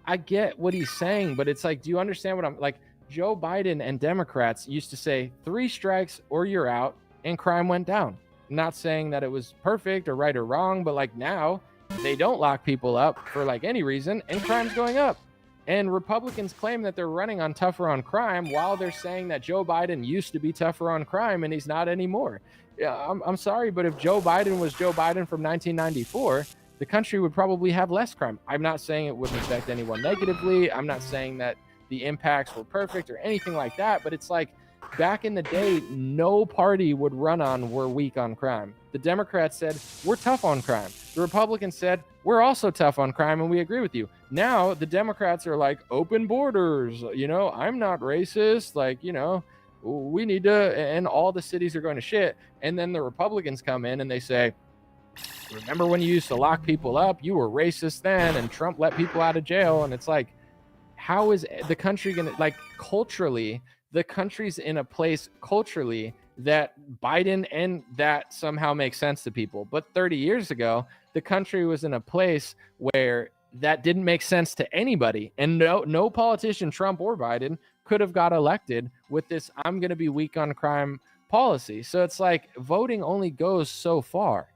I get what he's saying, but it's like, do you understand what I'm like? Joe Biden and Democrats used to say 3 strikes or you're out, and crime went down. I'm not saying that it was perfect or right or wrong, but like now they don't lock people up for like any reason, and crime's going up. And Republicans claim that they're running on tougher on crime while they're saying that Joe Biden used to be tougher on crime and he's not anymore. Yeah, I'm sorry, but if Joe Biden was Joe Biden from 1994, the country would probably have less crime. I'm not saying it wouldn't affect anyone negatively. I'm not saying that the impacts were perfect or anything like that, but it's like back in the day, no party would run on we're weak on crime. The Democrats said, we're tough on crime. The Republicans said, we're also tough on crime and we agree with you. Now the Democrats are like, open borders, I'm not racist. Like, we need to, and all the cities are going to shit. And then the Republicans come in and they say, remember when you used to lock people up? You were racist then, and Trump let people out of jail. And it's like, how is the country going to, like, culturally, the country's in a place culturally that Biden and that somehow makes sense to people. But 30 years ago, the country was in a place where that didn't make sense to anybody. And no politician, Trump or Biden, could have got elected with this I'm going to be weak on crime policy. So it's like voting only goes so far.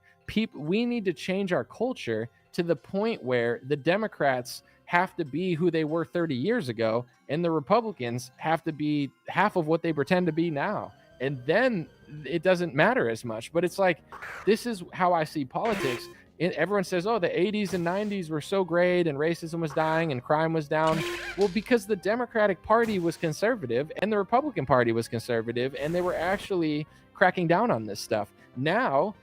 We need to change our culture to the point where the Democrats have to be who they were 30 years ago, and the Republicans have to be half of what they pretend to be now. And then it doesn't matter as much. But it's like, this is how I see politics. Everyone says, oh, the 80s and 90s were so great and racism was dying and crime was down. Well, because the Democratic Party was conservative and the Republican Party was conservative, and they were actually cracking down on this stuff. Now,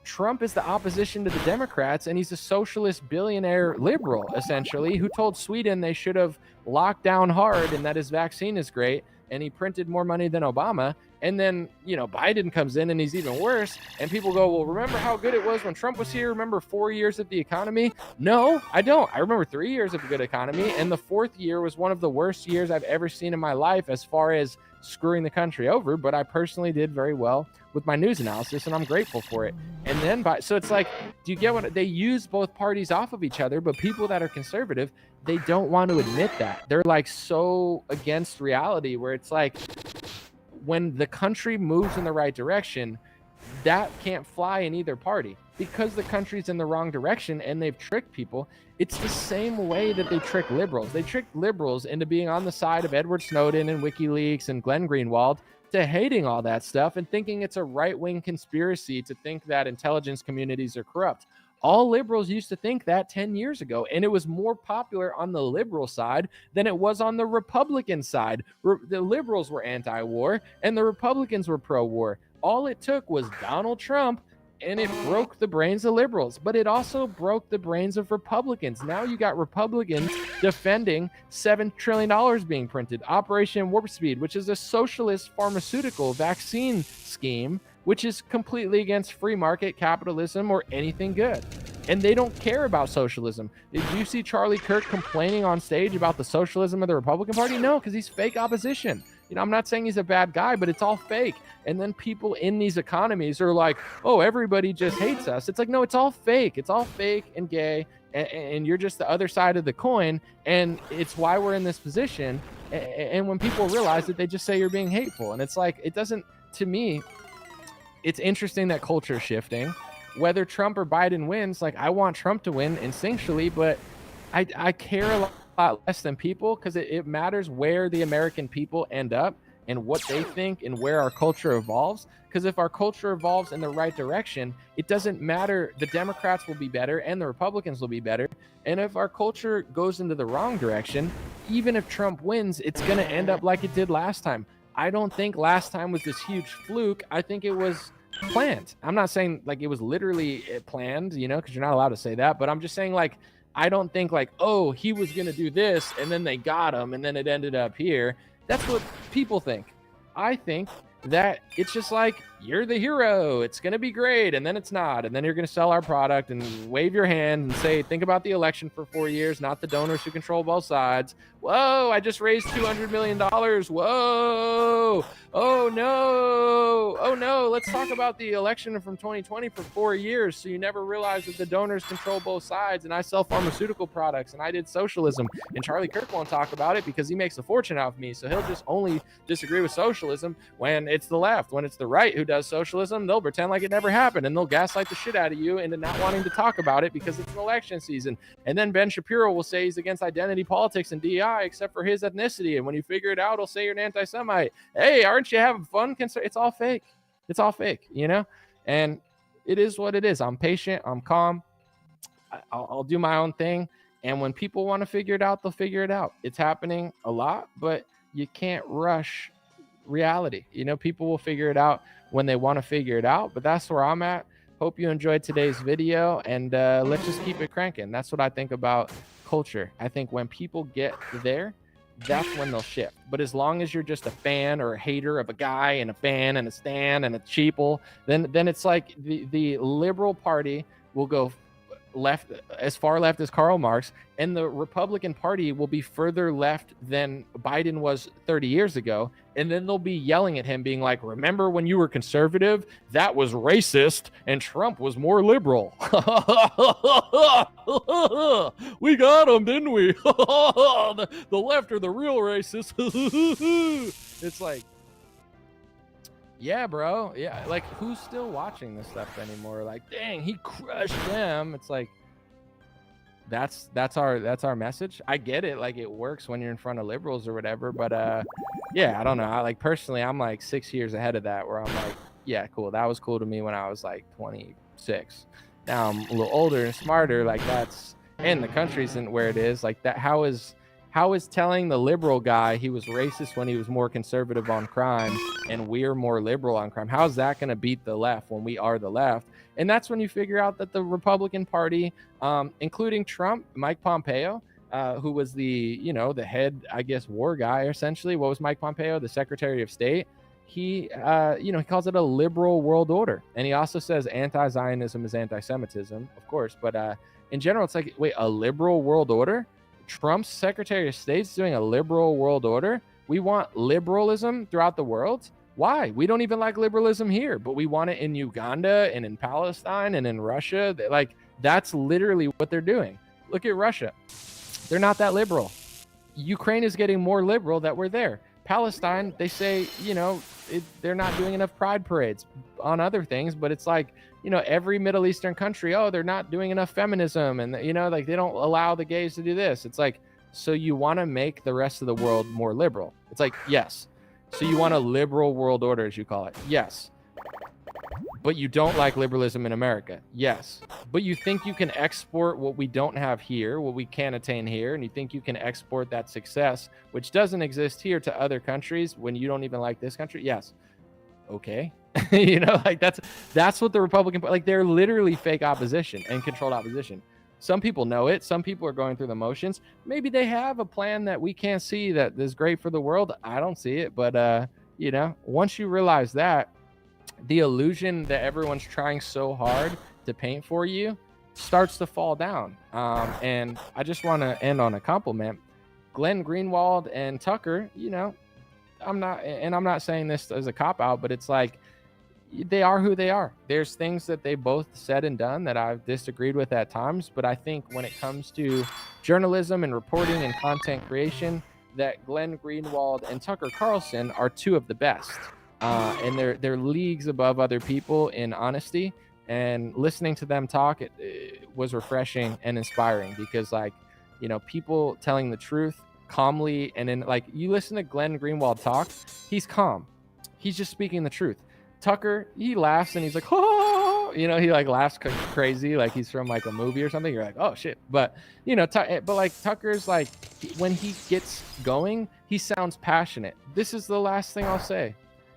Trump is the opposition to the Democrats, and he's a socialist billionaire liberal, essentially, who told Sweden they should have locked down hard and that his vaccine is great, and he printed more money than Obama. And then, Biden comes in and he's even worse. And people go, well, remember how good it was when Trump was here? Remember 4 years of the economy? No, I don't. I remember 3 years of a good economy. And the 4th year was one of the worst years I've ever seen in my life as far as screwing the country over. But I personally did very well with my news analysis, and I'm grateful for it. And then, so it's like, do you get what they use both parties off of each other? But people that are conservative, they don't want to admit that. They're like so against reality, where it's like, when the country moves in the right direction, that can't fly in either party because the country's in the wrong direction and they've tricked people. It's the same way that they trick liberals. They tricked liberals into being on the side of Edward Snowden and WikiLeaks and Glenn Greenwald, to hating all that stuff and thinking it's a right-wing conspiracy to think that intelligence communities are corrupt. All liberals used to think that 10 years ago, and it was more popular on the liberal side than it was on the Republican side. The liberals were anti-war, and the Republicans were pro-war. All it took was Donald Trump, and it broke the brains of liberals, but it also broke the brains of Republicans. Now you got Republicans defending $7 trillion being printed. Operation Warp Speed, which is a socialist pharmaceutical vaccine scheme, which is completely against free market capitalism or anything good. And they don't care about socialism. Did you see Charlie Kirk complaining on stage about the socialism of the Republican Party? No, because he's fake opposition. You know, I'm not saying he's a bad guy, but it's all fake. And then people in these economies are like, oh, everybody just hates us. It's like, no, it's all fake. It's all fake and gay. And you're just the other side of the coin. And it's why we're in this position. And when people realize it, they just say you're being hateful. And it's like, it doesn't, to me, it's interesting that culture is shifting. Whether Trump or Biden wins, like, I want Trump to win instinctually, but I care a lot less than people, because it matters where the American people end up and what they think and where our culture evolves. Because if our culture evolves in the right direction, it doesn't matter. The Democrats will be better and the Republicans will be better. And if our culture goes into the wrong direction, even if Trump wins, it's going to end up like it did last time. I don't think last time was this huge fluke. I think it was planned. I'm not saying like it was literally planned, you know, because you're not allowed to say that. But I'm just saying, like, I don't think like, oh, he was going to do this and then they got him and then it ended up here. That's what people think. I think that it's just like, you're the hero, it's going to be great, and then it's not, and then you're going to sell our product and wave your hand and say, think about the election for 4 years, not the donors who control both sides. Whoa, I just raised $200 million. Whoa, oh no, let's talk about the election from 2020 for 4 years, so you never realize that the donors control both sides, and I sell pharmaceutical products, and I did socialism, and Charlie Kirk won't talk about it because he makes a fortune out of me, so he'll just only disagree with socialism when it's the left. When it's the right who does socialism, they'll pretend like it never happened, and they'll gaslight the shit out of you into not wanting to talk about it because it's an election season. And then Ben Shapiro will say he's against identity politics and DEI except for his ethnicity, and when you figure it out, he'll say you're an anti-Semite. Hey, aren't you having fun? It's all fake. It's all fake, you know? And it is what it is. I'm patient, I'm calm, I'll do my own thing, and when people want to figure it out, they'll figure it out. It's happening a lot, but you can't rush reality. You know, people will figure it out when they want to figure it out, but that's where I'm at. Hope you enjoyed today's video, and let's just keep it cranking. That's what I think about culture. I think when people get there, that's when they'll shift. But as long as you're just a fan or a hater of a guy and a fan and a stan and a cheaple, then it's like the liberal party will go left, as far left as Karl Marx, and the Republican Party will be further left than Biden was 30 years ago. And then they'll be yelling at him, being like, remember when you were conservative? That was racist, and Trump was more liberal. We got him, didn't we? The left are the real racists. It's like, yeah, bro. Yeah, like, who's still watching this stuff anymore? Like, dang, he crushed them. It's like, that's our message. I get it, like, it works when you're in front of liberals or whatever, but yeah, I don't know. I, like, personally, I'm like 6 years ahead of that, where I'm like, yeah, cool, that was cool to me when I was like 26. Now I'm a little older and smarter, like, that's, and the country isn't where it is, like, that. How is telling the liberal guy he was racist when he was more conservative on crime and we're more liberal on crime, how's that going to beat the left when we are the left? And that's when you figure out that the Republican Party, including Trump, Mike Pompeo, who was the head, I guess, war guy, essentially. What was Mike Pompeo? The Secretary of State. He calls it a liberal world order. And he also says anti-Zionism is anti-Semitism, of course. But in general, it's like, wait, a liberal world order? Trump's Secretary of State's doing a liberal world order? We want liberalism throughout the world? Why? We don't even like liberalism here, but we want it in Uganda and in Palestine and in Russia. Like, that's literally what they're doing. Look at Russia. They're not that liberal. Ukraine is getting more liberal that we're there. Palestine, they say, they're not doing enough pride parades on other things, but it's like, every Middle Eastern country, oh, they're not doing enough feminism, and like, they don't allow the gays to do this. It's like, so you want to make the rest of the world more liberal? It's like, yes. So you want a liberal world order, as you call it? Yes. But you don't like liberalism in America? Yes. But you think you can export what we don't have here, what we can't attain here, and you think you can export that success, which doesn't exist here, to other countries when you don't even like this country? Yes. Okay. Like, that's what the Republican, like, they're literally fake opposition and controlled opposition. Some people know it. Some people are going through the motions. Maybe they have a plan that we can't see that is great for the world. I don't see it. But, once you realize that, the illusion that everyone's trying so hard to paint for you starts to fall down. And I just want to end on a compliment. Glenn Greenwald and Tucker, I'm not saying this as a cop out, but it's like they are who they are. There's things that they both said and done that I've disagreed with at times, but I think when it comes to journalism and reporting and content creation, that Glenn Greenwald and Tucker Carlson are two of the best, and they're leagues above other people in honesty. And listening to them talk, it was refreshing and inspiring because, like, people telling the truth calmly, and then like you listen to Glenn Greenwald talk, he's calm, he's just speaking the truth. Tucker, he laughs and he's like, oh, he like laughs crazy, like he's from like a movie or something. You're like, oh shit. But but like Tucker's like, when he gets going, he sounds passionate. This is the last thing I'll say.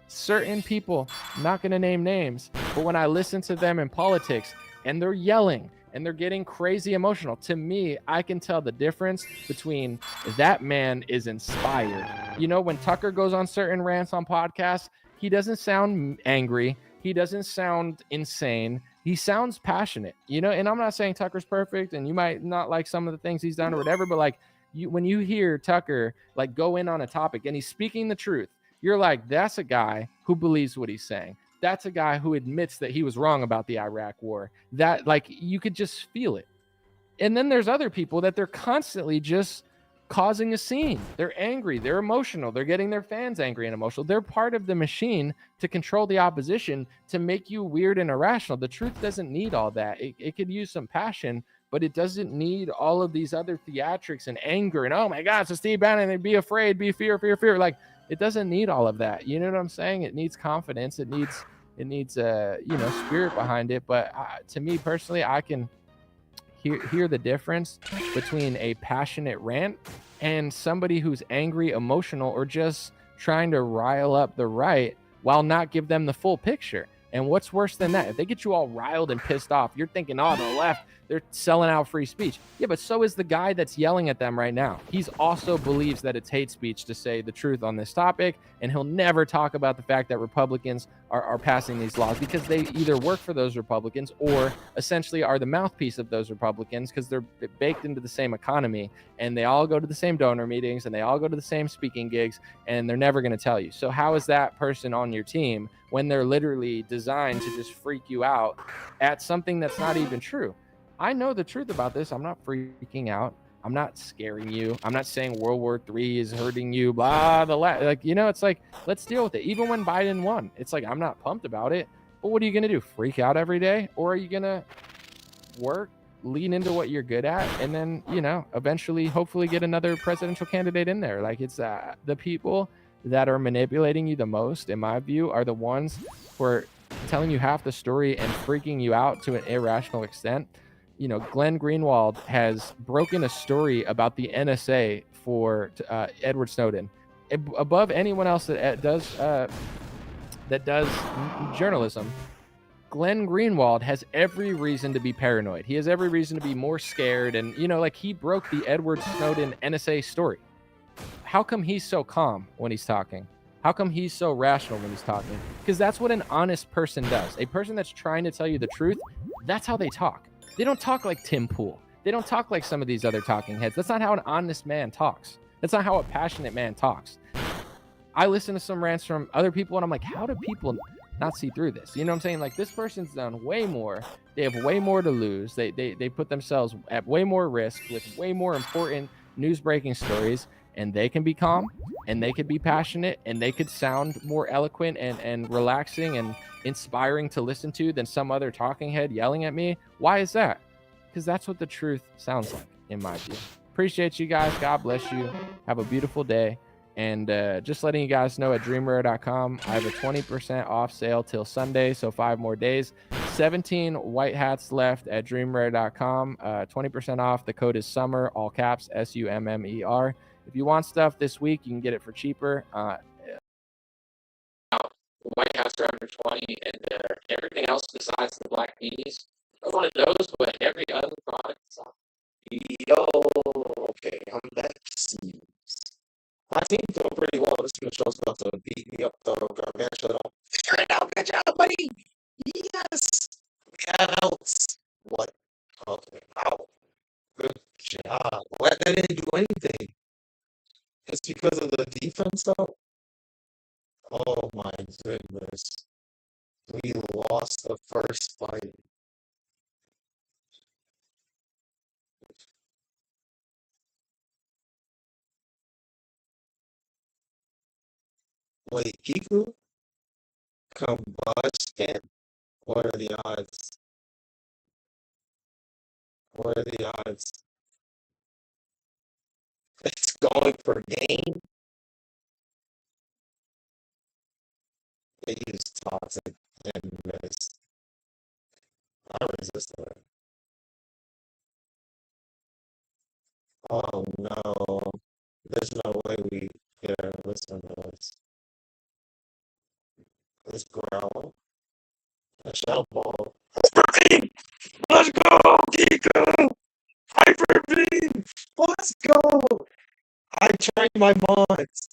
Certain people, I'm not going to name names, but when I listen to them in politics and they're yelling and they're getting crazy emotional, to me, I can tell the difference between that man is inspired. When Tucker goes on certain rants on podcasts, he doesn't sound angry. He doesn't sound insane. He sounds passionate, and I'm not saying Tucker's perfect and you might not like some of the things he's done or whatever, but like when you hear Tucker like go in on a topic and he's speaking the truth, you're like, that's a guy who believes what he's saying. That's a guy who admits that he was wrong about the Iraq war. That, like, you could just feel it. And then there's other people that they're constantly just causing a scene. They're angry. They're emotional. They're getting their fans angry and emotional. They're part of the machine to control the opposition, to make you weird and irrational. The truth doesn't need all that. It could use some passion, but it doesn't need all of these other theatrics and anger and, oh my God, so Steve Bannon, and be afraid, be fear. Like, it doesn't need all of that. You know what I'm saying? It needs confidence. It needs spirit behind it. But to me personally, I can hear the difference between a passionate rant and somebody who's angry, emotional, or just trying to rile up the right while not give them the full picture. And what's worse than that? If they get you all riled and pissed off, you're thinking, oh, the left, they're selling out free speech. Yeah, but so is the guy that's yelling at them right now. He's also believes that it's hate speech to say the truth on this topic, and he'll never talk about the fact that Republicans are passing these laws because they either work for those Republicans or essentially are the mouthpiece of those Republicans because they're baked into the same economy, and they all go to the same donor meetings and they all go to the same speaking gigs, and they're never going to tell you. So how is that person on your team when they're literally designed to just freak you out at something that's not even true? I know the truth about this. I'm not freaking out. I'm not scaring you. I'm not saying World War III is hurting you, blah, it's like, let's deal with it. Even when Biden won, it's like, I'm not pumped about it, but what are you going to do? Freak out every day? Or are you going to work, lean into what you're good at, and then, eventually, hopefully get another presidential candidate in there? Like, it's the people that are manipulating you the most, in my view, are the ones who are telling you half the story and freaking you out to an irrational extent. Glenn Greenwald has broken a story about the NSA for Edward Snowden above anyone else that does journalism. Glenn Greenwald has every reason to be paranoid. He has every reason to be more scared. And, he broke the Edward Snowden NSA story. How come he's so calm when he's talking? How come he's so rational when he's talking? Because that's what an honest person does. A person that's trying to tell you the truth, that's how they talk. They don't talk like Tim Pool. They don't talk like some of these other talking heads. That's not how an honest man talks. That's not how a passionate man talks. I listen to some rants from other people and I'm like, how do people not see through this? You know what I'm saying? Like, this person's done way more. They have way more to lose. They put themselves at way more risk with way more important news breaking stories, and they can be calm and they could be passionate and they could sound more eloquent and relaxing and inspiring to listen to than some other talking head yelling at me. Why is that? Because that's what the truth sounds like, in my view. Appreciate you guys. God bless you. Have a beautiful day. And just letting you guys know, at dreamrare.com, I have a 20% off sale till Sunday, so 5 more days. 17 white hats left at dreamrare.com. 20% off. The code is SUMMER, all caps, SUMMER. If you want stuff this week, you can get it for cheaper. White House are under 20, and everything else besides the black beanies are one of those, but every other product is off. Yo, okay, I'm back. My team's doing pretty well. This show's about to beat me up, though. Garbancho, don't figure it out. Good job, buddy. Yes. We got outs. What? Okay. Wow. Good job. What? That didn't do anything. It's because of the defense, though. Oh my goodness. We lost the first fight. Wait, Kiku? Combustion. What are the odds? What are the odds? It's going for game. They use toxic and miss. I resist that. Oh no. There's no way we listen to this. Let's growl. A shadow ball. Hyper beam! Let's go, Kiko! Hyper beam! Let's go! I trained my mods.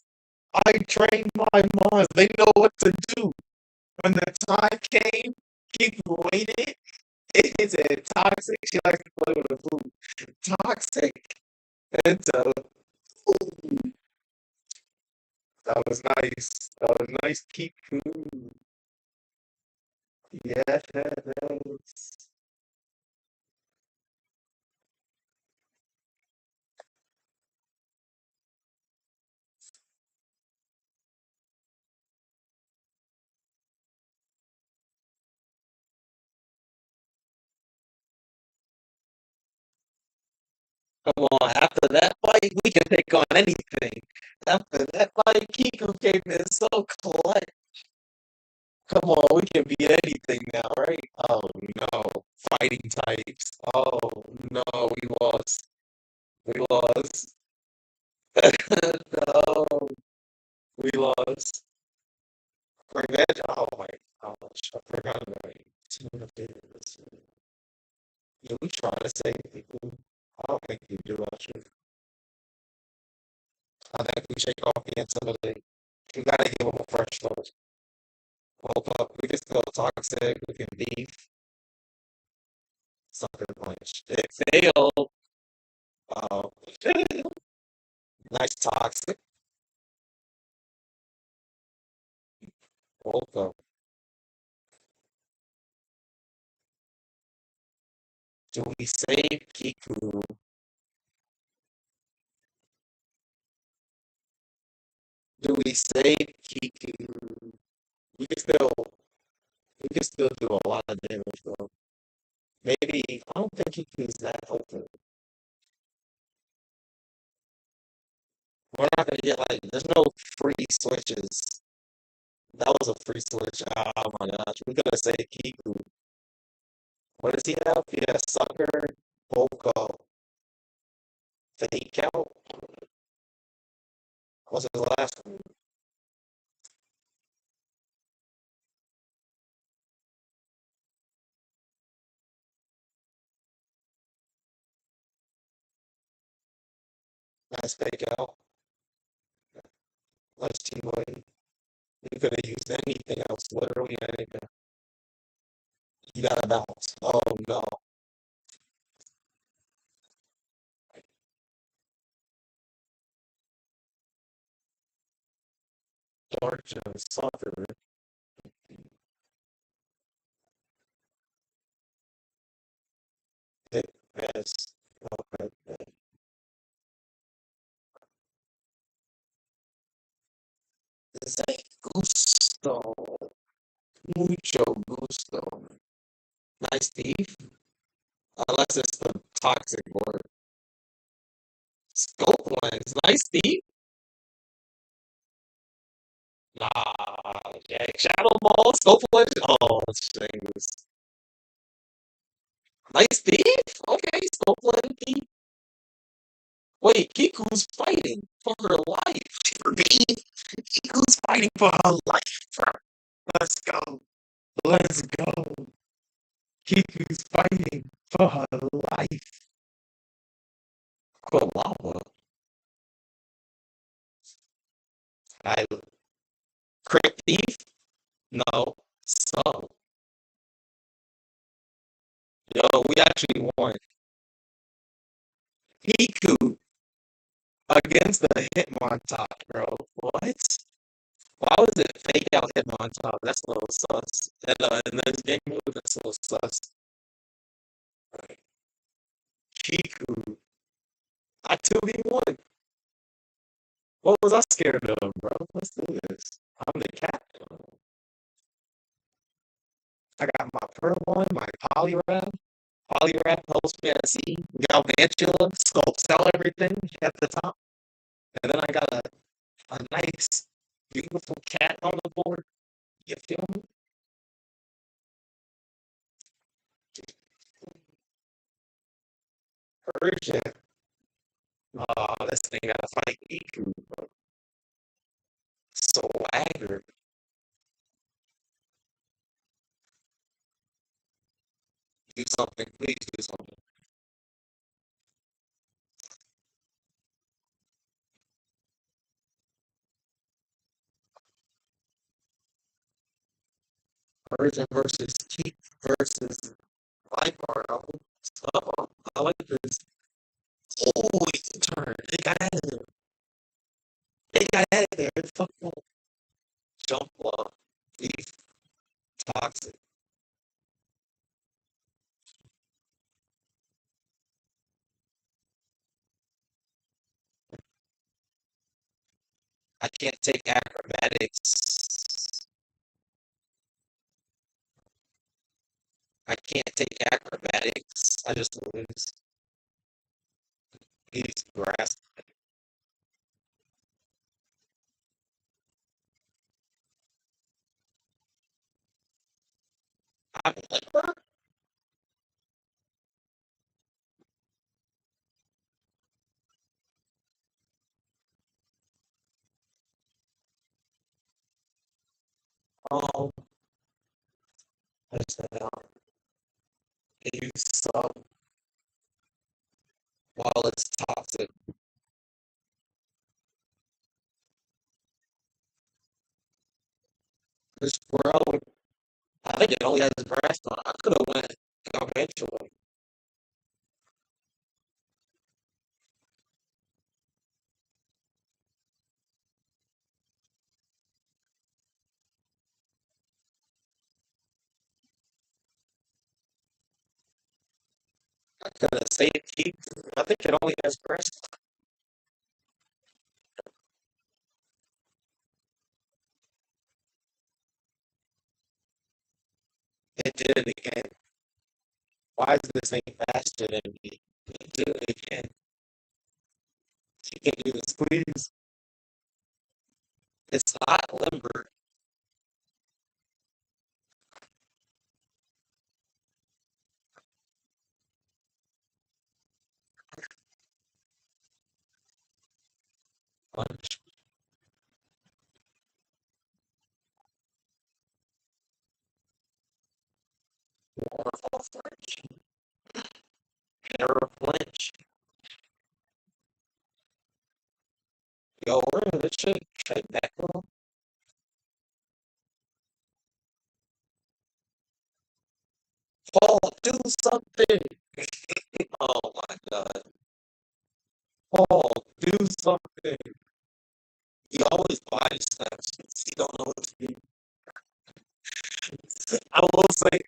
I trained my mods. They know what to do. When the time came, Kiko waited. It said toxic. She likes to play with the food. Toxic. And so, ooh, that was nice. That was nice, Kiku. Yes. Come on, after that fight, we can take on anything. After that fight, Kiku came in so clutch. Come on, we can be anything now, right? Oh no, fighting types. Oh no, we lost. We lost. No, we lost. Revenge. Oh my gosh, I forgot about it. Tuna fish. Yeah, we try to save people. I don't think you do, actually. I think we shake off the intimidate. We gotta give them a fresh start. Woke up. We can still toxic. We can beef. Sucker punch. It failed. Oh, nice toxic. Woke up. Do we save Kiku? Do we save Kiku? We can still we can still do a lot of damage though. Maybe I don't think Kiku's that open. We're not gonna get like there's no free switches. That was a free switch. Oh my gosh. We gotta say Kiku. What does he have? He has sucker, Boko, fake out. What's his last one? Nice fake out. Nice team way. You could have used anything else, literally anything. You gotta bounce. Oh no. Georgia soccer. It has okay. Is that gusto? Mucho gusto. Nice thief. Unless it's the toxic word. Scope lens. Nice thief. Nah. Yeah. Shadow ball. Scope lens. Oh, shameless. Nice thief. Okay. Scope lens thief. Wait, Kiku's fighting for her life. Kiku's fighting for her life, bro. Let's go. Let's go. Kiku's fighting for her life. Koala. I Crypt thief? No. So, yo, we actually won. Kiku against the Hitmontop, bro. What? Why was it fake out him on top? That's a little sus. And this game mode, that's a little sus. Right. Kiku. I 2v1. What was I scared of, bro? Let's do this. I'm the captain. I got my Purloin, my Poliwrath helps me at sea. Galvantula sculpts out everything at the top. And then I got a nice, beautiful cat on the board. You feel me? Persian. Oh, this thing gotta fight Iku. Swagger. Do something. Please do something. Persian versus Keith versus Lifeguard. Oh, I like this. Oh, it's a turn. It got out of there. It got out of there. It fucked up. Jump ball. Beef. Toxic. I can't take acrobatics. I can't take acrobatics. I just lose. He's grass. I'm like, oh, I just said out. You suck while it's toxic. This bro, I think it only has grass on. I could have went eventually. I could have saved keep. I think it only has grass. It did it again. Why is this thing faster than me? It did it again. You can do this, please. It's not limber. Punch. Waterfall flinch. Terror flinch. Yo, where did this shit cut back from? Paul, do something. Oh my god. Paul, do something. He always body slaps. He don't know what to do. I will say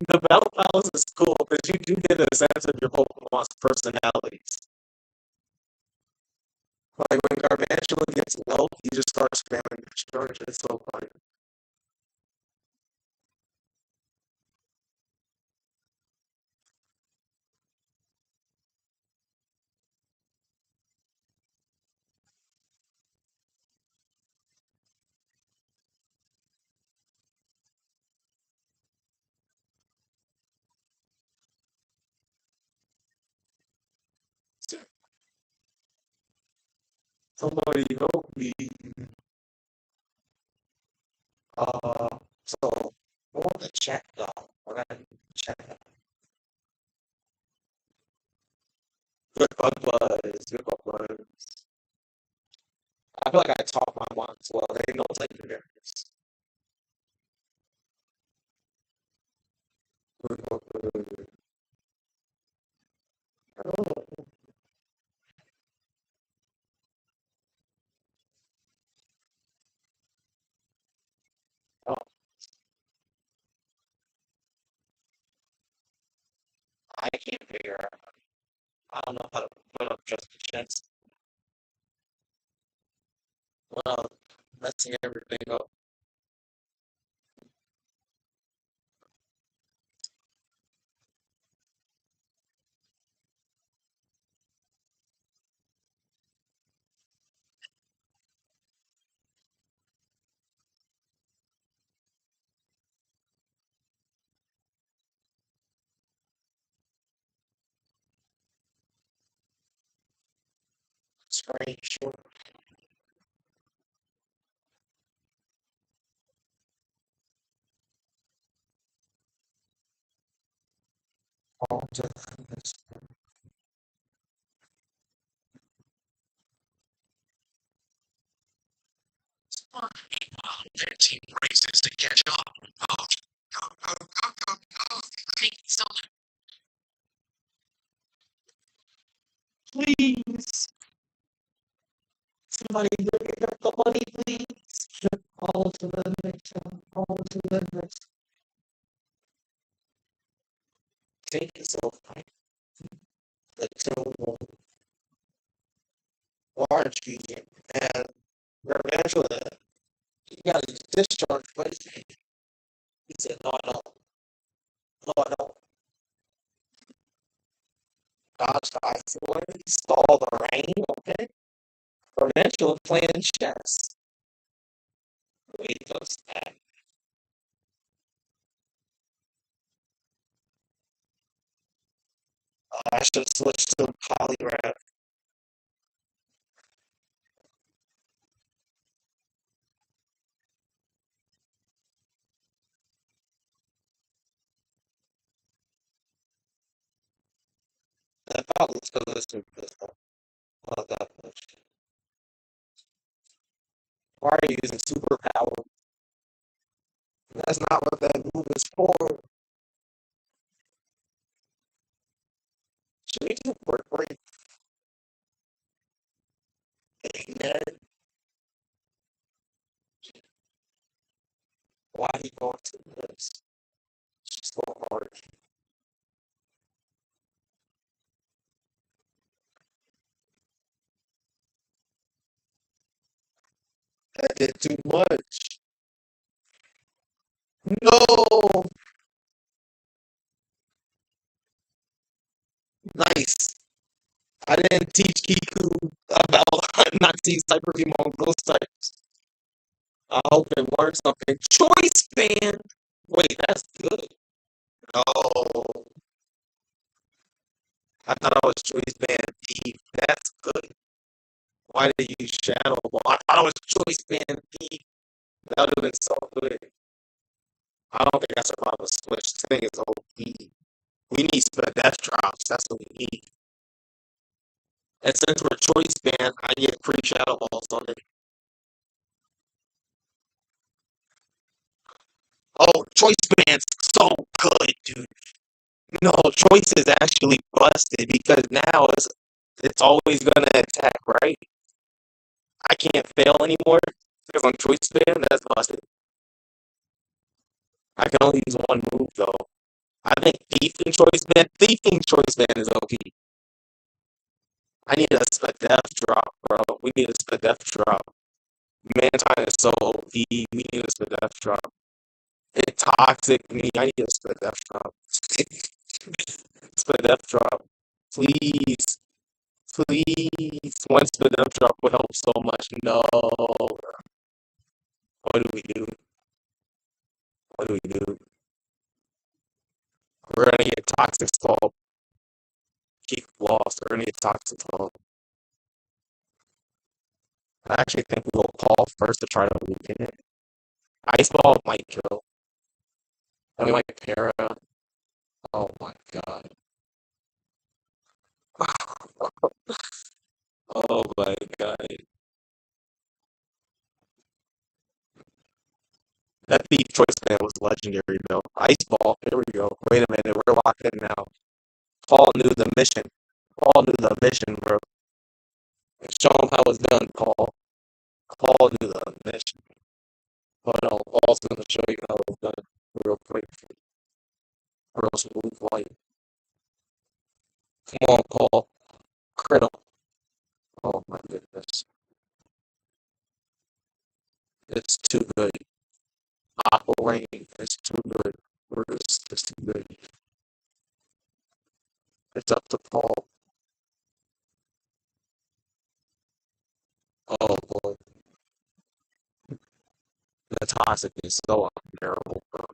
the battle palace is cool because you do get a sense of your Pokemon's personalities. Like when Gargantua gets low, he just starts spamming discharge. It's so funny. Somebody help me. So what the chat though? What I chat? Good bug buzz. Good bug buzz. I feel like I taught my mom as well. They know type of areas. Good bug buzz. Oh, I can't figure out. I don't know how to put up just a chance without messing everything up. Screen short. All just this. 15 races to catch up. Oh, go. Please. Somebody look at the money, please. All to the next one. All to the next. Take yourself, right? The two large region. And eventually, you got to discharge, but he said, no, I don't. No, I don't. Dodge the ice water, stall the rain, okay? Eventually, playing chess. Wait, just that. I should have switched to polygraph. I thought let's go this way because not that much. Why are you using superpower? That's not what that move is for. Should we just work right? Amen. Why he going to this? It's just so hard. That did too much. No! Nice. I didn't teach Kiku about not to use Hyper Beam on those types. I hope it learned something. Choice band! Wait, that's good. No. I thought I was choice band thief. That's good. Why did you use Shadow Ball? I thought it was choice band thief. That would have been so good. I don't think I survived a switch. This thing is OP. We need split death drops. That's what we need. And since we're choice band, I get free Shadow Balls on it. Oh, choice band's so good, dude. No, choice is actually busted because now it's always gonna attack, right? I can't fail anymore because I'm choice band. That's busted. I can only use one move though. I think thiefing choice band is OP. I need a split death drop, bro. We need a split death drop. Mantine is so OP. We need a split death drop. It toxic me. I need a split death drop. Split death drop. Please. Please. One split death drop would help so much. No. What do we do? What do we do? We're gonna get toxic stall. Keep lost. We're gonna get toxic stall. I actually think we'll call first to try to weaken it. Ice ball might kill. I mean, like para. Oh my god. Oh my god. That thief choice man was legendary though. Ice ball. Here we go. Wait a minute. We're locked in now. Paul knew the mission. Paul knew the mission, bro. Show him how it's done, Paul. Paul knew the mission. But no, Paul's gonna show you how it's done real quick. Real smooth white. Come on, Paul. Crit him. Oh my goodness. It's too good. Aqua Rain. It's too good. It's too good. It's up to Paul. Oh boy. The toxic is so unbearable, bro.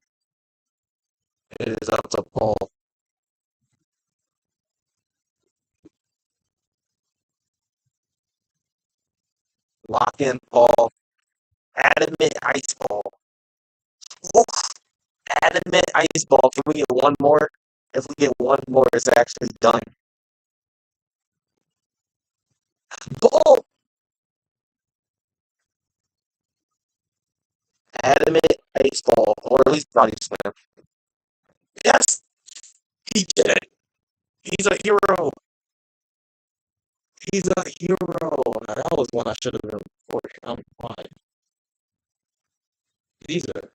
It is up to Paul. Lock in Paul. Adamant ice ball. Woof. Adamant ice ball. Can we get one more? If we get one more, it's actually done. Ball. Adamant ice ball, or at least body slam. Yes, he did it. He's a hero. He's a hero. That was one I should have been for. I'm fine. These are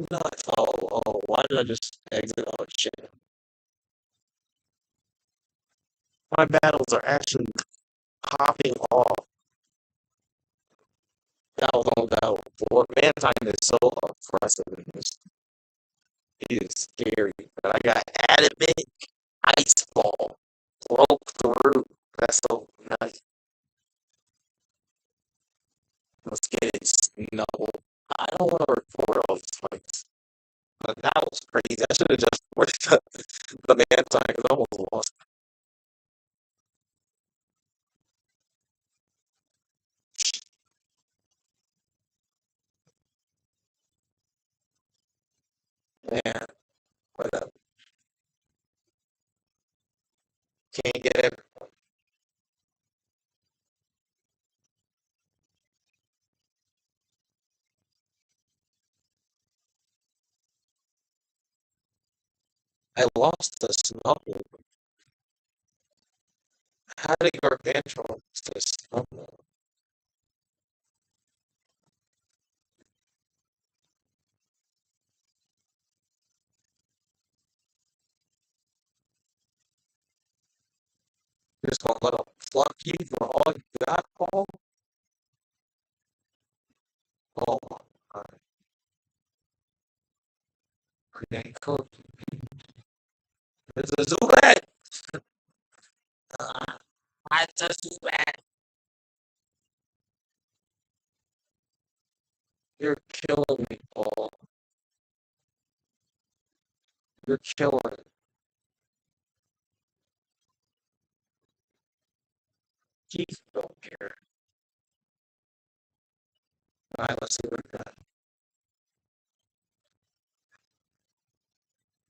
not. Oh, why did I just exit? Oh, shit. My battles are actually popping off. That was on battle four. Mantine is so oppressive in this. He is scary. But I got adamant ice ball. Broke through. That's so nice. Let's get it. No. I don't want to record all these fights. But that was crazy. I should have just worked the Mantine because I almost lost. Man, whatever. Can't get it. I lost the snuggle. How did Gargantuan lose the snuggle? You're just gonna let him pluck you for all you got, Paul? Oh my god. Create code. It's a Zubat! It's a Zubat! You're killing me, Paul. You're killing. Jeez, don't care. Alright, let's see what we got.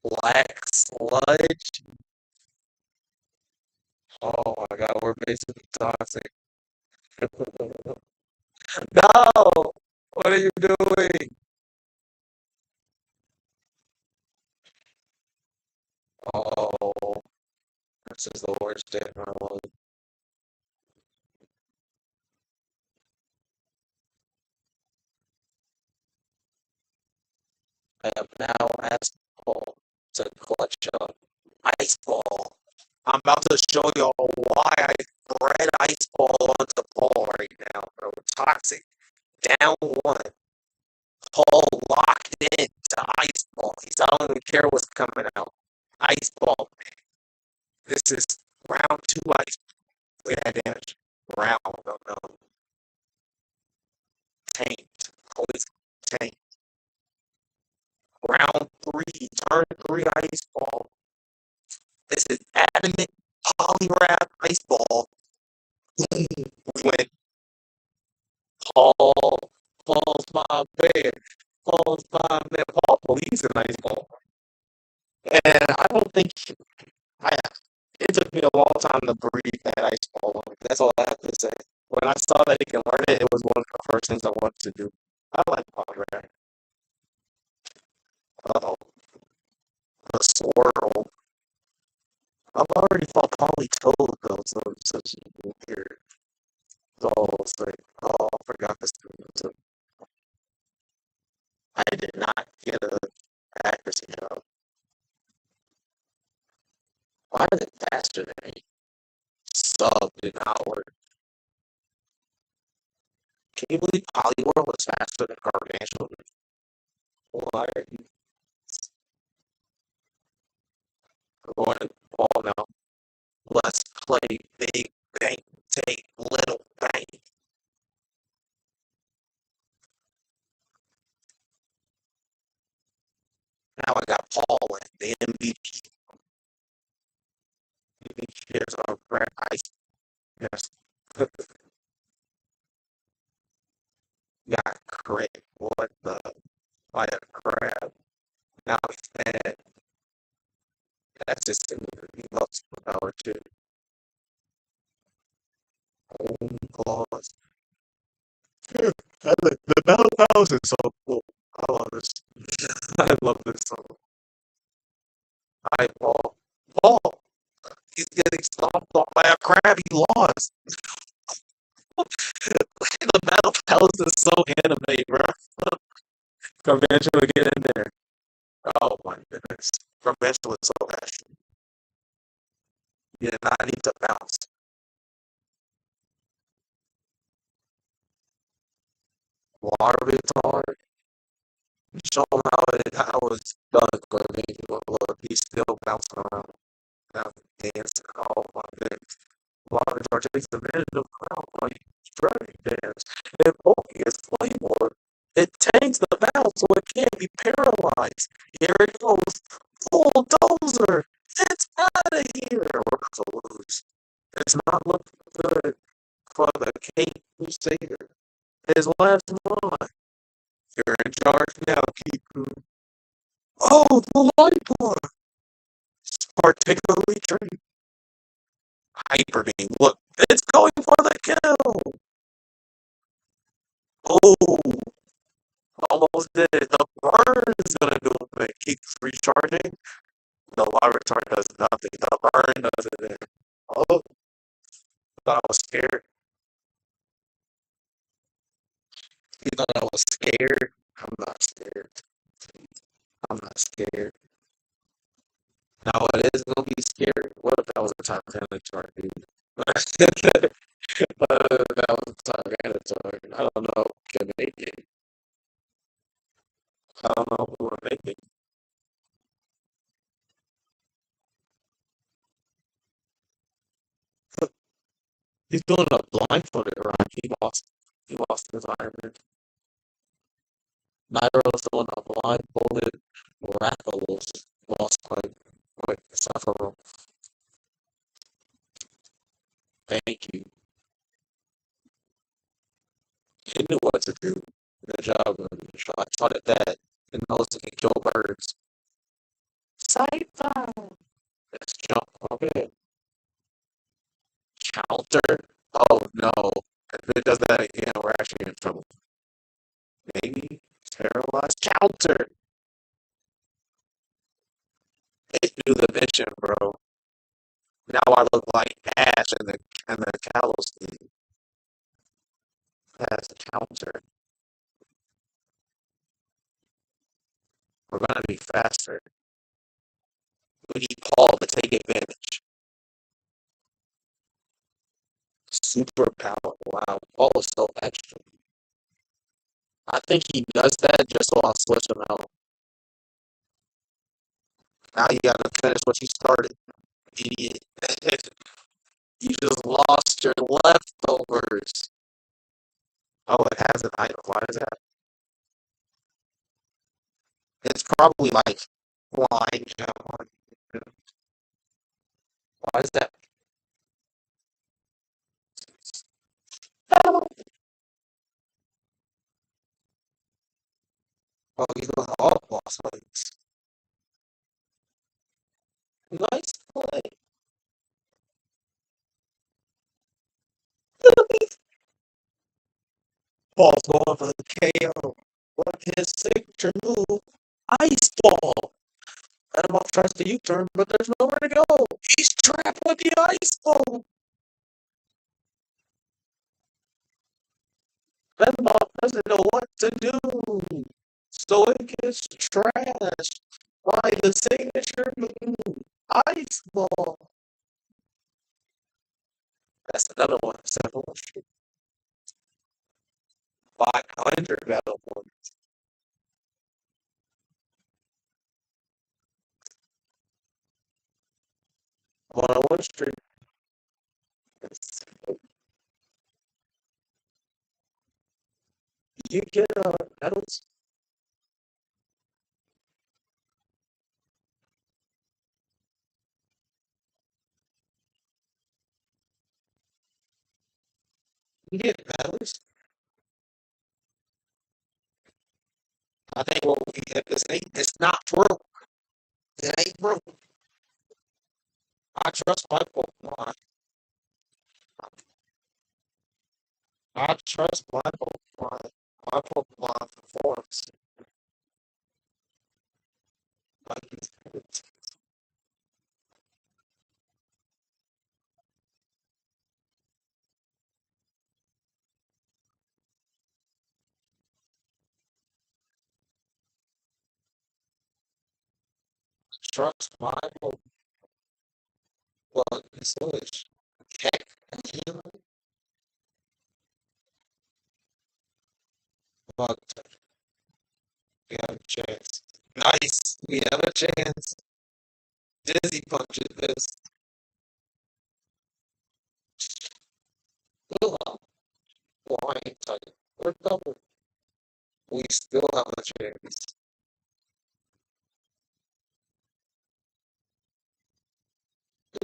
Black sludge. Oh my god, we're basically toxic. No! What are you doing? Oh, this is the worst day of my life. I have now asked Paul to clutch up ice ball. I'm about to show y'all why I bred ice ball onto Paul right now, bro. Toxic. Down one. Paul locked in to ice ball. I don't even care what's coming out. Ice ball. This is round two ice. Look at that damage. Round. No. Tanked. Always tanked. Round three. Turn three ice ball. This is adamant polywrap ice ball. Boom. We went. Paul. Paul's my man. Paul's my man. Paul believes in ice ball. And I don't think I. It took me a long time to breathe that ice ball. That's all I have to say. When I saw that he can learn it, it was one of the first things I wanted to do. I like polywrap. Uh-oh. The swirl. I've already fought Polytoad though, so it's such weird. Oh, it's like, oh, I forgot this thing. I did not get a accuracy job. Why is it faster than a sub an hour? Can you believe Polyworld was faster than Gargantuan? Why are you going to the ball now? Let's play big bang, take little bang. Now I got Paul and the MVP. Here's our grab ice. Yes. Got crit. What the? By a crab. Now he's mad. That's just he loves power too. Home clause. The Battle Palace is so cool. I love this. I love this song. Hi, Paul. Paul! He's getting stomped on by a crab. He lost. The Battle Palace is so anime, bro. Convention will get in there. Oh my goodness. Convention was so passionate. Yeah, nah, I need to bounce. Larvitar. Show him how it's done, Convention. Look, he's still bouncing around. Now dancing. Oh my goodness. Larvitar takes advantage of the crowd like dragon dance. And Pokey is flame orb. It tanks the battle so it can't be paralyzed. Here it goes. Bulldozer! It's out of here! We're about to lose. It's not looking good for the Cape Crusader. His last one. You're in charge now, Kiku. Oh, the light one! It's particularly trained. Hyper Beam. Look, it's going for the kill! Oh, almost did it. The burn is gonna do it. It keeps recharging. The Larvitar does nothing. The burn does it. Oh, thought I was scared. You thought I was scared? I'm not scared. I'm not scared. Now it is gonna be scary. What if that was a Titanic chart, dude? That was a Titanic chart. I don't know if we can make it. I don't know if we will make it. He's doing a blindfolded run. He lost. He lost his Iron Man. Nairo's doing a blindfolded miraculous lost like suffer. Thank you. He knew what to do. Good job. I shot at that. And knows it can kill birds. Sci-fi. Let's jump. Okay. Counter. Oh no. If it does that again, we're actually in trouble. Maybe. Paralyzed. Counter. It do the mission, bro. Now I look like Ash and the Kalos team. Has a counter. We're gonna be faster. We need Paul to take advantage. Superpower. Wow. Paul is so extra. I think he does that just so I'll switch him out. Now you gotta finish what you started. Idiot. You just lost your leftovers. Oh, it has an item. Why is that? It's probably like flying jump. Why is that? Oh, you go all boss fights. Nice play. Ball's going for the KO. What his signature move? Ice ball. Animal tries to U-turn, but there's nowhere to go. He's trapped with the ice ball. Animal doesn't know what to do. So it gets trashed by the signature move. Ice ball. That's another one. 500 battle points. 101 street. You get medals. You get medals. I think what we get this ain't it's not true. It ain't true. I trust my Pokemon. I trust my Pokemon. My Pokemon performs. I trust my Pokemon. Well, so it's heck. But we have a chance. Nice. We have a chance. Dizzy punches this. Still up. Well, I ain't tight. We're double. We still have a chance.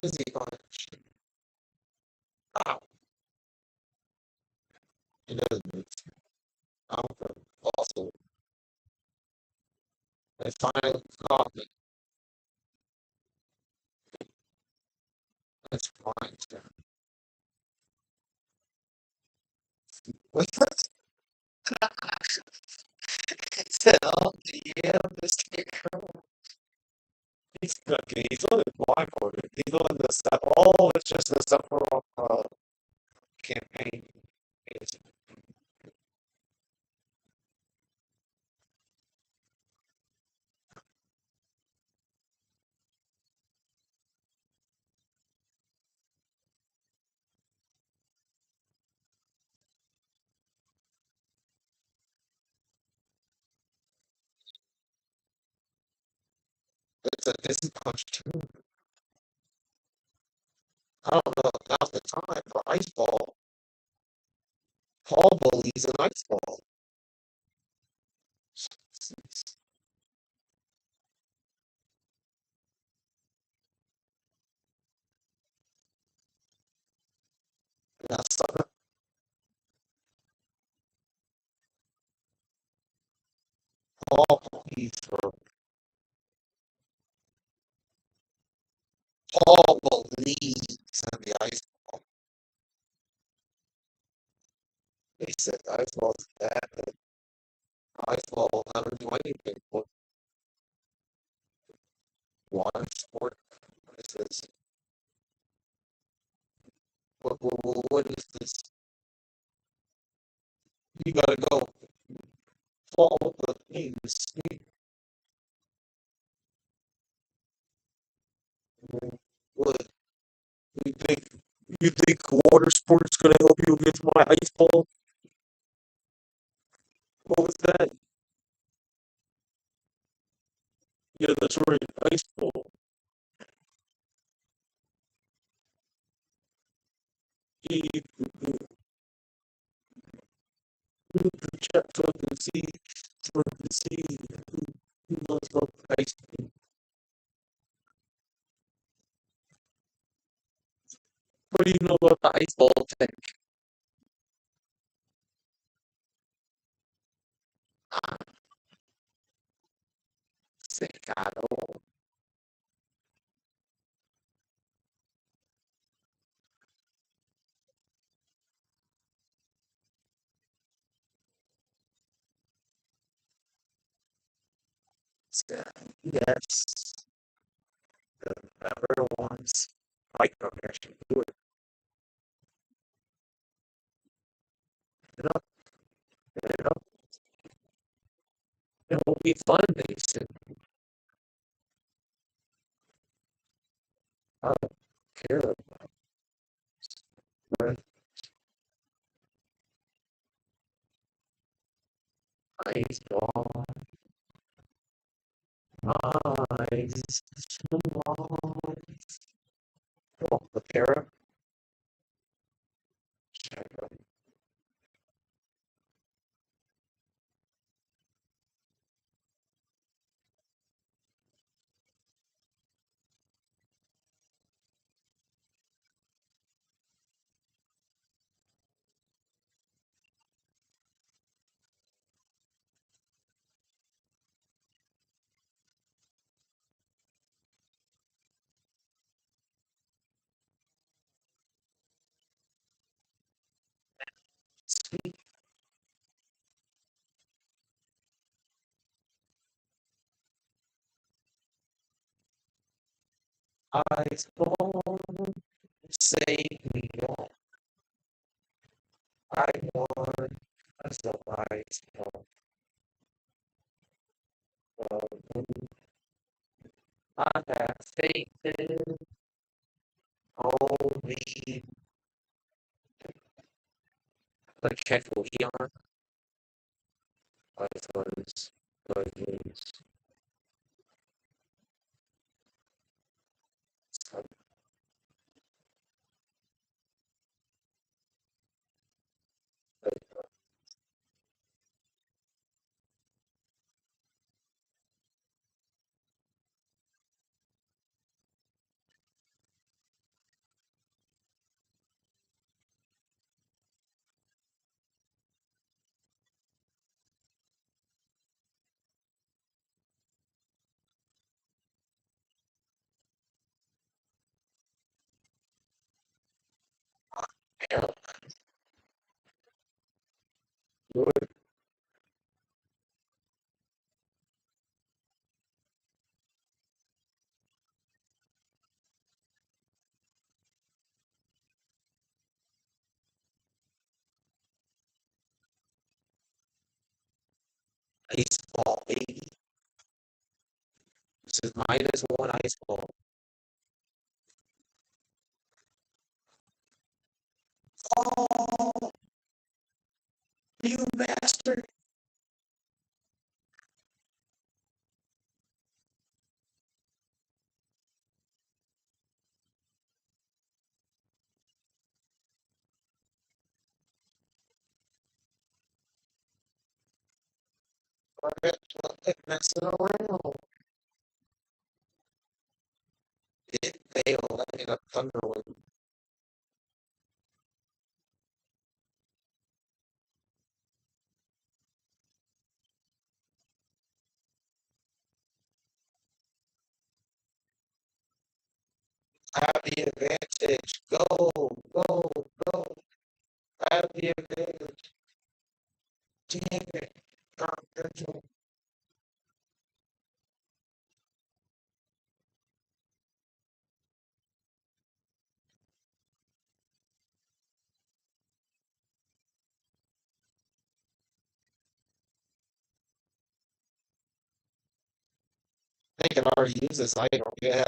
Dizzy punch. Ow. He doesn't move. I'm from also. They finally caught me. That's fine. What? It said, oh, yeah, Mr. Girl. He's okay. He's only blindfolded. He's on the stuff. Oh, it's just the stuff for campaign. It's, it's a dizzy punch too. I don't know if now's the time for ice ball. Paul believes in ice ball. That's Paul believes for Paul believes in the ice ball. He said ice ball's bad, but ice ball will never do anything but water sport. It says, what is this? You gotta go follow the news. What you think? You think water sports gonna help you against my ice ball? What was that? Yeah, that's right, ice ball. You the chat so I can see, so I can see who knows about ice ball. What do you know about the ice ball thing? Secado. Yes, the better ones. Microaggression. Do it. You know, you know, it will be fun, they said. I don't care. Ice ball, ice, oh, the para. Sweet ice ball, save me all. I want a ice ball. I have faith in only the careful Eon. Ice was was good ice ball, baby. This is minus one ice ball. Oh, you bastard! Quit messing around. It failed. I think a thunder one. Have the advantage. Go, go, go. Have the advantage. Damn it. Confidential. They can already use this item. Yeah.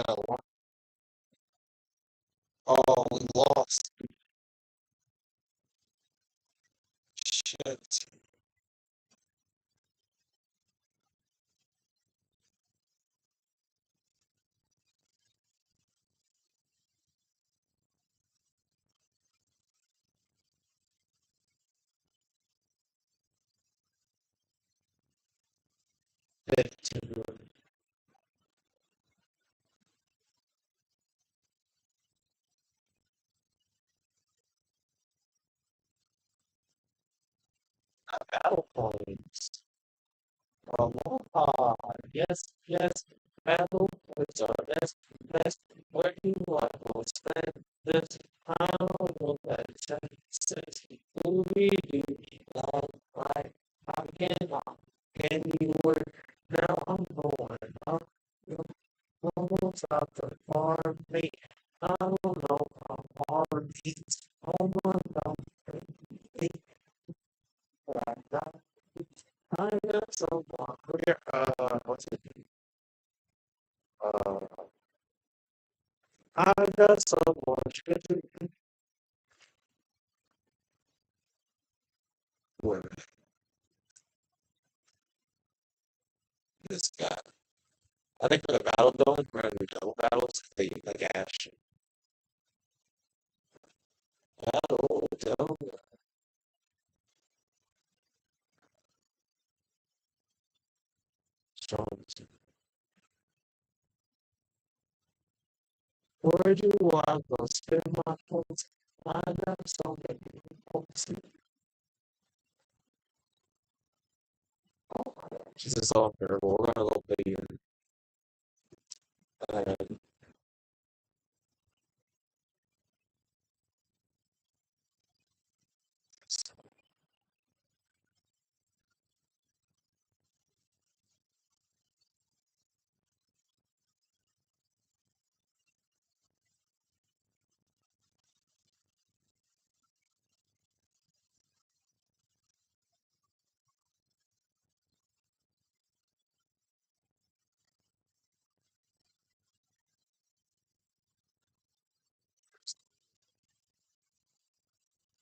Oh, we lost. Shit. 15. Battle points. Aloha. Yes, yes. Battle points are best, best. Where do I will spend this? How will that says who we do long right? Again, anywhere. Now I'm going up. Almost out the farm, mate. I don't know how hard these almost out the I got so clear. What's it? Uh, I got so much. Wait, this guy. I think for the battle though, we're gonna do double battles. They use like action. Battle, double, strong. Where do I go? Spend my points. I got so many points. Oh my gosh, this is all terrible. We're gonna go play and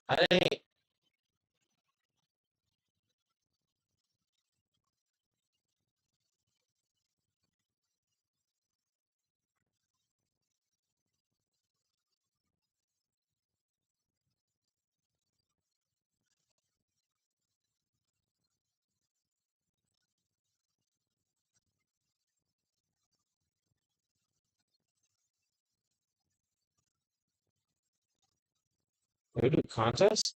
I ain't we do contest.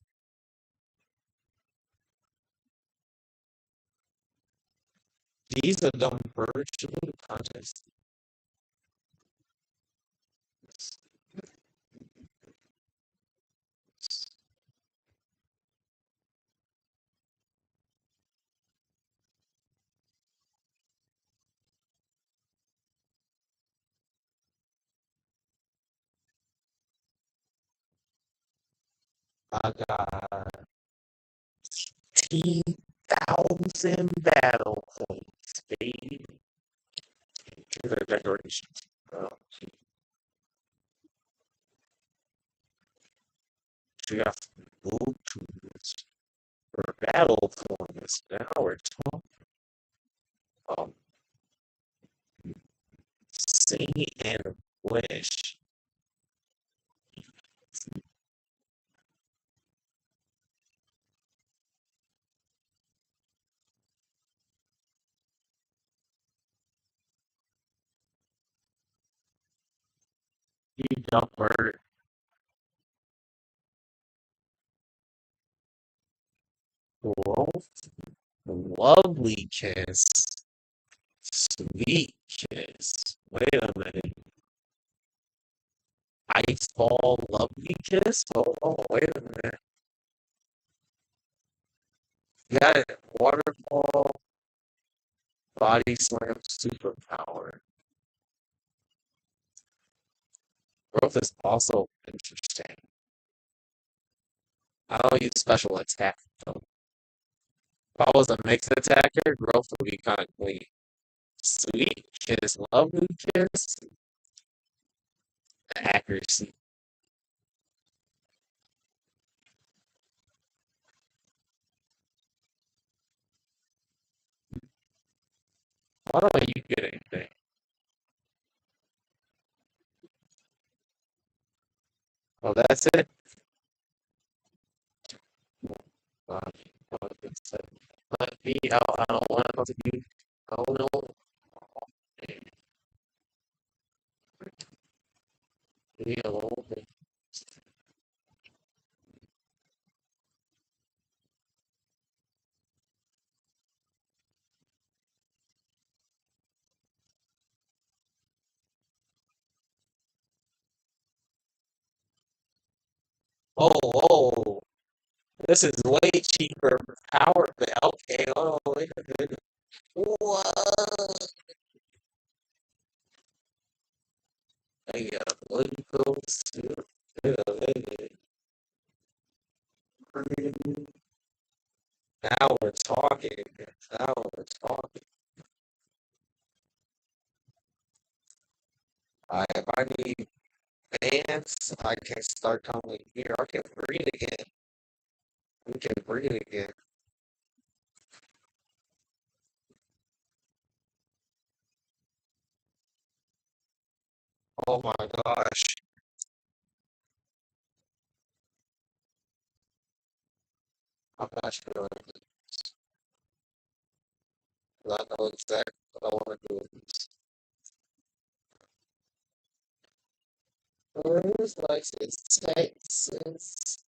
These are dumb birds. Should we do contest? I got 10,000 battle points, baby. These are decorations. Oh, we got Bluetooth for battle points. Now we're talking. Um, sing and wish. You dumb bird. Growth. Lovely kiss. Sweet kiss. Wait a minute. Ice ball lovely kiss? Oh, wait a minute. Got it. Waterfall body slam superpower. Growth is also interesting. I don't use special attack though. If I was a mixed attacker, growth would be kind of clean. Sweet kiss, lovely kiss, accuracy. Why don't you get anything? Oh, that's it. Let me out. I don't want to talk to you. Oh no. Leave me alone. Oh, oh, this is way cheaper power. Okay, oh, wait a minute. What? I got one goes to now we're talking. Now we're talking. If I need bands, I can start coming here. I can breathe again. We can breathe again. Oh my gosh. I'm not sure. I know exactly what I want to do with this. Where's like it's Texas?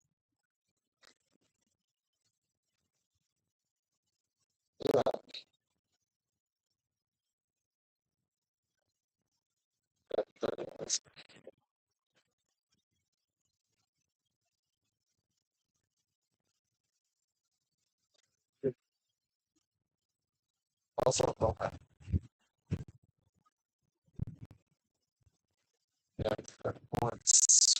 Yeah, that's also once.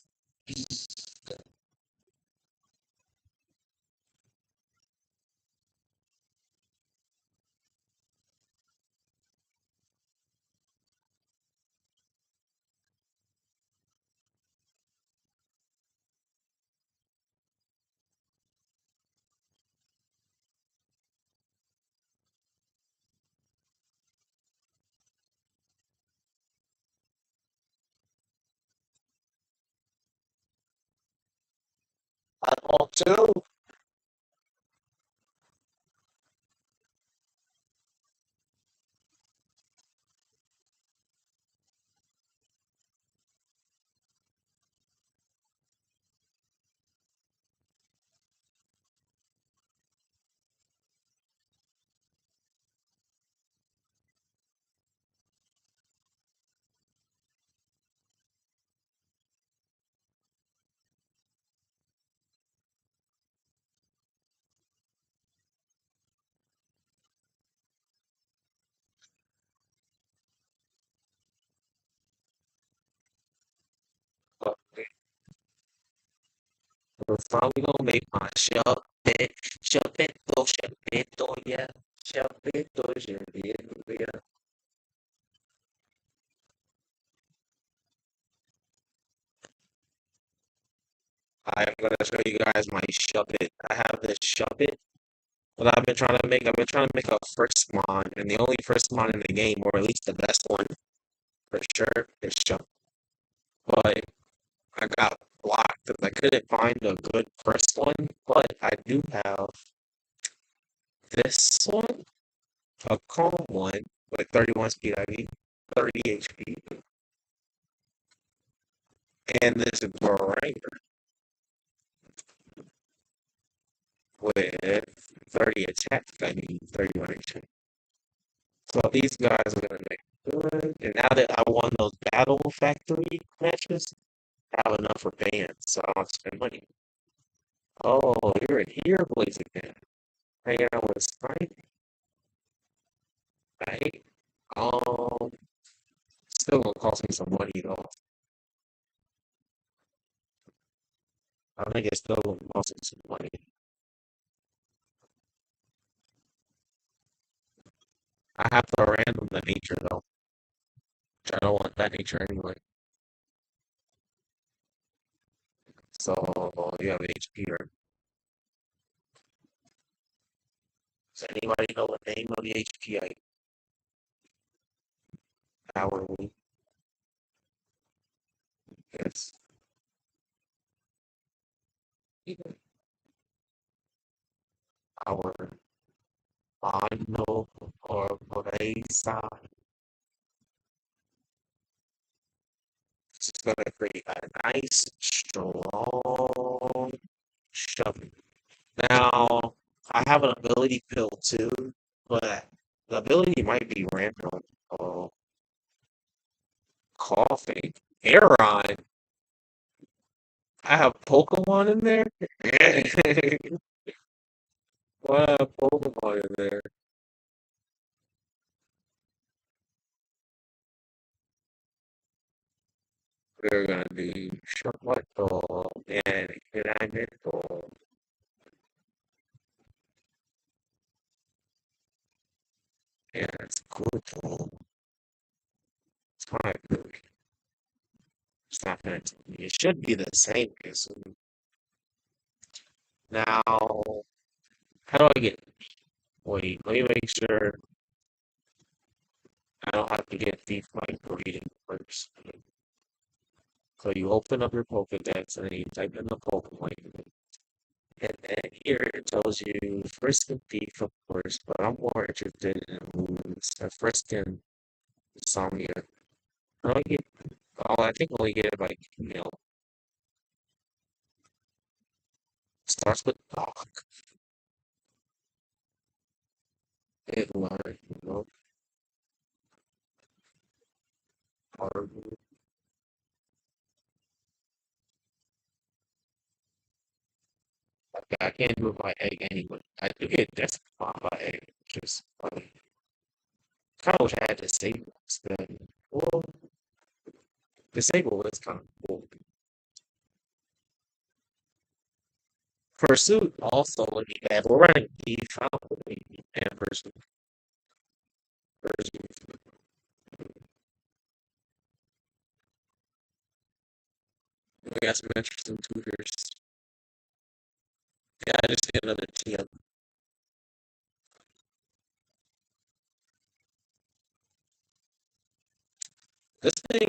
I want to. We're finally gonna make my shop it, shop it, oh yeah, shop it, oh yeah. I am gonna show you guys my shop it. I have this shop it. What I've been trying to make a first mon, and the only first mon in the game, or at least the best one for sure, is shop. But I got blocked because I couldn't find a good first one. But I do have this one, a calm one with 31 speed IV, 30 HP, and this grinder with 30 attack, I mean 31 HP. So these guys are gonna make good. And now that I won those battle factory matches, I have enough for bands, so I don't have to spend money. Oh, you're in here, boys again. Hanging out with Snipe, right? Um, Still gonna cost me some money though. I think it's still gonna cost me some money. I have to random the nature though, which I don't want that nature anyway. So you have HP or does anybody know the name of the HP I hourly? It's our bundle or Braza. It's just gonna create a nice strong shoving. Now I have an ability pill too, but the ability might be random. Oh, coughing. Aeron. I have Pokemon in there? Why I have Pokemon in there? We're gonna do Chocolatl and Granito. Yeah, it's good. It's not good. It's not gonna. It should be the same. Now, how do I get? Wait, let me make sure I don't have to get thief by breeding first. So you open up your Pokedex and then you type in the Pokemon. And then here it tells you Frisk and Thief, of course, but I'm more interested in moves. Frisk and Insomnia. I don't get, oh, I think I only get like, starts with Doc. It line, hard move. I can't do it by egg anyway. I do get that's by egg, just funny. Kind of wish I had disable instead. Well, disable is kind of cool. Pursuit also would be bad. We're running default and pursuit. We got some interesting tutors. Yeah, I just need another TM. This thing,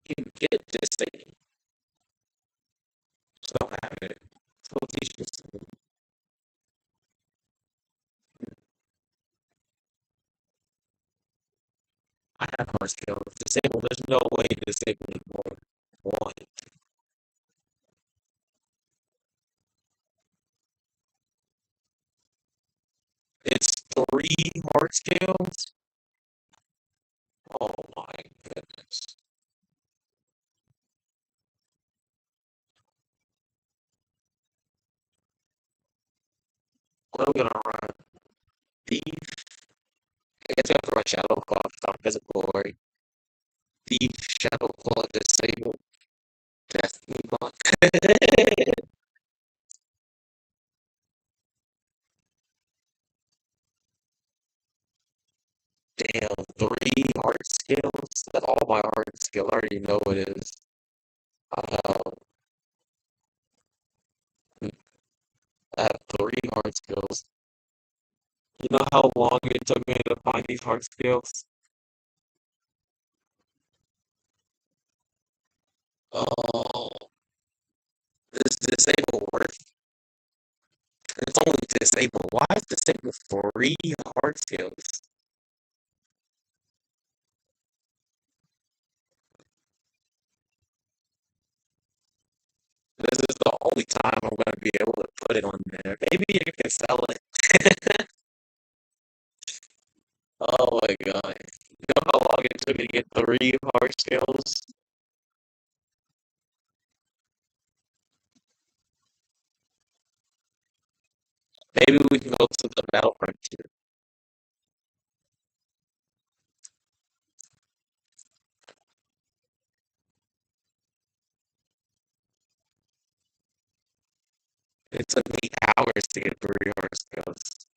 you get this thing, just don't have it. So teach you something. I have hard skills. Disable, there's no way disabling more one. It's three hard skills. Oh my goodness. What are we gonna run? Thief. I guess we have to run Shadow Claw on physical, right? Thief, Shadow Claw, disable, Destiny Block. Damn, three hard skills. That's all my hard skill. I already know it is. Uh, I have three hard skills. You know how long it took me to find these hard skills? Oh, is disable worth? It's only disable. Why is disable three hard skills? This is the only time I'm gonna be able to put it on there. Maybe you can sell it. Oh my god. You know how long it took me to get three hard skills? Maybe we can go to the Battle Frontier. It took me hours to get three hard skills.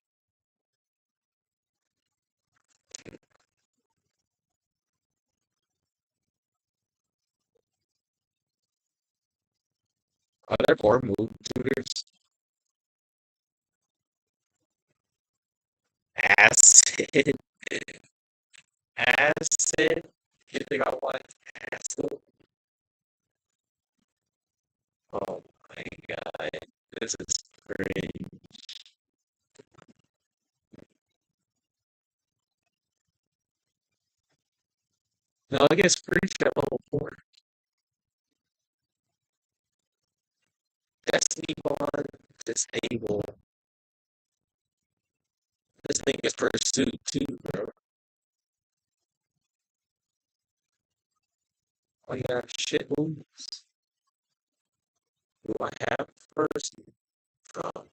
Are there more move tutors? Acid. Acid. You think I want acid? Oh my god. This is crazy. No, I guess Breach at level 4. Destiny Bond, disable. This thing is pursuit too, bro. I got shit moves. Do I have first? Oh,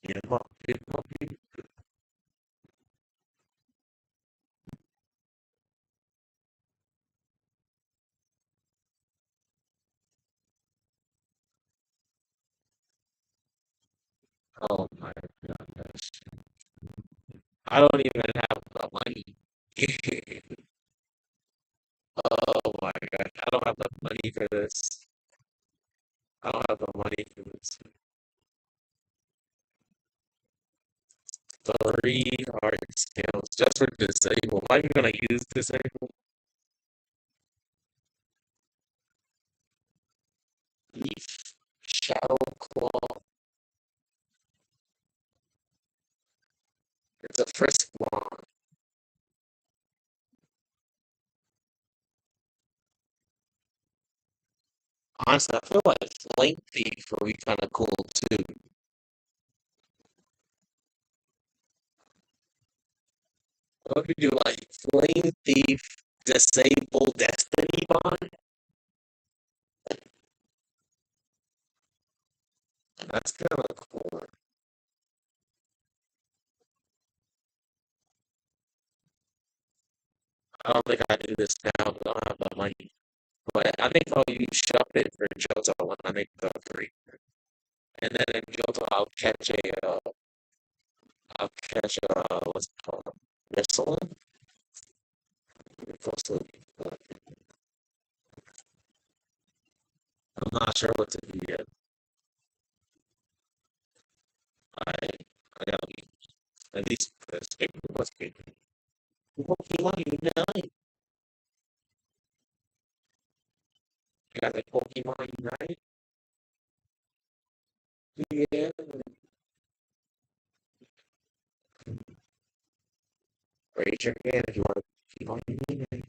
yeah, puppy. Oh my gosh. I don't even have the money. Oh my gosh. I don't have the money for this. I don't have the money for this. Three hard skills just for disabled. Am I even gonna use disabled? Leaf, shadow claw. It's a frisk wand. Honestly, I feel like flame thief would be kind of cool too. What if we do like flame thief, disable destiny bond? That's kind of cool. I don't think I do this now, but I don't have the money. But I think I'll use shop it for Johto when I make the three. And then in Johto, I'll catch what's it called? Missile? I'm not sure what to do yet. I, I gotta be, at least, what's big? Pokemon Unite. You got the Pokemon Unite? Yeah. Raise your hand if you want Pokemon Unite.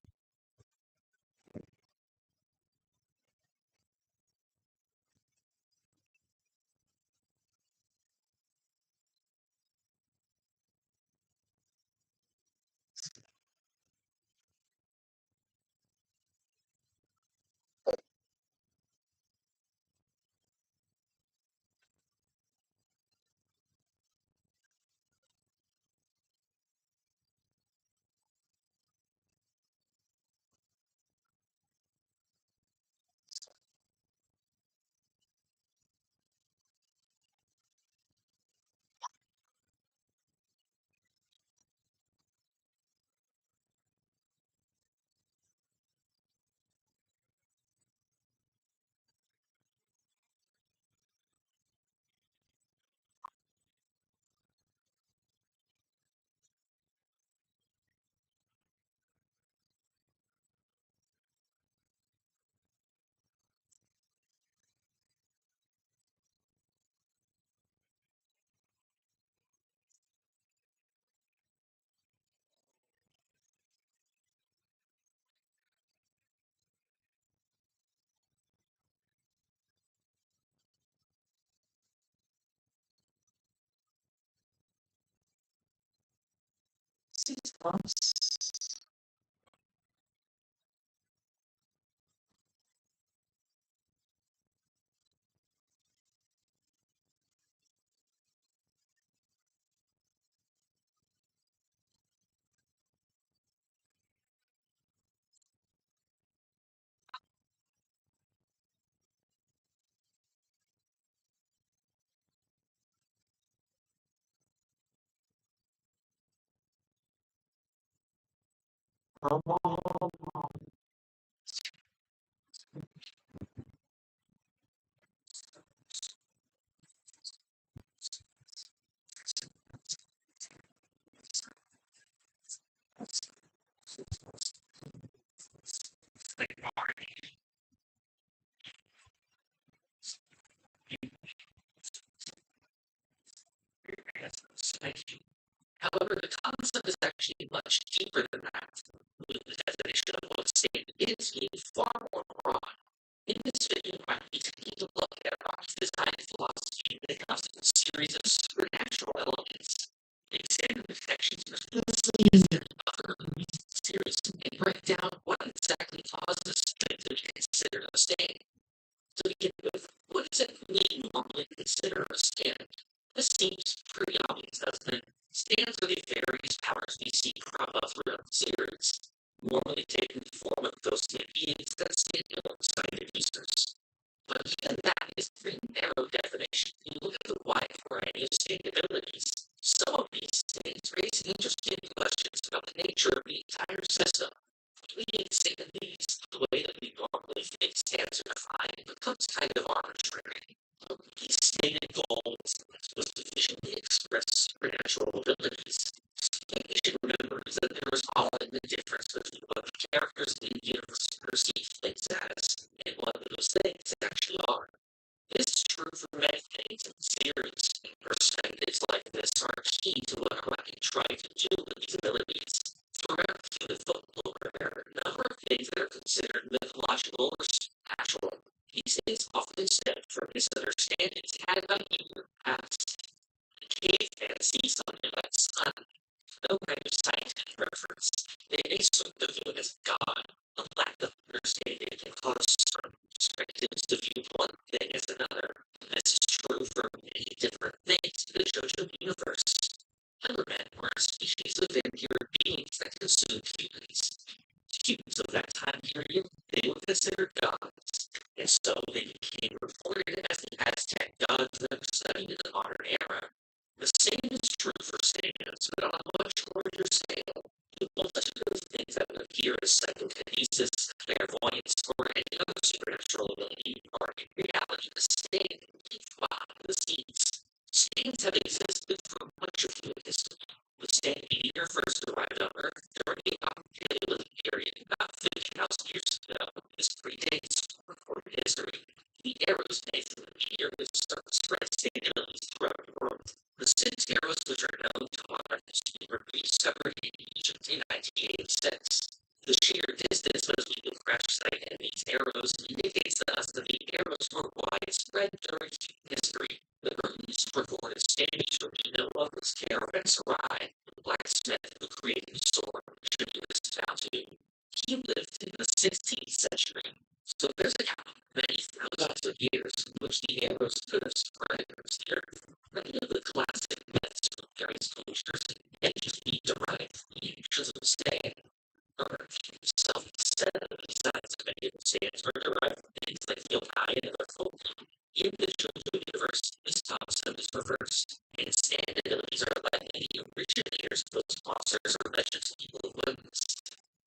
However, the concept is actually much deeper than that. The definition of what a state is being far more broad. In this video, I'm taking a look at Rock's design philosophy that comes in a series of supernatural elements. Examine the sections of her series and break down what exactly causes strength to be considered a state. To begin with, what does it really normally consider a stand? This seems pretty obvious, doesn't it? Stands are the various powers we see crop up throughout the series, normally taking the form of ghostly beings that stand alongside the users. But even that is a very narrow definition. When you look at the wide variety of state abilities, some of these states raise interesting questions about the nature of the entire system. We can say that the way that we normally think stands are defined becomes kind of arbitrary. These stated goals was sufficiently express supernatural abilities past. The cave fantasy something like sun, no kind of scientific reference. They sort of view it as God. A lack of understanding can cause certain perspectives to view one thing as another. This is true for many different things in the social universe. Evermen were a species of inferior beings that consumed humans. Humans of that time period, they were considered gods, and so they became reported as the Aztec gods that were studied in the modern era. The same is true for stands, but on a much larger scale. The multitude of things that would appear as psychokinesis, clairvoyance, or any other supernatural ability are in reality the same behind the scenes. Stains have existed for much of human history. The stain meteor first arrived on Earth during the Paleolithic period about 50,000 years ago. This predates recorded history. The arrows made from the meteor spread singularly throughout the world. The 6 arrows which are known to modern history were rediscovered in Egypt in 1986. The sheer distance between the crash site and these arrows indicates to us that the arrows were widespread during human history. The earliest recorded standings from we know of was caravanserai, the blacksmith who created the sword, which he was found to. He lived in the 16th century, so there's a count of many thousands of years in which the arrows could have spread across the earth. Many of the classic myths from various cultures may just be derived from the actions of sand. Earth himself said that the signs of many of the sands were derived from things like yokai and other folk. In the children universe, this concept is reversed, and stand abilities are likely the originators of those monsters or legends of evil ones.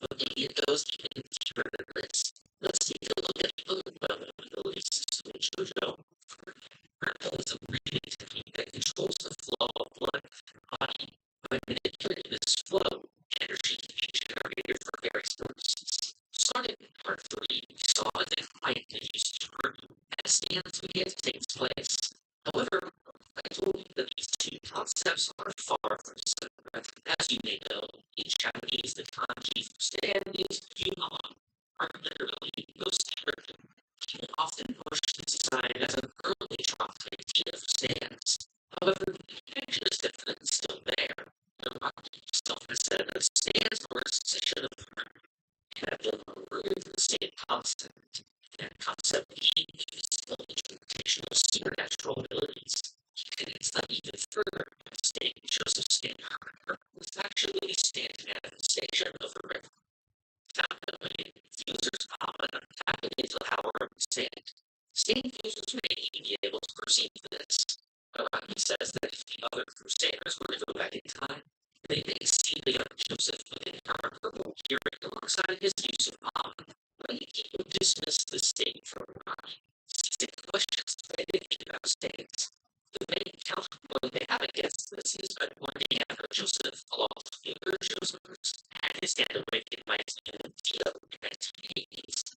But maybe it goes even deeper than this. Let's take a look at the other ability system in JoJo. Grapple is a breathing technique that controls the flow of blood from the body. By manipulating this flow, energy can be generated for various purposes. Starting in part 3, we saw a decline in the usage of Urdu as stands began to take place. However, I told you that these two concepts are far from separate. As you may know, in Japanese, the kanji for stand means yunhan, are literally most Urdu. People often push this aside as an early dropped idea for stands. However, the connection is different and still there. The Rocky himself has said that stands were a succession of Urdu and have been removed from the same concept. That concept being the physical interpretation of supernatural abilities. He connects them even further by stating Joseph Stanhope was actually a stand manifestation of a river. Definitely, users comment on tapping into the power of the stand. Stand users may even be able to perceive this. He says that if the other crusaders were to go back in time, they may see the young Joseph within dark purple hearing alongside his use of almond. Many people dismiss this statement from Ronnie. Stick questions they think about stains. The main counterpoint they have against this is that one day after Joseph, along with younger Josephers, had his hand awakened by his new Theo in 1980s.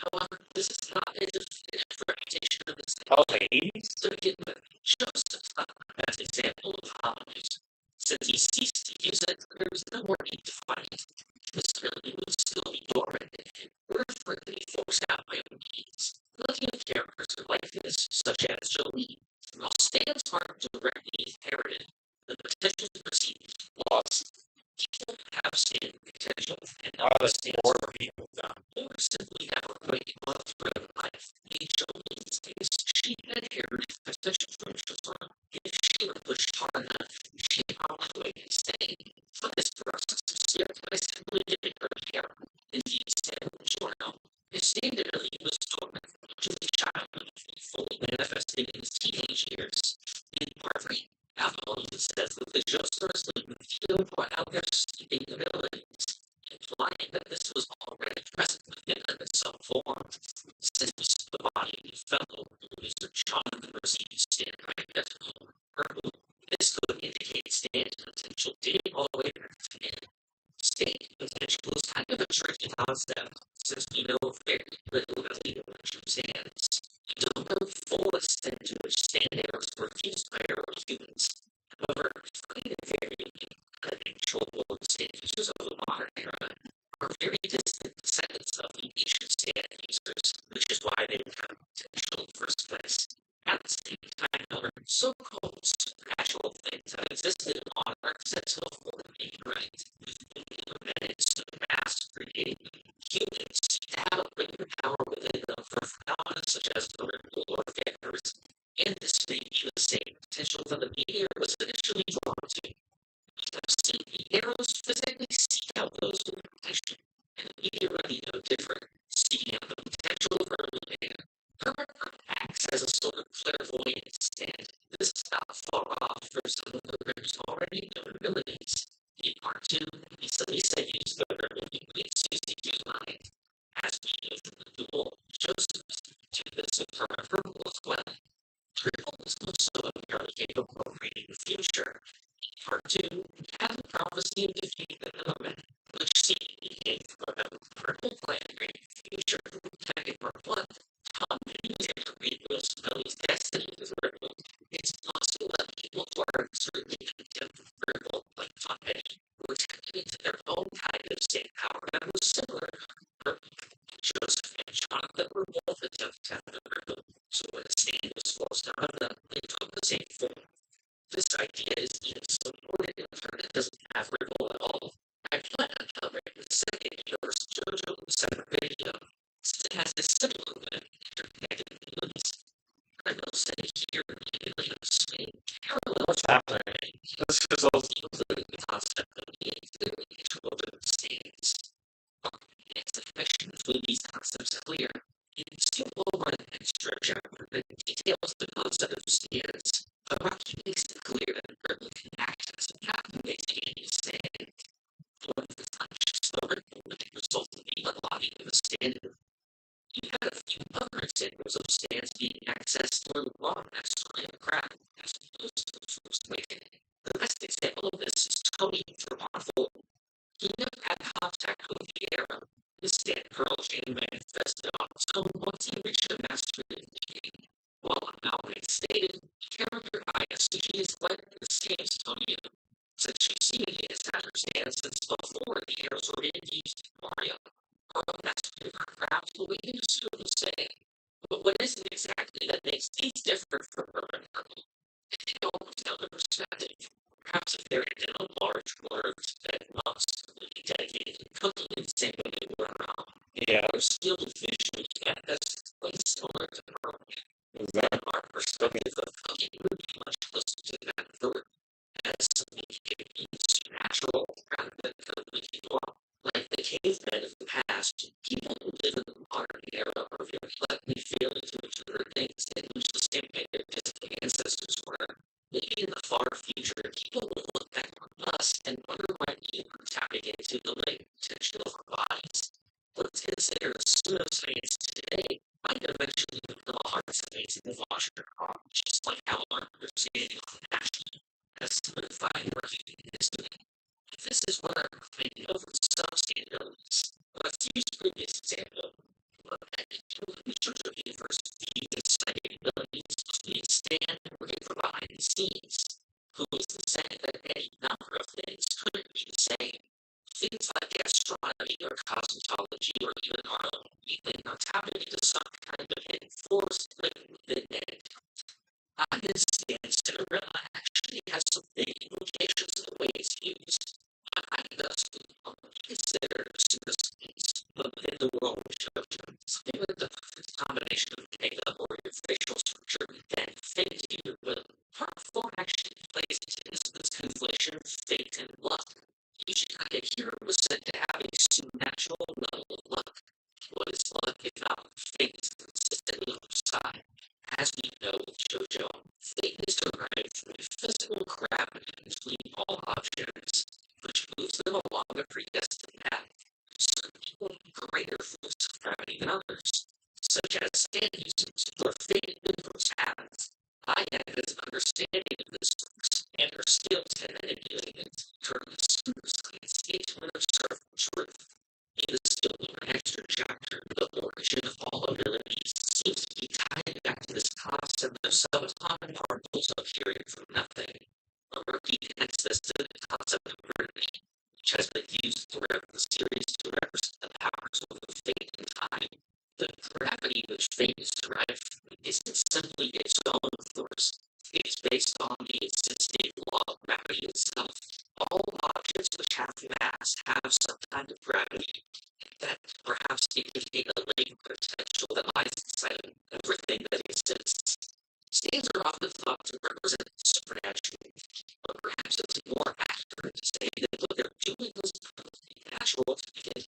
However, this is not a definitive reputation of this thing. So again, Joseph's not the best example of how to use it. Since he ceased to use it, there was no more need to find it. This ability would still be dormant and would frequently be forced out by own means. Looking at characters of likeness, such as Jolie, while stands aren't directly inherited, the potential to perceive loss. People have stand potential and not stands for people or simply have a great love throughout life. The Jolie's is she inherited potential from children. If she were pushed hard enough, she probably would stay. For this process of stand, I simply didn't her care. Indeed, stand Giorno. His stand ability was dormant until his childhood, fully manifesting in his teenage years. In part 3, Avalon says that the Joestars lived with Theo brought out their sleeping abilities, implying that this was already present within them in some form. Since the body of the fellow Mr. Jonathan received stand identical Urdu, this could indicate stand potential dating all the way back to men. Stand potential is kind of a tricky concept, since we know very little about the origin of stands. We don't know the full extent to which stand arrows were used by early humans. However, finding a very unusual stand users of the modern era are very distant descendants of the ancient stand users, which is why they would have potential in the first place. At the same time, however, so so-called supernatural things that existed on our sense of right? It's the mass creating humans to have a greater power within them for phenomena such as the ripple or vapors, and this may be the same potential that the meteor was initially drawn to. Because the arrows physically seek out those with protection, and the meteor would be no different, seeking out the potential of early man. Herman acts as a sort of clairvoyant stand. This is not far off from some of the Rip's already known abilities. In part 2, Lisa used the remaining weeks using his mind. As we know from the duel, Joseph to this with her verbal as well. Triple is also apparently capable of reading the future. In part 2, we have the prophecy of defeating the middleman, which seemingly came from a purple plan reading the future. Back in part 1, Tom knew he had to read Will's destiny with Ripple. It's also let people who are certainly contempt of Ripple, like Tom Petty, who attempted into their own kind of same power that was similar. Joseph and Jonathan were both attempts at the Ripple, so when a stand was forced out of them, they took the same form. This idea is even supported in a term that doesn't have Ripple at all. I plan on covering the second universe JoJo in the second video, since it has a similar and interconnected abilities. I will say here immediately the same parallel What's happening? This is all including the concept of being clearly children stands. Its affection with these concepts clear. In skill over an extra chapter that details the concept of stands, the Rocky makes it clear that Berkeley can act as a captivating any stand. One of the conscious ripple would result in the unlocking of a stand. You had a few other examples of stands being accessed through long extra craft as opposed to the first awakening. The best example of this is Tony from Marvel. He never had contact with the arrow. His stand pearl chain manifested on its own once he reached a mastery of the game. While Malvin stated, character ISG is led the stands Tony, since she seemingly has had her stand since before the arrows were used in Mario. That's perhaps what we can assume to say. But what is it exactly that makes these different from urban purple? It opens down the perspective. Perhaps if they're in a large words that must be dedicated to cooking in the same way they were around. yeah. They're skilled visually at this place similar to her. Exactly. Our perspective of cooking would be much closer to that third, as something can be supernatural rather than completely normal. Like the cavemen of the past, people who live in the modern era are very likely failing to endure things in much the same way their distant ancestors were. Maybe in the far future, people will look back on us and wonder why we were tapping into the latent potential of our bodies. What's considered a pseudoscience today might eventually become a hard science in the future, just like how our understanding of the national has solidified our human history. This is what I'm thinking over substantialities. Let's use previous example. In terms of universe, the study abilities to stand and working for behind the scenes. Who is to say that any number of things couldn't be the same? Things like astronomy or cosmetology or even our own weaving are tapping into some kind of hidden force within it. I understand Cinderella actually has some big implications in the way it's used. I thus consider pseudoscience, but in the world of JoJo, something with the combination of makeup or your facial structure then fades your will. Part 4 actually plays into this conflation of fate and luck. Usually, a hero was said to have a supernatural level of luck. What is luck if not fate is consistently on your side? As we know with JoJo, fate is derived from a physical gravity between all objects, which moves them along a predestined path. Some people have greater force of gravity than others, such as stand users who are fated in those paths. I have an understanding of this force, and are still manipulating it to turn the pseudoscience into an observable truth. In the still an extra chapter, the origin of all abilities seems to be tied back to this concept of subatomic particles appearing from nothing. A rookie connects this to the concept of gravity, which has been used throughout the series to represent the powers of the fate and time. The gravity which fate is derived from isn't simply its own force. It is based based on the sensitive law of gravity itself. All objects which have mass have some kind of gravity that perhaps indicate a latent potential that lies inside of everything that exists. Stands are often thought to represent supernatural, but perhaps it's more accurate to say that what they're doing is perfectly natural because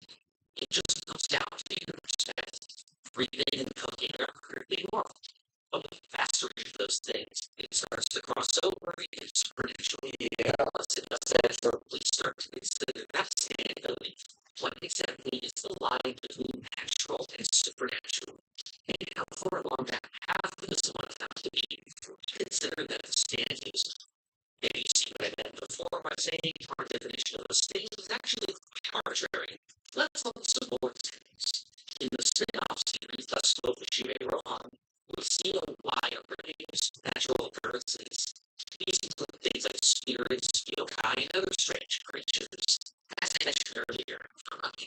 it just comes down to your perspective. Breathing and cooking are perfectly normal. But with the faster of those things, it starts to cross over and supernaturally unless it does naturally start to consider that sustainability. What exactly is the line between natural and supernatural? And how far along that path does one have to be to consider that the stand is maybe you see what I meant before by saying our definition of a state is actually arbitrary. Let's look at some more things. In the spin-off series, Let's Go Fishime Rohan, we see a wide array of natural occurrences. These include things like spirits, yokai, and other strange creatures. As I mentioned earlier,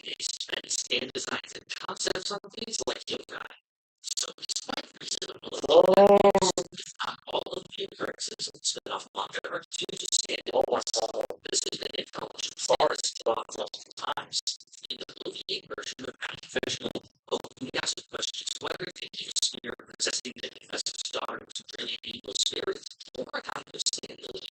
they spend stand designs and concepts on things like yokai. So it's quite reasonable to think that if not all of the occurrences in spin-off manga are due to stand this has been acknowledged multiple times. In the movie version of Professional, Open asks questions whether thinking of spirit possessing the investor's daughter was really an evil spirit or a kind of sustainability.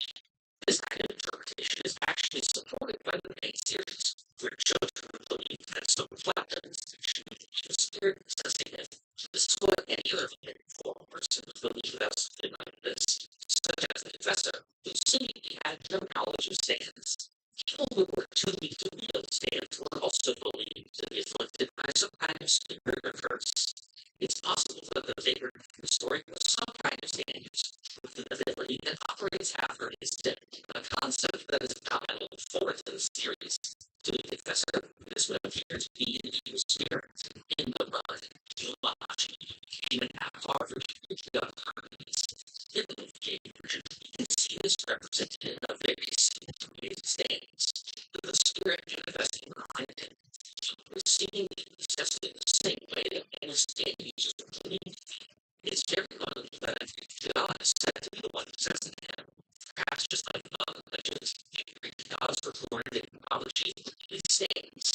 This kind of interpretation is actually supported by the main series, where children believe that so reflected the spirit possessing it. This is what any other informed person would believe about something like this, such as the professor, who seemingly had no knowledge of stands. People who were too weak to wield stands were also believed to be afflicted by some kind of spirit or curse. It's possible that the figure of the story was some kind of stand use, with an ability that operates after it is dead, a concept that is common forward in the series. To the professor, this would appear to be an evil spirit. In the mud, Kimachi became an avatar for God harmonies. In the game version, you can see this represented in a very simple stains, with the spirit manifesting behind it. We're seemingly possessed in the same way that understand users believe. It's very likely that God is said to be the one possessing him. Perhaps just like other legends, the Greek gods were born in mythology with stains.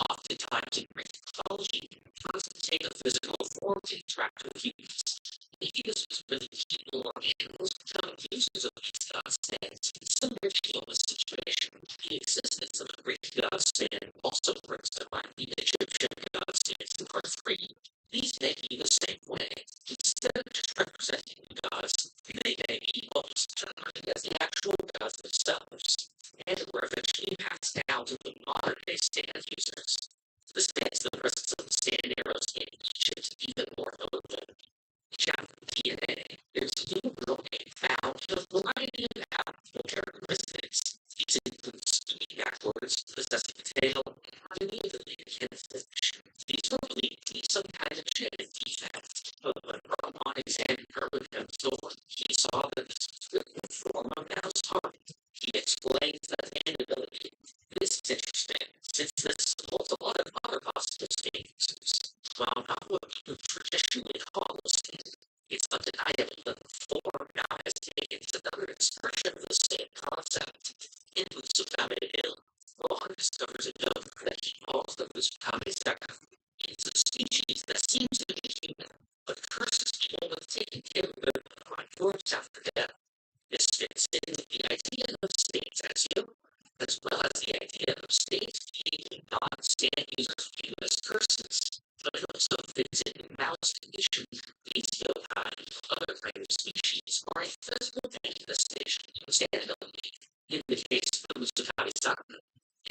Oftentimes in Greek mythology, gods take a physical form to interact with humans. Maybe this was really people or animals becoming users of these gods' stands. Similar to this situation, the existence of a Greek god stand also brings to mind the Egyptian god stands in part 3. These may be the same way. Instead of just representing the gods, they may be almost generated as the actual gods themselves, and were eventually passed down to the modern-day stand users. This makes the presence of the stand arrows in Egypt even more notable. Chapter DNA, there's a new building found in a variety of animal characteristics. These include speeding backwards, possessing a tail, and having evenly against fish. These were believed to be some kind of genetic defect, but when Roman examined Birmingham's door, he saw that this was written in form of mouse heart. He explains that ability. This is interesting, since this supports a lot of other possible state uses. While not what people traditionally call a state, it's undeniable that the form now has taken another expression of the same concept. In Musukame Hill, Rohan discovers a dove that he calls the Musukame Seka. It's a species that seems to be human, but curses people with taking care of their divine forms after death. This fits in with the idea of states as well as the idea of states being non-stand users view as curses. But it also fits in mouse condition. These yokai and other kind of species are a physical manifestation of standability. In the case of the Musukami-san,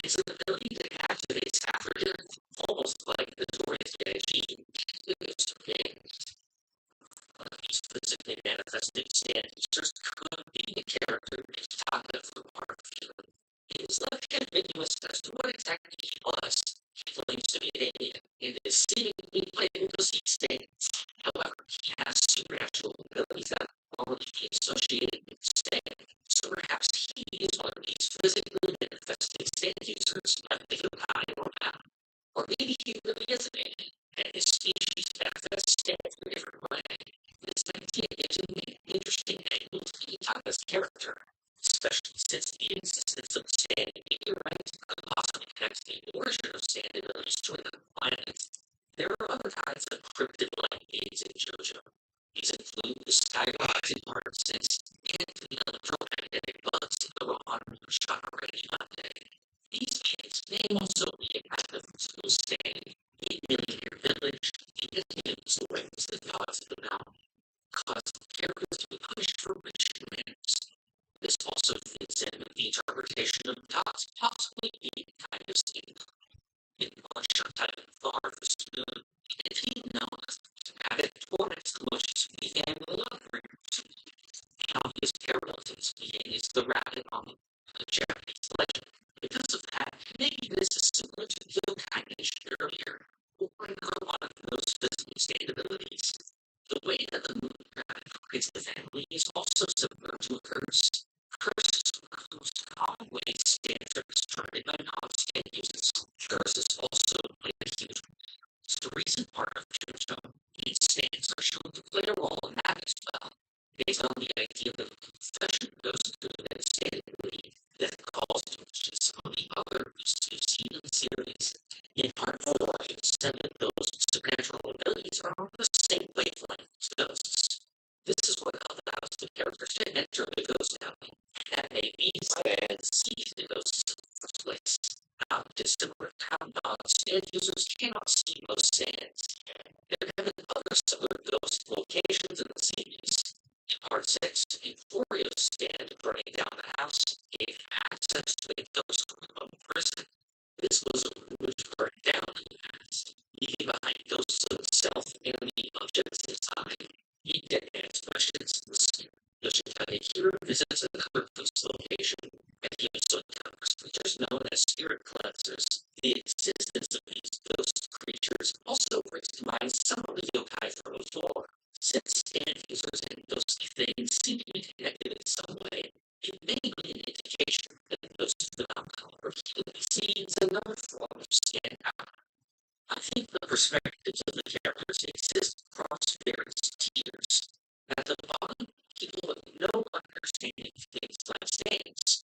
it's an ability that activates after death, almost like the Tori's gene in Mr. Games. One of these physically manifesting stand users could be a character Kitaka from Park Feeling. It is left ambiguous as to what exactly he was. He claims to be an alien and is seemingly playing to see stains. However, he has supernatural abilities that only be associated with the stand, so perhaps he is one of these character, especially since the existence of stand meteorites could possibly connect the origin of stand abilities to another planet. There are other kinds of cryptid-like beings in JoJo. These include the skyrocketing artists and the electromagnetic bugs that go on already Monday. These beings may also be active to stand the millionaire village, the Indians, the wings, the gods of the mountain, cause characters to be punished for rich demands. This also fits in with the interpretation of gods possibly being kind of seen in one shot titled The Harvest Moon. If he knows added torrents to which began the love the obvious parallel to this being is the rabbit on the Japanese legend. Because of that, maybe this is similar to the yokai mentioned earlier, or another one of those physical state abilities. The way that the moon rabbit creates the family is also similar to a curse. Curse is one of the most common ways stands are destroyed by non-stand users. Curse is also played a huge the recent part of JoJo, these stands are shown to play a role in that as well, based on the idea that confession goes to an insanity that calls to question some of the other we've seen in the series. In part 4, it said that those supernatural abilities are on the same wavelength as ghosts. This is what allows the characters to enter the ghost alley, that may be and see the ghosts in the first place. Dissimilar town dogs, stand users cannot see most stands. There have been other similar ghost locations in the series. In Part 6, Euphoria's stand burning down the house gave access to a ghost room of prison. This was a room which burned down in the past, leaving behind ghosts of himself and the objects inside. He did ask questions in the scene. Yoshitani Hiro visits another ghost location, and he also encounters creatures known as spirit cleansers. The existence of these ghost creatures also brings to mind some of the yokai from before. Since stand users and ghostly things seem to be connected in some way, it may be an indication that ghost phenomena are healing seeds another form of stand power. I think the perspectives of the characters exist across various tiers. At the bottom, people with no understanding of things like stands,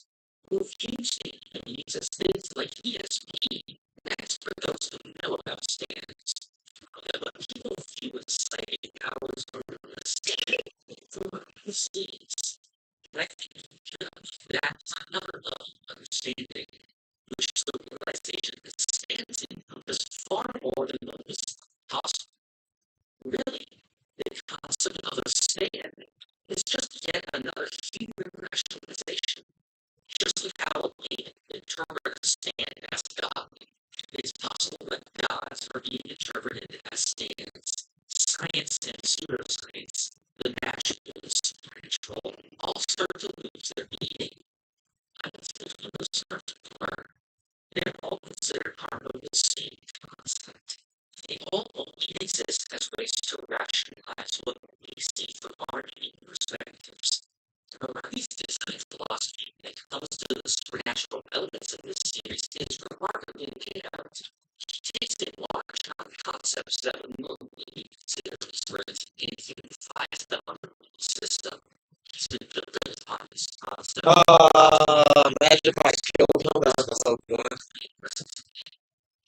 who view stand abilities as things like ESP. Next, for those who know about stands, but people view as psychic powers or stand for disease. And I think that's another level of understanding, which is the realization that stands encompass far more than what is possible. Really, the concept of a stand is just yet another human rationalization. Just like how we interpret a stand as God, it is possible that gods are being interpreted as stands. Science and pseudoscience, the magic and the spiritual, all start to lose their meaning. I think humans start to blur. They're all considered part of the same concept. They all only exist as ways to rationalize what we see from our unique perspectives. Maurice's design philosophy when it comes to the supernatural elements in this series is remarkably chaotic. He takes a large concepts that would normally be considered research and unifies them under one system. He's been building upon this concept. Imagine if I killed him, that was so good.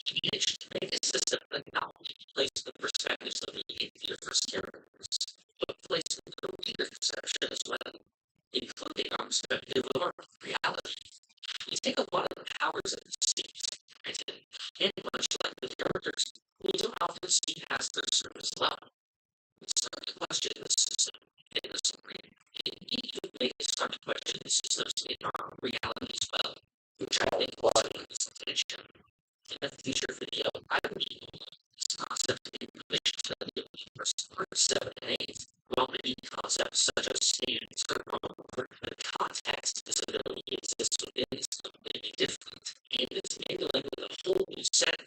He managed to make a system that not only placed the perspectives of the universe characters, but placed the reader perception as well, including our perspective of our reality. We take a lot of the powers of the series for granted, and much like the characters, we don't often see past their surface level. We start to question the system in the story, and immediately they start to question the systems in our reality as well, which I think was his intention. In a future video, I will be this concept in relation to the universe part 7 and 8, while many concepts such as stands are wrong, the context this ability exists within is completely different, and is enabling with a whole new set of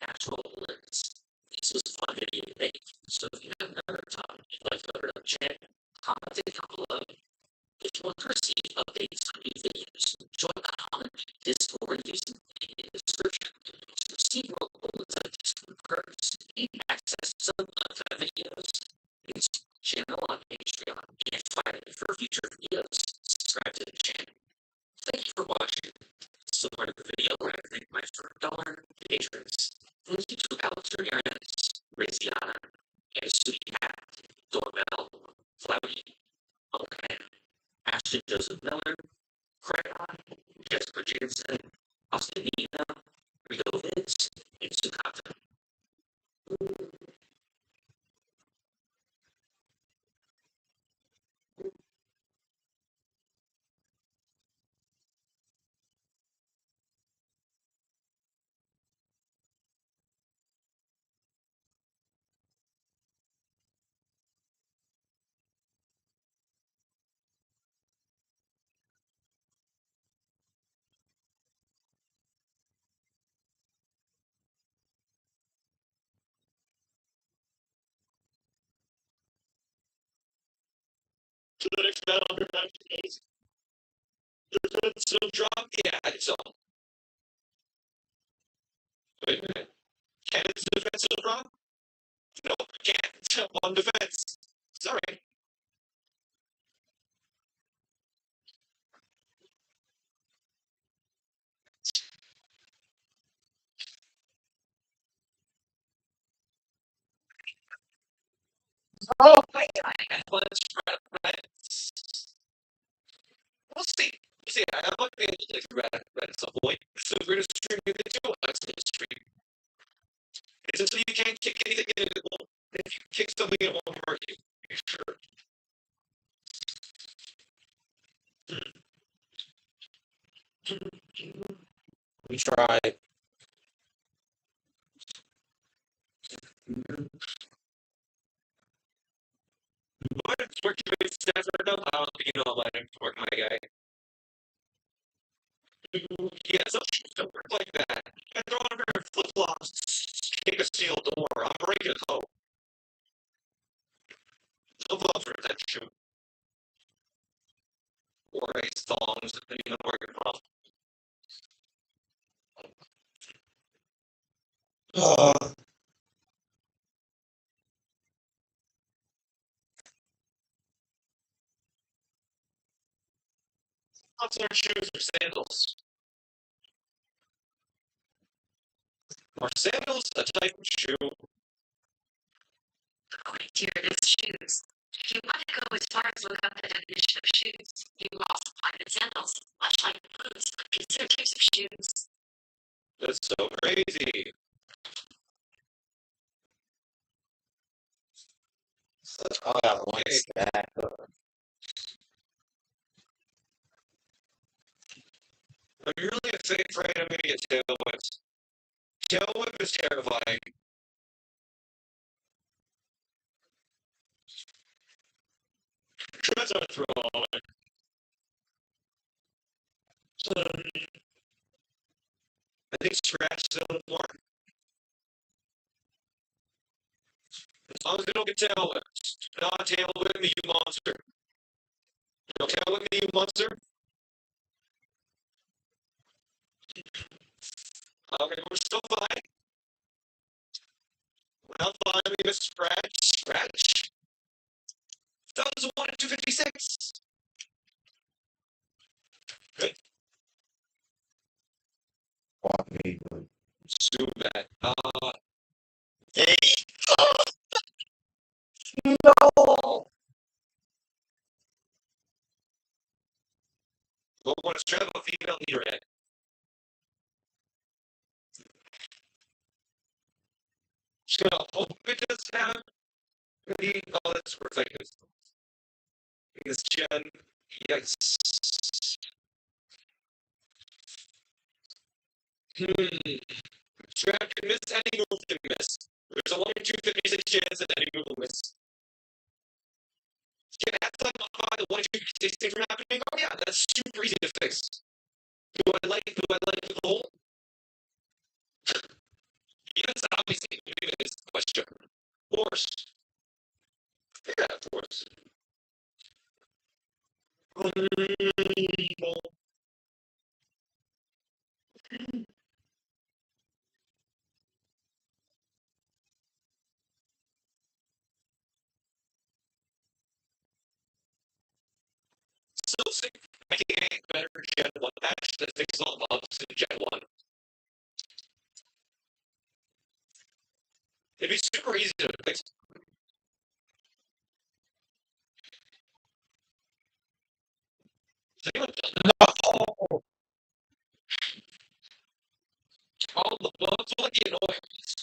natural limits. This was a fun video to make, so if you have another topic you'd like to cover on the channel, comment it down below. If you want to receive updates on new videos, join the comment Discord using the link in the description to see multiple Discord perks and access to some other videos. This channel on Patreon, and finally for future videos, subscribe Thank you for watching. So far in the video, I thank my $4 patrons. YouTube Alistair Ernest, Raziana, and Suki Hat, Doorbell, Flowey, Okay, Ashley Joseph Miller, Crayon, Jesper Jensen, Austin Nina, Rico Vince, and Sukata. To the next battle, 190 days. Defense still drop? Yeah, it's on. Wait a minute. Can its defense still drop? No, it can't. On defense. Sorry. Oh my god. Let's we'll see. We'll see. I might be able to play through Red at some point. So we're going to stream it too. Let's stream. Is it so you can't kick anything in it? Well, if you kick something, it won't hurt you. You sure? We tried. What? Work your stats right now? I don't think you know let him work my guy. Yeah, some shoes don't work like that. I throw on a pair of flip flops, kick a steel door. I'm breaking a toe. Flip flops for that shoe. Or ace thongs, depending on where you're from. What's our shoes or sandals? Are sandals a type of shoe? According to your list of shoes, if you want to go as far as look up the definition of shoes, you will also find that sandals, much like boots, are considered types of shoes. That's so crazy. Oh, yeah, one stack. I'm really afraid I'm going to get tail whipped. Tail whip is terrifying. That's a throw on. I think scratch still more. As long as they don't get tail whipped. Not tail whip me, you monster. No tail whip me, you monster. Okay, we're still fine. Well, fine, we missed scratch. Scratch. That was a 1 and 256. Good. Walk me. Zoom that. Hey. No. What wants to have a female leaderhead? Just gonna hope it does have. Oh, that's ridiculous. Because Jen, yes. Trap can miss, any move can miss. There's a 1 in 256 chance that any move will miss. Can I have the 1 in 256 thing from happening? Oh yeah, that's super easy to fix. Do I like the hole? Yes, obviously, maybe it's a question. Of course. Yeah, of course. So sick. I can't better Gen 1000. to fix all the bugs in Gen 1. It'd be super easy to fix. No. All the bugs will get noise.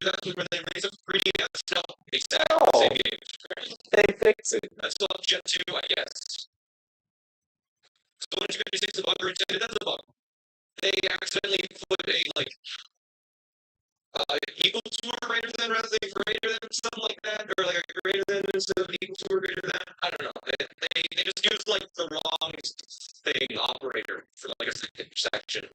That's when they raise up 3DS. No, exactly. No. Same game. They fix it. That's still Gen 2, I guess. So when you say it's a bug or it is a bug. They accidentally put a equal to or greater than rather than greater than something like that, or like a greater than instead of equal to or greater than. I don't know. They just used like the wrong thing operator for like a second section.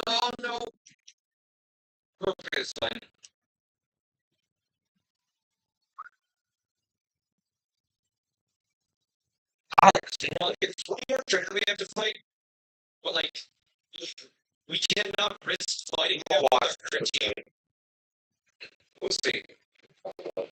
Oh no. Okay, it's fine. It's funny after we have to fight, but like we cannot risk fighting that with our team. We'll see.